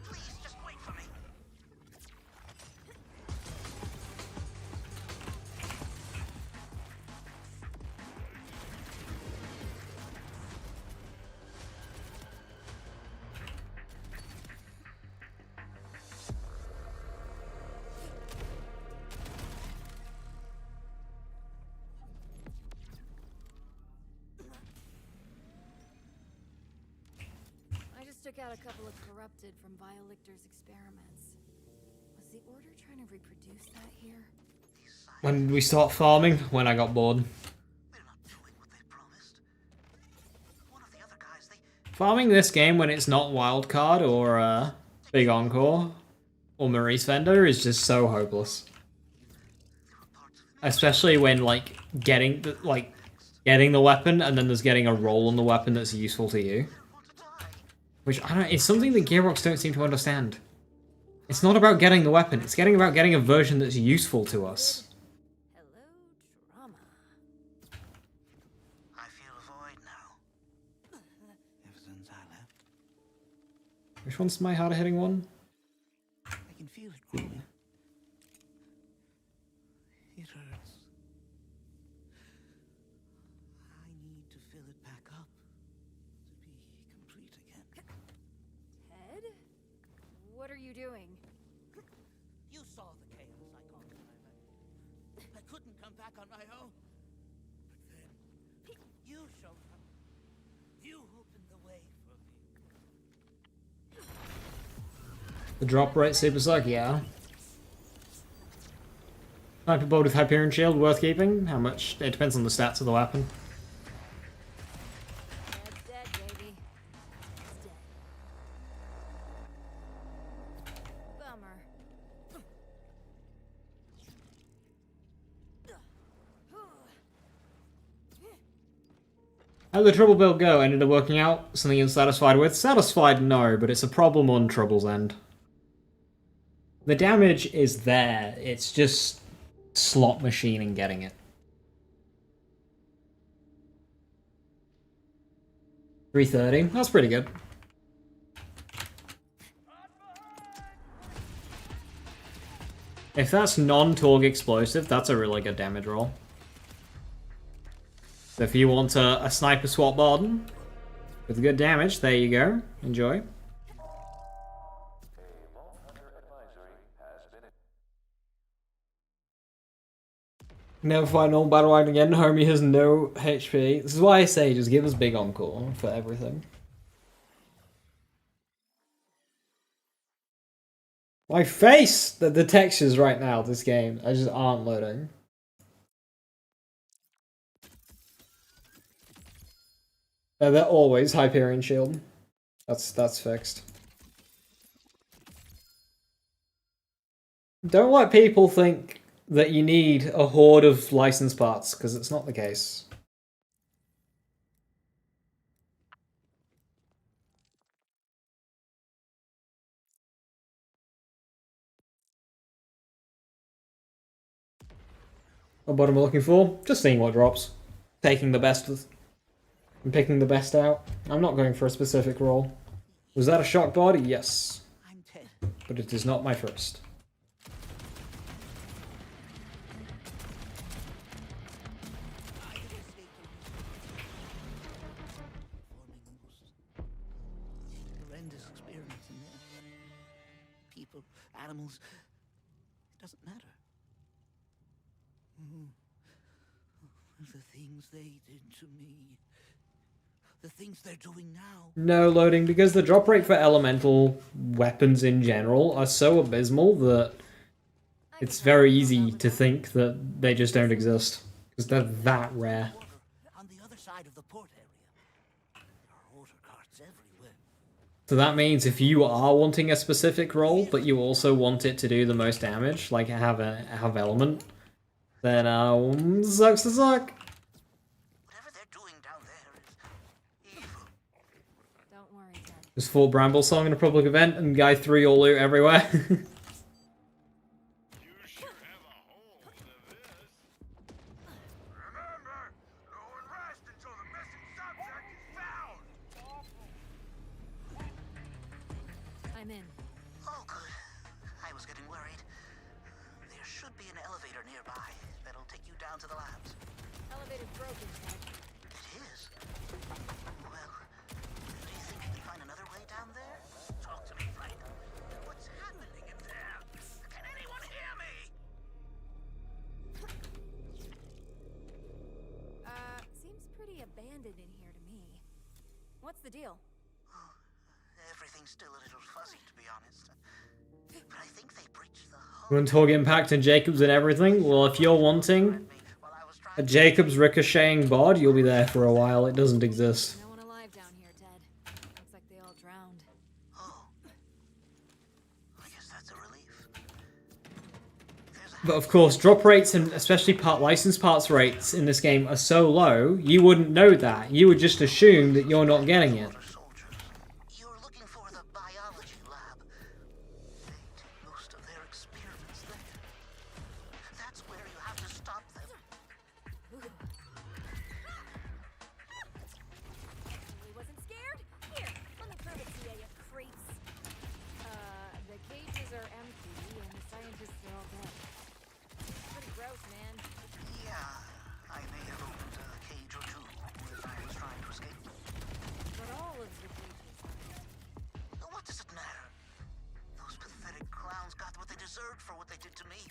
Please, just wait for me. I just took out a couple of corrupted from Violictor's experiments. Was the Order trying to reproduce that here? When did we start farming? When I got bored. They're not doing what they promised. One of the other guys, they Farming this game when it's not Wildcard or Big Encore or Maurice Vendor is just so hopeless. were parts of Especially when like getting the weapon and then there's getting a roll on the weapon that's useful to you. want to die. Which, I don't know, it's something that Gearbox don't seem to understand. It's not about getting the weapon, it's about getting a version that's useful to us. Hello, drama. I feel a void now. Ever since I left, Which one's my harder hitting one? I can feel it growing. It hurts. I need to fill it back up to be complete again. Ted? What are you doing? You saw the chaos I caused when I left. I couldn't come back on my own. The drop rate super suck, yeah. Sniper bolt with Hyperion Shield, worth keeping? How much? It depends on the stats of the weapon. Dead's dead, baby. It's dead. Bummer. How'd the trouble build go? Ended up working out? Something you're satisfied with? Satisfied, no, but it's a problem on Trouble's end. The damage is there, it's just slot machining getting it. 330, that's pretty good. If that's non-Torg explosive, that's a really good damage roll. So if you want a sniper swap Barden with good damage, there you go. Enjoy. Never fight an old battle wagon again. Homie has no HP. This is why I say just give us big Encore for everything. My face! The textures right now, this game, just aren't loading. They're always Hyperion Shield. That's fixed. Don't let people think that you need a horde of licensed parts, because it's not the case. What am I looking for? Just seeing what drops. Taking the best and picking the best out. I'm not going for a specific roll. Was that a shock body? Yes. I'm Ted. But it is not my first. Horrendous experiments in there. People, animals, it doesn't matter. The things they did to me. The things they're doing now. No loading, because the drop rate for elemental weapons in general are so abysmal that it's very easy to think that they just don't exist. Because they're that rare. On the other side of the port area. There are order carts everywhere. So that means if you are wanting a specific role, but you also want it to do the most damage, like have element, then sucks to suck. Whatever they're doing down there is evil. Don't worry, Ted. Just full Bramble song in a public event and guy 3 all loot everywhere. You sure have a hold of this. Remember, no one rests until the missing subject is found. I'm in. Oh, good. I was getting worried. There should be an elevator nearby that'll take you down to the labs. Elevator's broken, Ted. It is? Well, do you think you can find another way down there? Talk to me, Frank. What's happening in there? Can anyone hear me? Seems pretty abandoned in here to me. What's the deal? Everything's still a little fuzzy, to be honest. But I think they breached the hull. You want Torg Impact and Jacobs and everything? Well, if you're wanting While I was a trying Jacobs ricocheting bod, you'll be there for a while. It doesn't exist. No one alive down here, Ted. Looks like they all drowned. Oh. I guess that's a relief. There's a But of course, drop rates and especially license parts rates in this game are so low, you wouldn't know that. You would just assume that you're not getting it. soldiers. You're looking for the biology lab. They did most of their experiments there. That's where you have to stop them. He wasn't scared? Here, let me prove it to you, you creeps. The cages are empty and the scientists are all dead. Pretty gross, man. Yeah, I may have opened a cage or two as I was trying to escape. But all of the cages are What does it matter? Those pathetic clowns got what they deserved for what they did to me.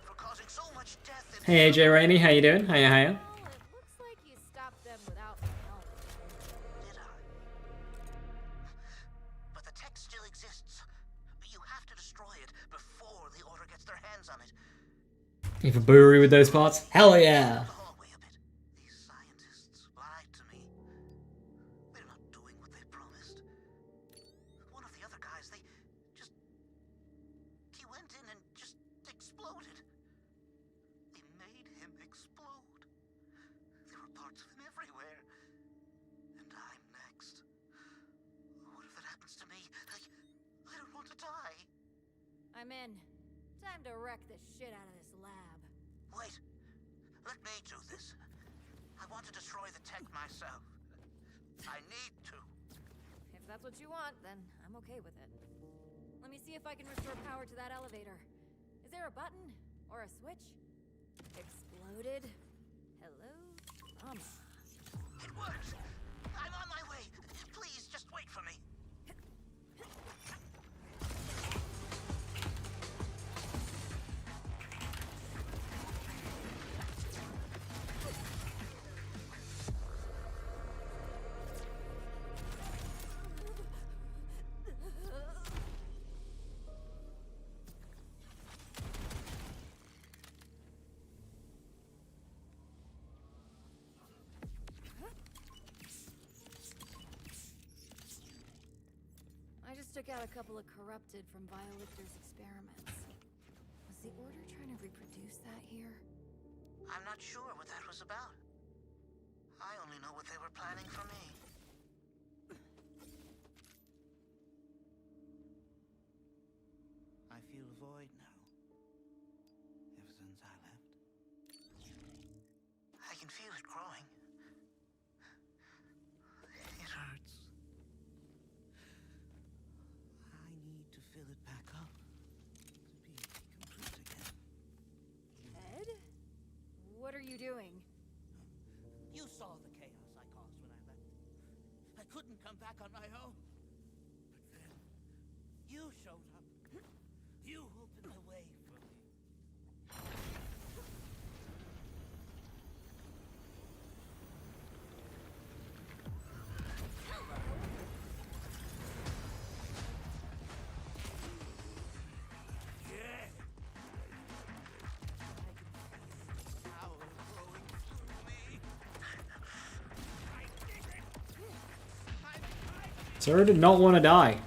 For causing so much death and Hey AJ Rainey, how you doing? Hiya, hiya. Well, it looks like you stopped them without my help. did I? But the tech still exists. You have a brewery with those parts? Hell yeah! The hallway a bit. These scientists lied to me. They're not doing what they promised. One of the other guys, he went in and just exploded. They made him explode. There were parts of him everywhere. And I'm next. What if that happens to me? I don't want to die. I'm in. Time to wreck the shit out of this lab. Wait. Let me do this. I want to destroy the tech myself. I need to. If that's what you want, then I'm okay with it. Let me see if I can restore power to that elevator. Is there a button? Or a switch? Exploded? Hello? Mama. It works. I'm on my way. Please, just wait for me. I just took out a couple of corrupted from Biolifter's experiments. Was the Order trying to reproduce that here? I'm not sure what that was about. I only know what they were planning for me. I feel a void now. Ever since I left. I can feel it growing. It hurts. I need to fill it back up to be complete again. Ed? What are you doing? You saw the chaos I caused when I left. I couldn't come back on my own. But then, you showed up. You opened the way for me. Power growing through me. Sarah did not want to die.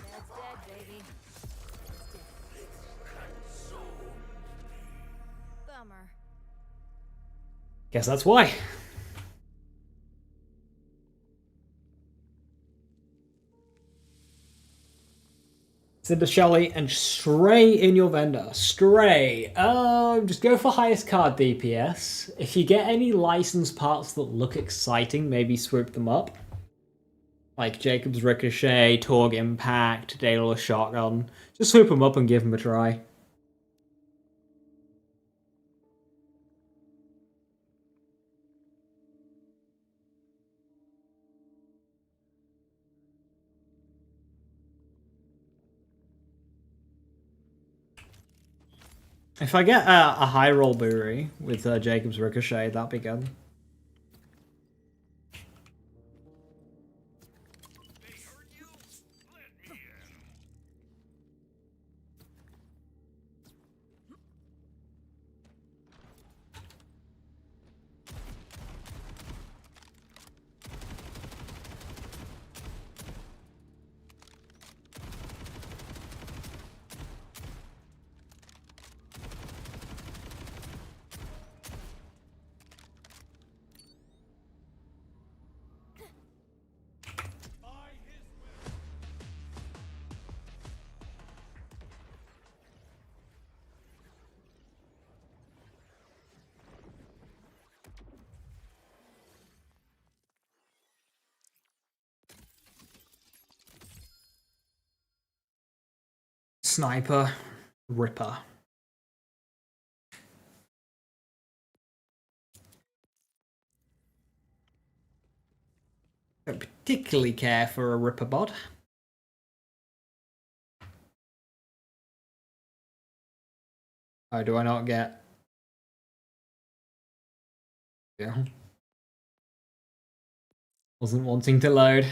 That's dead, baby. Bummer. Guess that's why. Said to Shelly, and stray in your vendor. Stray. Just go for highest card DPS. If you get any licensed parts that look exciting, maybe swoop them up. Like Jacob's Ricochet, Torg Impact, Daedalus Shotgun. Just swoop them up and give them a try. If I get a high roll brewery with Jacob's Ricochet, that'd be good. They hurt you? Let me at 'em. Sniper, Ripper. Don't particularly care for a Ripper bod. Oh, do I not get? Yeah. Wasn't wanting to load.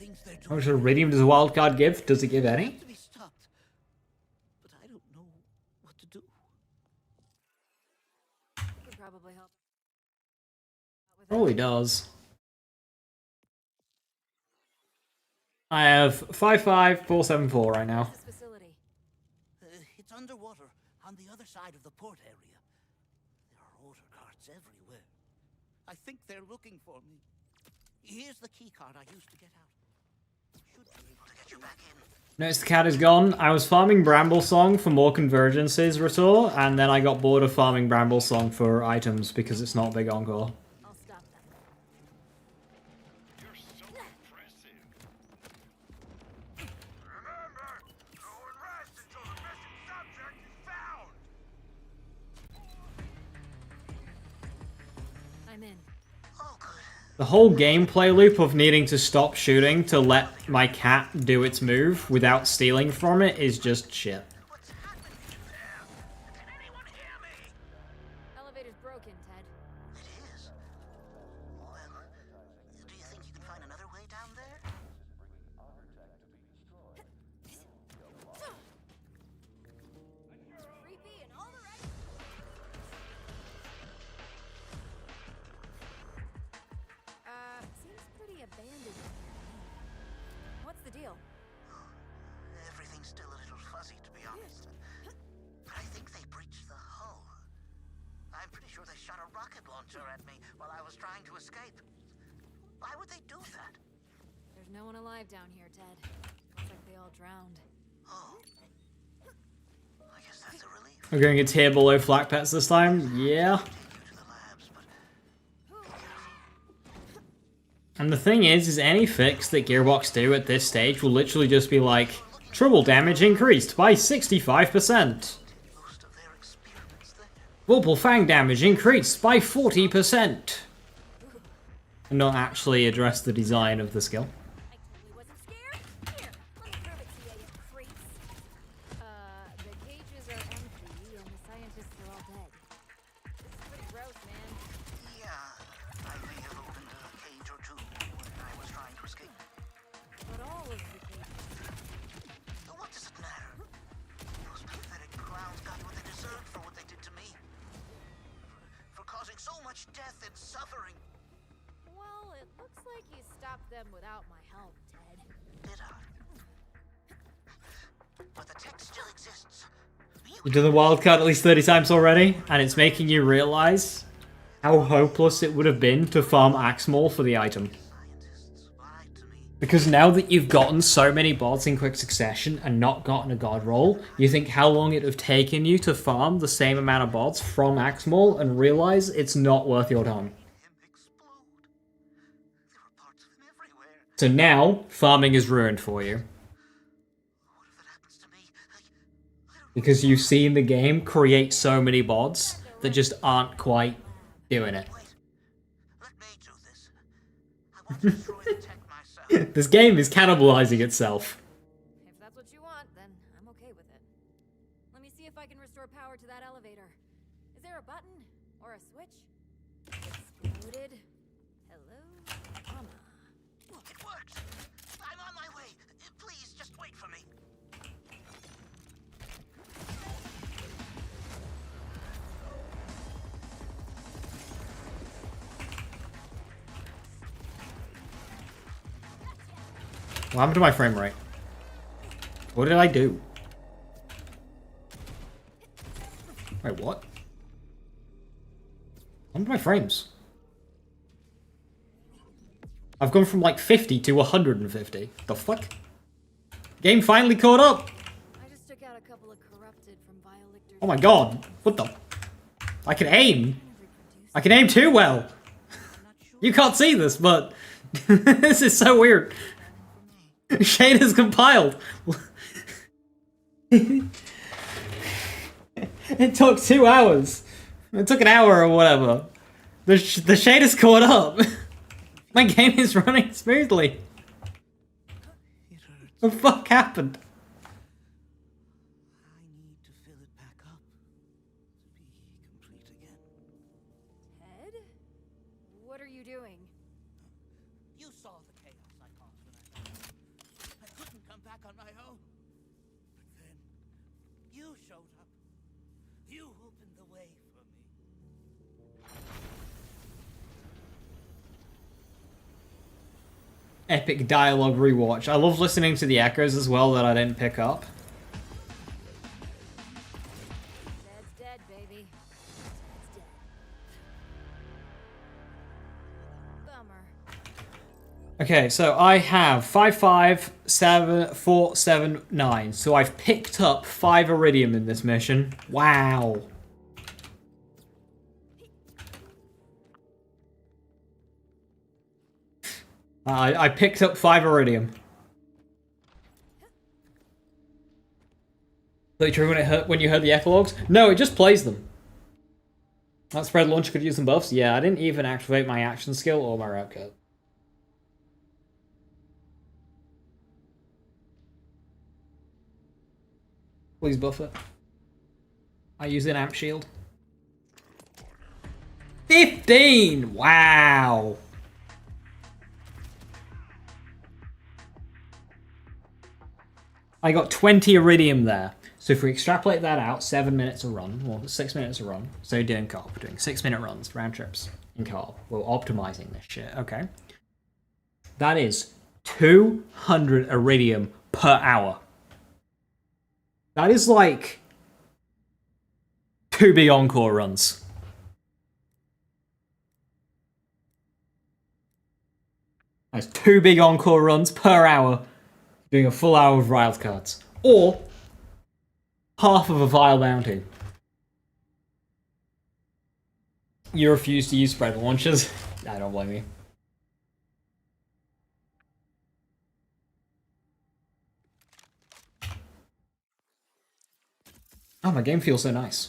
things they're How doing much iridium does a wildcard give? Does it give any? have to be stopped. But I don't know what to do. Could probably help. With Probably does. I have 55474 right now. this facility. It's underwater on the other side of the port area. There are order carts everywhere. I think they're looking for me. Here's the key card I used to get out. Should be able to get you back in. Notice the cat is gone. I was farming Bramble Song for more convergences, Retour, and then I got bored of farming Bramble Song for items because it's not big Encore. I'll stop them. You're so impressive. Remember, no one rests until the missing subject is found. I'm in. Oh, good. The whole gameplay loop of needing to stop shooting to let my cat do its move without stealing from it is just shit. What's happening in there? Can anyone hear me? Elevator's broken, Ted. It is. Well, do you think you can find another way down there? Creepy and all the right. Seems pretty abandoned. What's the deal? Everything's still a little fuzzy, to be honest. But I think they breached the hull. I'm pretty sure they shot a rocket launcher at me while I was trying to escape. Why would they do that? There's no one alive down here, Ted. Looks like they all drowned. Oh. I guess that's a relief. We're going a tier below Flak Pets this time? Yeah. Take you to the labs, but And the thing is any fix that Gearbox do at this stage will literally just be like, trouble damage increased by 65%. most of their experiments there. Vorpal Fang damage increased by 40%. And not actually address the design of the skill. I totally wasn't scared. Here, let me prove it to you, you creeps. The cages are empty and the scientists are all dead. This is pretty gross, man. Yeah, I may have opened a cage or two when I was trying to escape. But all of the cages. What does it matter? Those pathetic clowns got what they deserved for what they did to me. For causing so much death and suffering. Well, it looks like you stopped them without my help, Ted. Did I? But the tech still exists. You've done the wildcard at least 30 times already, and it's making you realize how hopeless it would have been to farm Axmall for the item. Scientists lied to me. Because now that you've gotten so many bots in quick succession and not gotten a god roll, you think how long it would have taken you to farm the same amount of bots from Axmall and realize it's not worth your time. Him explode. There were parts of him everywhere. So now, farming is ruined for you. What if it happens to me? I don't Because you've seen the game create so many bots that just aren't quite doing it. wait. Let me do this. I want to destroy the tech myself. This game is cannibalizing itself. If that's what you want, then I'm okay with it. Let me see if I can restore power to that elevator. Is there a button? Or a switch? Exploded. Hello, mama. It works. I'm on my way. Please, just wait for me. What happened to my frame rate? What did I do? Wait, what? What happened to my frames? I've gone from like 50 to 150. The fuck? Game finally caught up! I just took out a couple of corrupted from Violictor's. Oh my god, what the? I can aim! I can aim too well! You can't see this, but this is so weird. Shaders compiled! It took 2 hours. It took an hour or whatever. The shaders caught up. My game is running smoothly. It hurts. What the fuck happened? I need to fill it back up to be complete again. Ted? What are you doing? You saw the chaos I caused when I epic dialogue rewatch. I love listening to the echoes as well that I didn't pick up. Dead's dead, baby. Dead's dead. Bummer. Okay, so I have 5, 5, 7, 4, 7, 9. So I've picked up 5 iridium in this mission. Wow. I picked up 5 iridium. Is it true when you heard the epilogues? No, it just plays them. That spread launcher could use some buffs? Yeah, I didn't even activate my action skill or my rep kit. Please buff it. I use an amp shield. 15! Wow! I got 20 iridium there. So if we extrapolate that out, 7 minutes a run, or 6 minutes a run. So doing co-op, we're doing 6-minute runs, round trips in co-op. We're optimizing this shit, okay. That is 200 iridium per hour. That is like 2 big Encore runs. That's 2 big Encore runs per hour, doing a full hour of wild cards. Or half of a vile bounty. You refuse to use spread launchers? I don't blame you. Oh, my game feels so nice.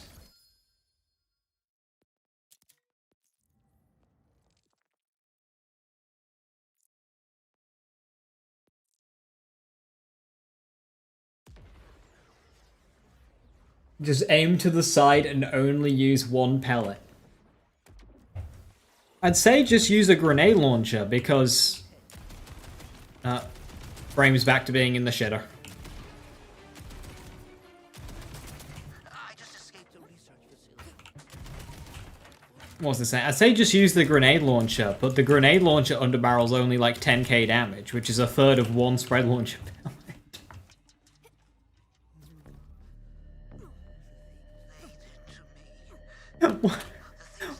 Just aim to the side and only use 1 pellet. I'd say just use a grenade launcher because... frames back to being in the shitter. I just escaped a research facility. What was I saying? I'd say just use the grenade launcher, but the grenade launcher underbarrel's only like 10k damage, which is a third of 1 spread launcher pellet.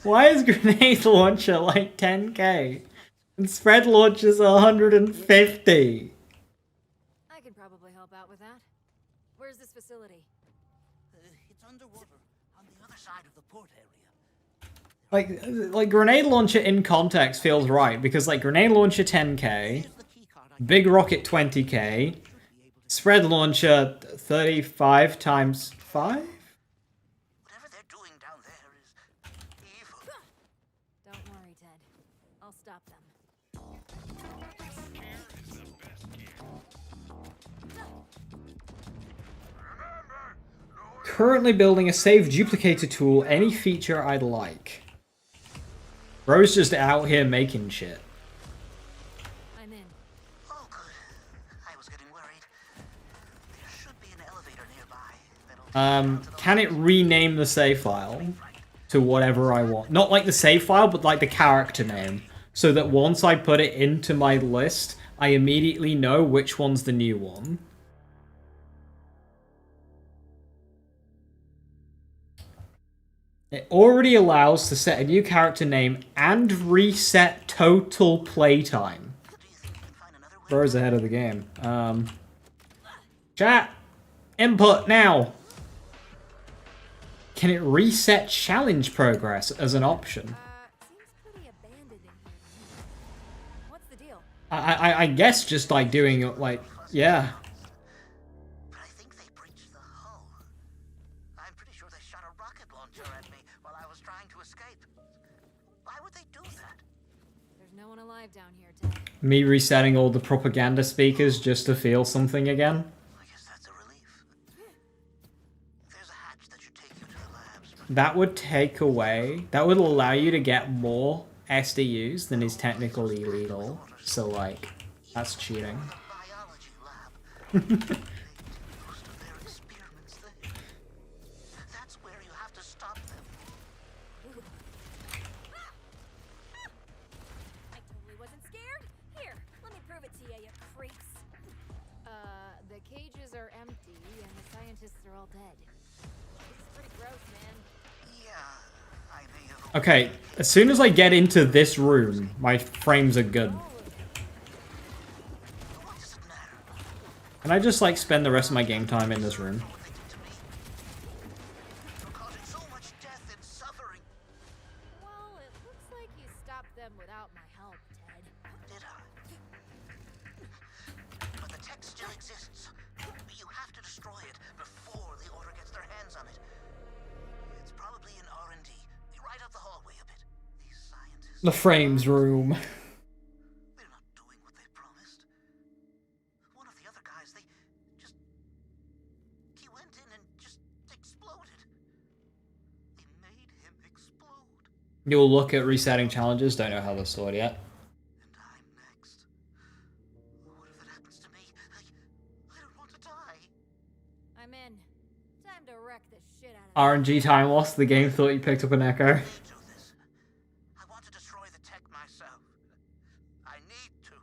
Why is grenade launcher like 10k? And spread launcher's 150. I could probably help out with that. Where's this facility? It's underwater on the other side of the port area. Like grenade launcher in context feels right, because like grenade launcher 10k, Here's the key card I big rocket 20k, spread launcher 35 times 5? Whatever they're doing down there is evil. Don't worry, Ted. I'll stop them. Care is the best care. Currently building a save duplicator tool, any feature I'd like. Bro's just out here making shit. I'm in. Oh, good. I was getting worried. There should be an elevator nearby. Can it rename the save file to whatever I want? Not like the save file, but like the character name. So that once I put it into my list, I immediately know which one's the new one. It already allows to set a new character name and reset total playtime. Do you think you can find another way? Bro's ahead of the game. Chat! Input now! Can it reset challenge progress as an option? Seems pretty abandoned in here. What's the deal? I guess just like doing it like, yeah. But I think they breached the hull. I'm pretty sure they shot a rocket launcher at me while I was trying to escape. Why would they do that? There's no one alive down here, Ted. Me resetting all the propaganda speakers just to feel something again. I guess that's a relief. There's a hatch that should take you to the labs. But That would take away, that would allow you to get more SDUs than is technically legal. So like, that's cheating. biology lab. They did most of their experiments there. That's where you have to stop them. I totally wasn't scared. Here, let me prove it are empty and the scientists are all dead. This is pretty gross, man. Yeah, I may have. Okay, as soon as I get into this room, my frames are good. What does it matter? Can I just, like, spend the rest of my game time in this room? They did to me. You're causing so much death and suffering. Well, it looks like you stopped them without my help, Ted. Did I? But the tech still exists. You have to destroy it before the Order gets their hands on it. It's probably in R&D, right up the hallway a bit. These scientists... The frames room. They're not doing what they promised. One of the other guys, they just... He went in and just exploded. They made him explode. You'll look at resetting challenges, don't know how they're sorted yet. And I'm next. What if it happens to me? I don't want to die. I'm in. Time to wreck the shit out of RNG time loss, the game thought you picked up an echo. I need to do this. I want to destroy the tech myself. I need to.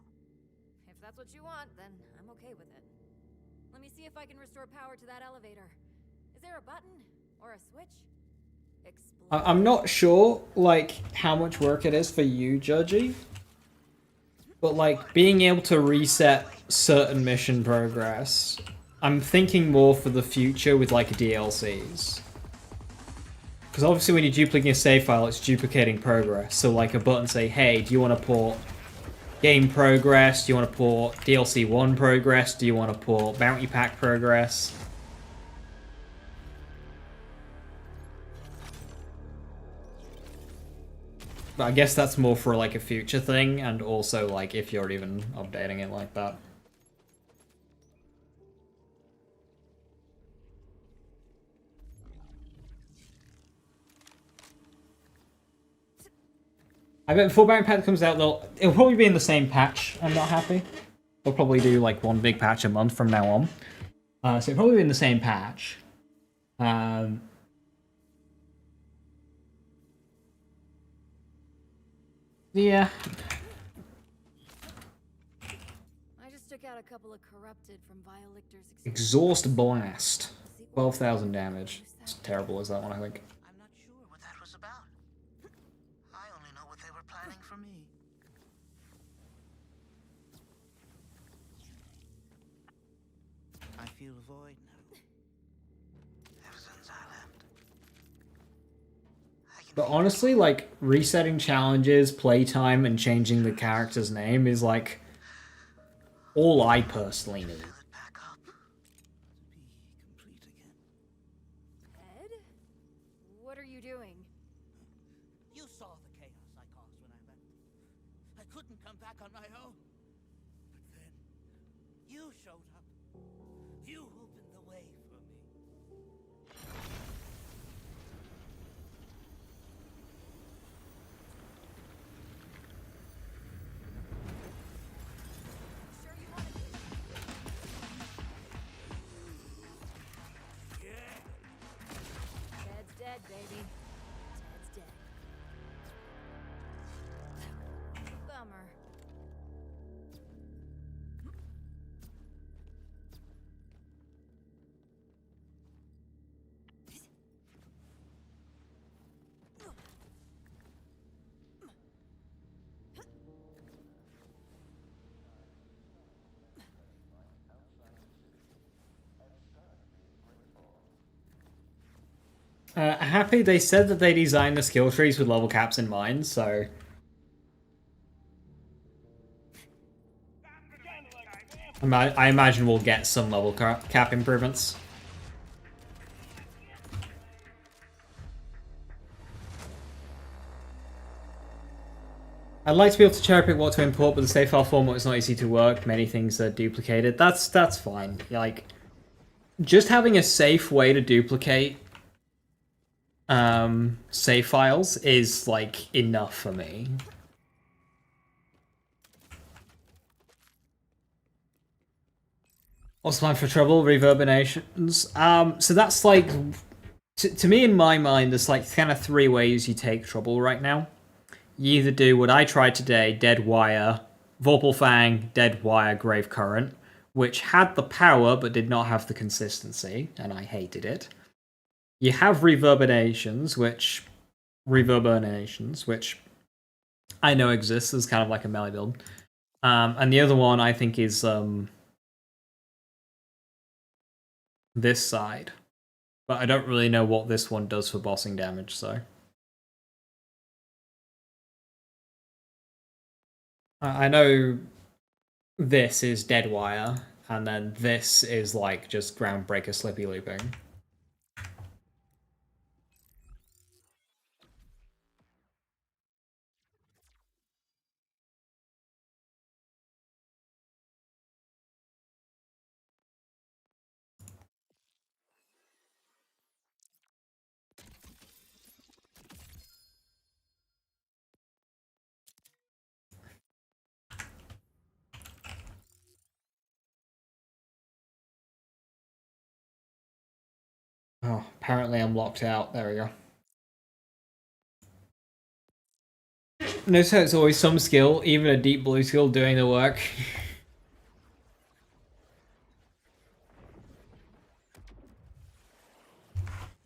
If that's what you want, then I'm okay with it. Let me see if I can restore power to that elevator. Is there a button? Or a switch? Explode. I'm not sure, like, how much work it is for you, Judgy. But, like, being able to reset certain mission progress, I'm thinking more for the future with, like, DLCs. Because obviously when you're duplicating a save file, it's duplicating progress. So, like, a button say, hey, do you want to port game progress? Do you want to port DLC 1 progress? Do you want to port bounty pack progress? But I guess that's more for, like, a future thing, and also, like, if you're even updating it like that. I bet before Bounty Pack comes out, it'll probably be in the same patch. I'm not happy. They'll probably do, like, one big patch a month from now on. So it'll probably be in the same patch. Yeah. I just took out a couple of corrupted from Violictor's Exhaust Blast. 12,000 damage. It's terrible as that one, I think. I'm not sure what that was about. I only know what they were planning for me. I feel a void now. Ever since I left. But honestly, like, resetting challenges, playtime, and changing the character's name is, like, all I personally need. Fill it back up. To be complete again. Ed? What are you doing? You saw the chaos I caused when I left. I couldn't come back on my own. But then, you showed up. You opened the way for me. Sure you want to Ted's dead, baby. Ted's dead. Bummer. Happy they said that they designed the skill trees with level caps in mind, so... I imagine we'll get some level cap improvements. I'd like to be able to cherry pick what to import, but the save file format is not easy to work. Many things are duplicated. That's fine. Like, just having a safe way to duplicate save files is, like, enough for me. What's the plan for trouble? Reverberations. So that's, like, to me, in my mind, there's, like, kind of three ways you take trouble right now. You either do what I tried today, Dead Wire, Vorpal Fang, Dead Wire, Grave Current, which had the power but did not have the consistency, and I hated it. You have reverberations, which I know exists as kind of like a melee build. And the other one I think is this side. But I don't really know what this one does for bossing damage, so. I know this is dead wire, and then this is like just groundbreaker slippy looping. Oh, apparently I'm locked out. There we go. Notice how it's always some skill, even a deep blue skill, doing the work.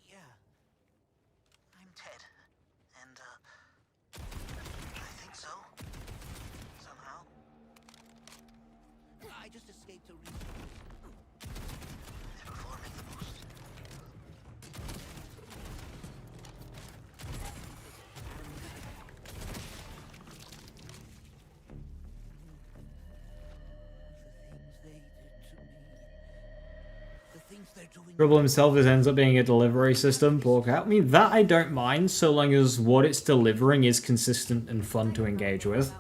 Yeah. I'm Ted. And, I think so. Somehow. I just escaped a They're performing the most. the things they're doing. Dribble himself just ends up being a delivery system. Pork out. I mean, that I don't mind, so long as what it's delivering is consistent and fun to engage with.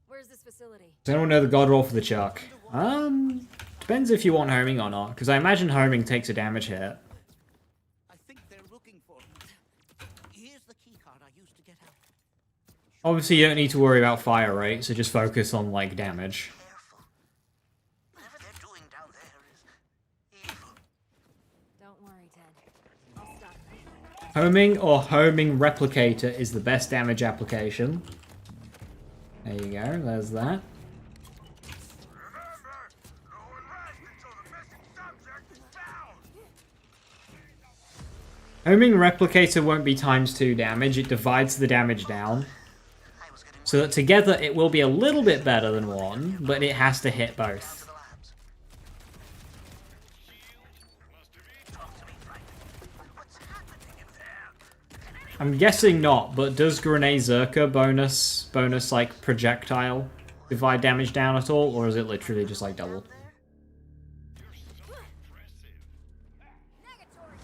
Where's this facility? Does anyone know the god roll for the chuck? Depends if you want homing or not, because I imagine homing takes a damage hit. I think they're looking for me. Here's the key card I used to get out. Obviously, you don't need to worry about fire rate, so just focus on, like, damage. Careful. Whatever they're doing down there is evil. Don't worry, Ted. I'll stop them. Homing or homing replicator is the best damage application. There you go, there's that. Remember, no one rests until the missing subject is found. Homing replicator won't be ×2 damage, it divides the damage down. I was getting So that together it will be a little bit better than one, but it has to hit both. to the labs. Must have eaten. What's happening in there? I'm guessing not, but does Grenade Zerka bonus like projectile divide damage down at all, or is it literally just like double? Negatory.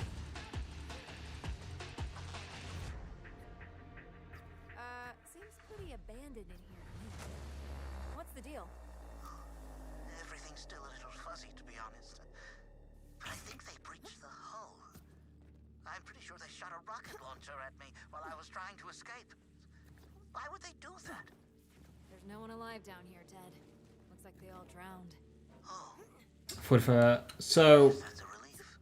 Seems pretty abandoned in here to me. What's the deal? Everything's still a little fuzzy, to be honest. But I think they breached the hull. I'm pretty sure they shot a rocket launcher at me while I was trying to escape. Why would they do that? There's no one alive down here, Ted. Looks like they all drowned. Oh, So that's a relief.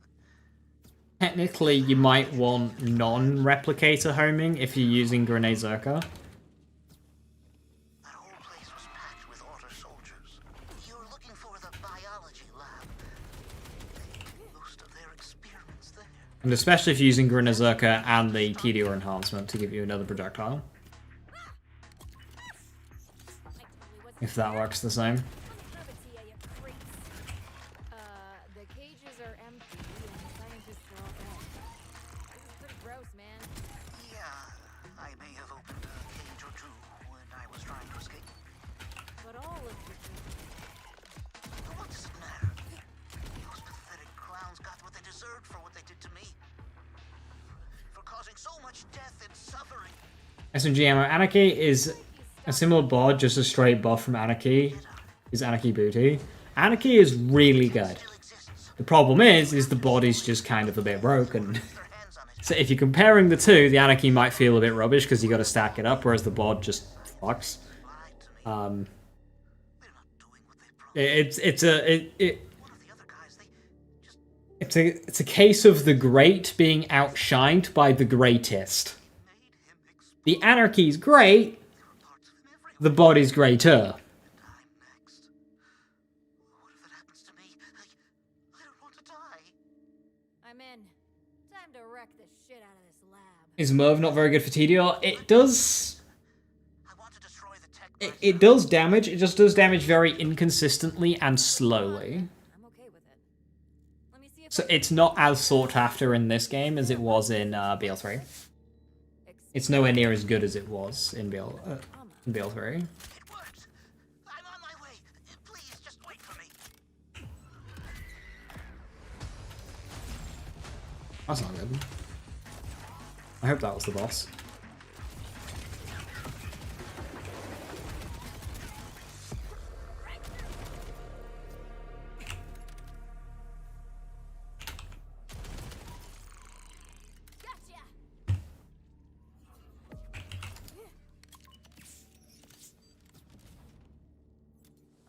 technically you might want non-replicator homing if you're using Grenade Zerka. That whole place was packed with order soldiers. You're looking for the biology lab. Most of their experiments there. And especially if you're using Grenade Zerka and the TDR enhancement to give you another projectile. I totally wasn't If that works the same. The cages are empty and the scientists are all dead. This is pretty gross, man. Yeah, I may have opened a cage or two when I was trying to escape. But all of the But what does it matter? Those pathetic clowns got what they deserved for what they did to me. For causing so much death and suffering. SMG ammo. Anarchy is a similar bod, just a straight buff from Anarchy. Is Anarchy Booty. Anarchy is really good. Still exists. The problem is the body's just kind of a bit broken. Their hands on it. So if you're comparing the two, the Anarchy might feel a bit rubbish because you got to stack it up, whereas the bod just fucks. Lied to me. Um, They're not doing what they promised. One of the other guys, they just it's a case of the great being outshined by the greatest. made him explode. The Anarchy's great, Parts of him everywhere. the body's greater. I'm next. What if it the shit out of this lab. Is Merv not very good for TDR? It does. I want to destroy the tech. It does damage. It just does damage very inconsistently and slowly. I'm okay with it. Let me see if So I can it's not as sought after in this game as it was in BL3. It's nowhere near as good as it was in BL3. It works. I'm on my way. Please, just wait for me. That's not good. I hope that was the boss. Gotcha.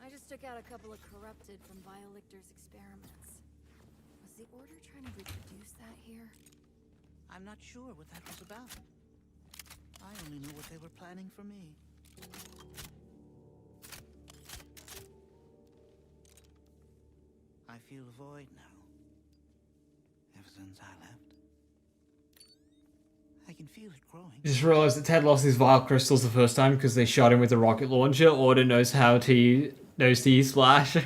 I just took out a couple of corrupted from Biolictor's experiments. Was the Order trying to reproduce that here? I'm not sure what that was about. I only knew what they were planning for me. I feel a void now. Ever since I left. I can feel it growing. Just realized that Ted lost his vial crystals the first time because they shot him with a rocket launcher. Order knows to use Splash. Do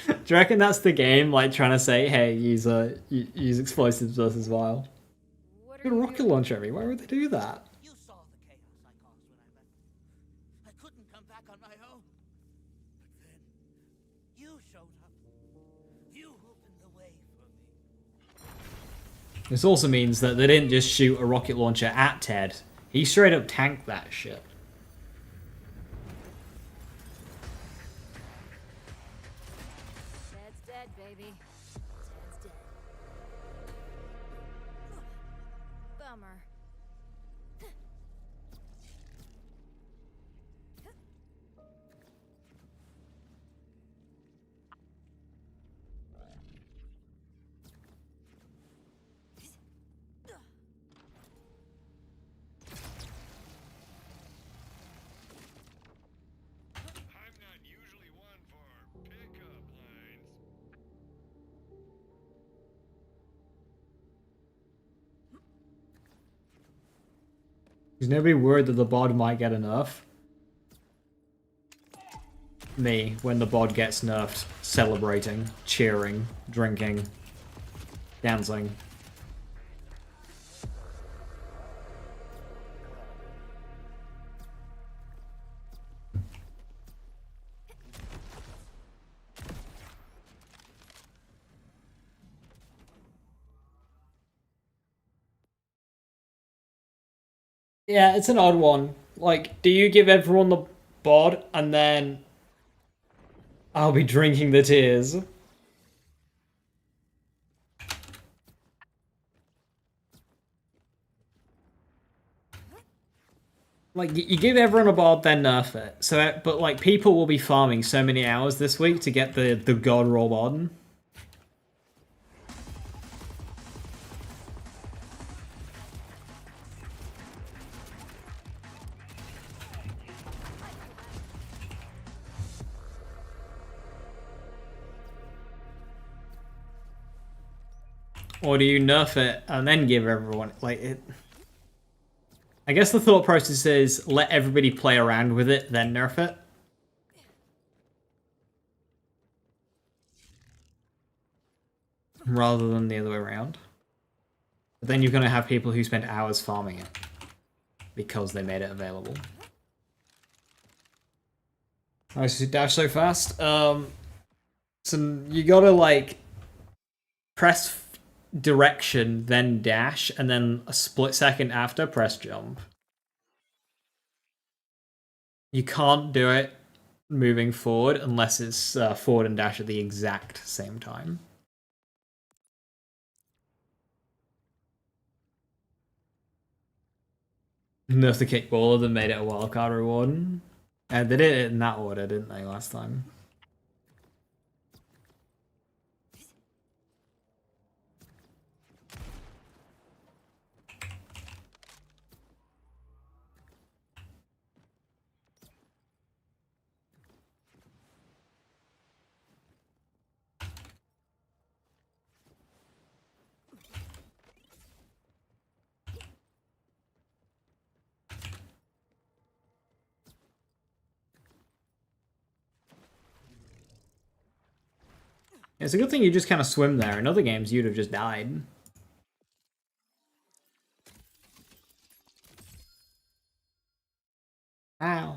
you reckon that's the game, like trying to say, hey, use explosives versus vial? What Good rocket launcher at me. Why would they do that? You saw the chaos I caused when I left. I couldn't come back on my own. But then, you showed up. You opened the way for me. This also means that they didn't just shoot a rocket launcher at Ted. He straight up tanked that shit. Ted's dead, baby. Ted's dead. Bummer. I'm not usually one for pickup lines. Is nobody worried that the bod might get a nerf? Me, when the bod gets nerfed, celebrating, cheering, drinking, dancing. Yeah, it's an odd one. Like, do you give everyone the bod and then I'll be drinking the tears? Like, you give everyone a bod, then nerf it. So, but like, people will be farming so many hours this week to get the god roll bod. Or do you nerf it and then give everyone like it? I guess the thought process is let everybody play around with it, then nerf it. Rather than the other way around. But then you're going to have people who spend hours farming it because they made it available. I should dash so fast. So you gotta like press direction, then dash, and then a split second after press jump. You can't do it moving forward unless it's forward and dash at the exact same time. Nerfed the kickballer, then made it a wildcard reward. They did it in that order, didn't they, last time? It's a good thing you just kind of swim there. In other games, you'd have just died. Ow.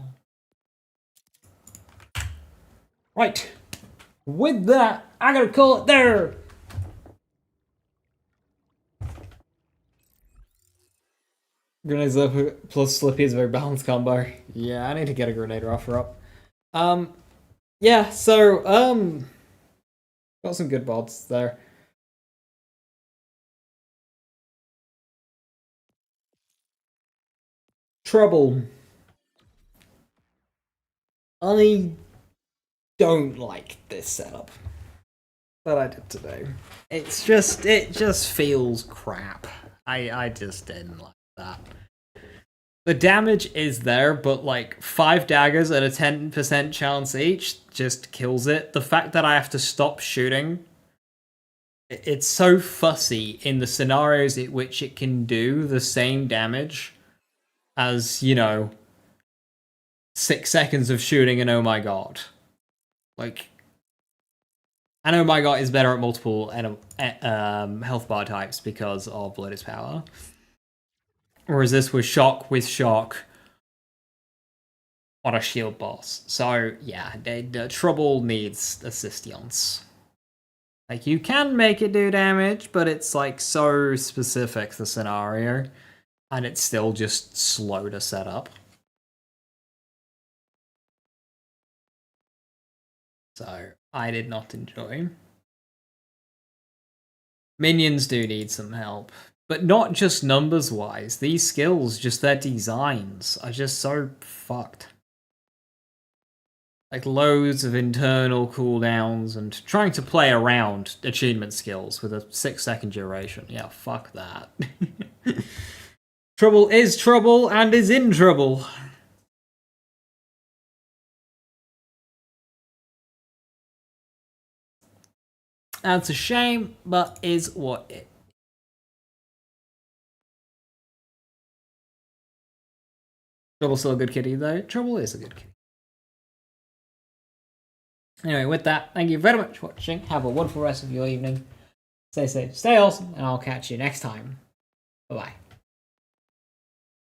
Right. With that, I gotta call it there. Grenades plus Slippy is a very balanced combo. Yeah, I need to get a grenade offer up. Yeah, so, got some good bots there. Trouble. I don't like this setup that I did today. It just feels crap. I just didn't like that. The damage is there, but like 5 daggers at a 10% chance each just kills it. The fact that I have to stop shooting, it's so fussy in the scenarios in which it can do the same damage as, you know, 6 seconds of shooting and oh my god. Like, and oh my god is better at multiple health bar types because of Lotus Power. Whereas this was shock with shock on a shield boss. So, yeah, the Trouble needs assistance. Like, you can make it do damage, but it's, like, so specific, the scenario. And it's still just slow to set up. So, I did not enjoy. Minions do need some help. But not just numbers-wise. These skills, just their designs, are just so fucked. Like, loads of internal cooldowns and trying to play around achievement skills with a 6-second duration. Yeah, fuck that. Trouble is trouble and is in trouble. That's a shame, but is what it. Trouble's still a good kitty, though. Trouble is a good kitty. Anyway, with that, thank you very much for watching. Have a wonderful rest of your evening. Stay safe, stay awesome, and I'll catch you next time. Bye-bye.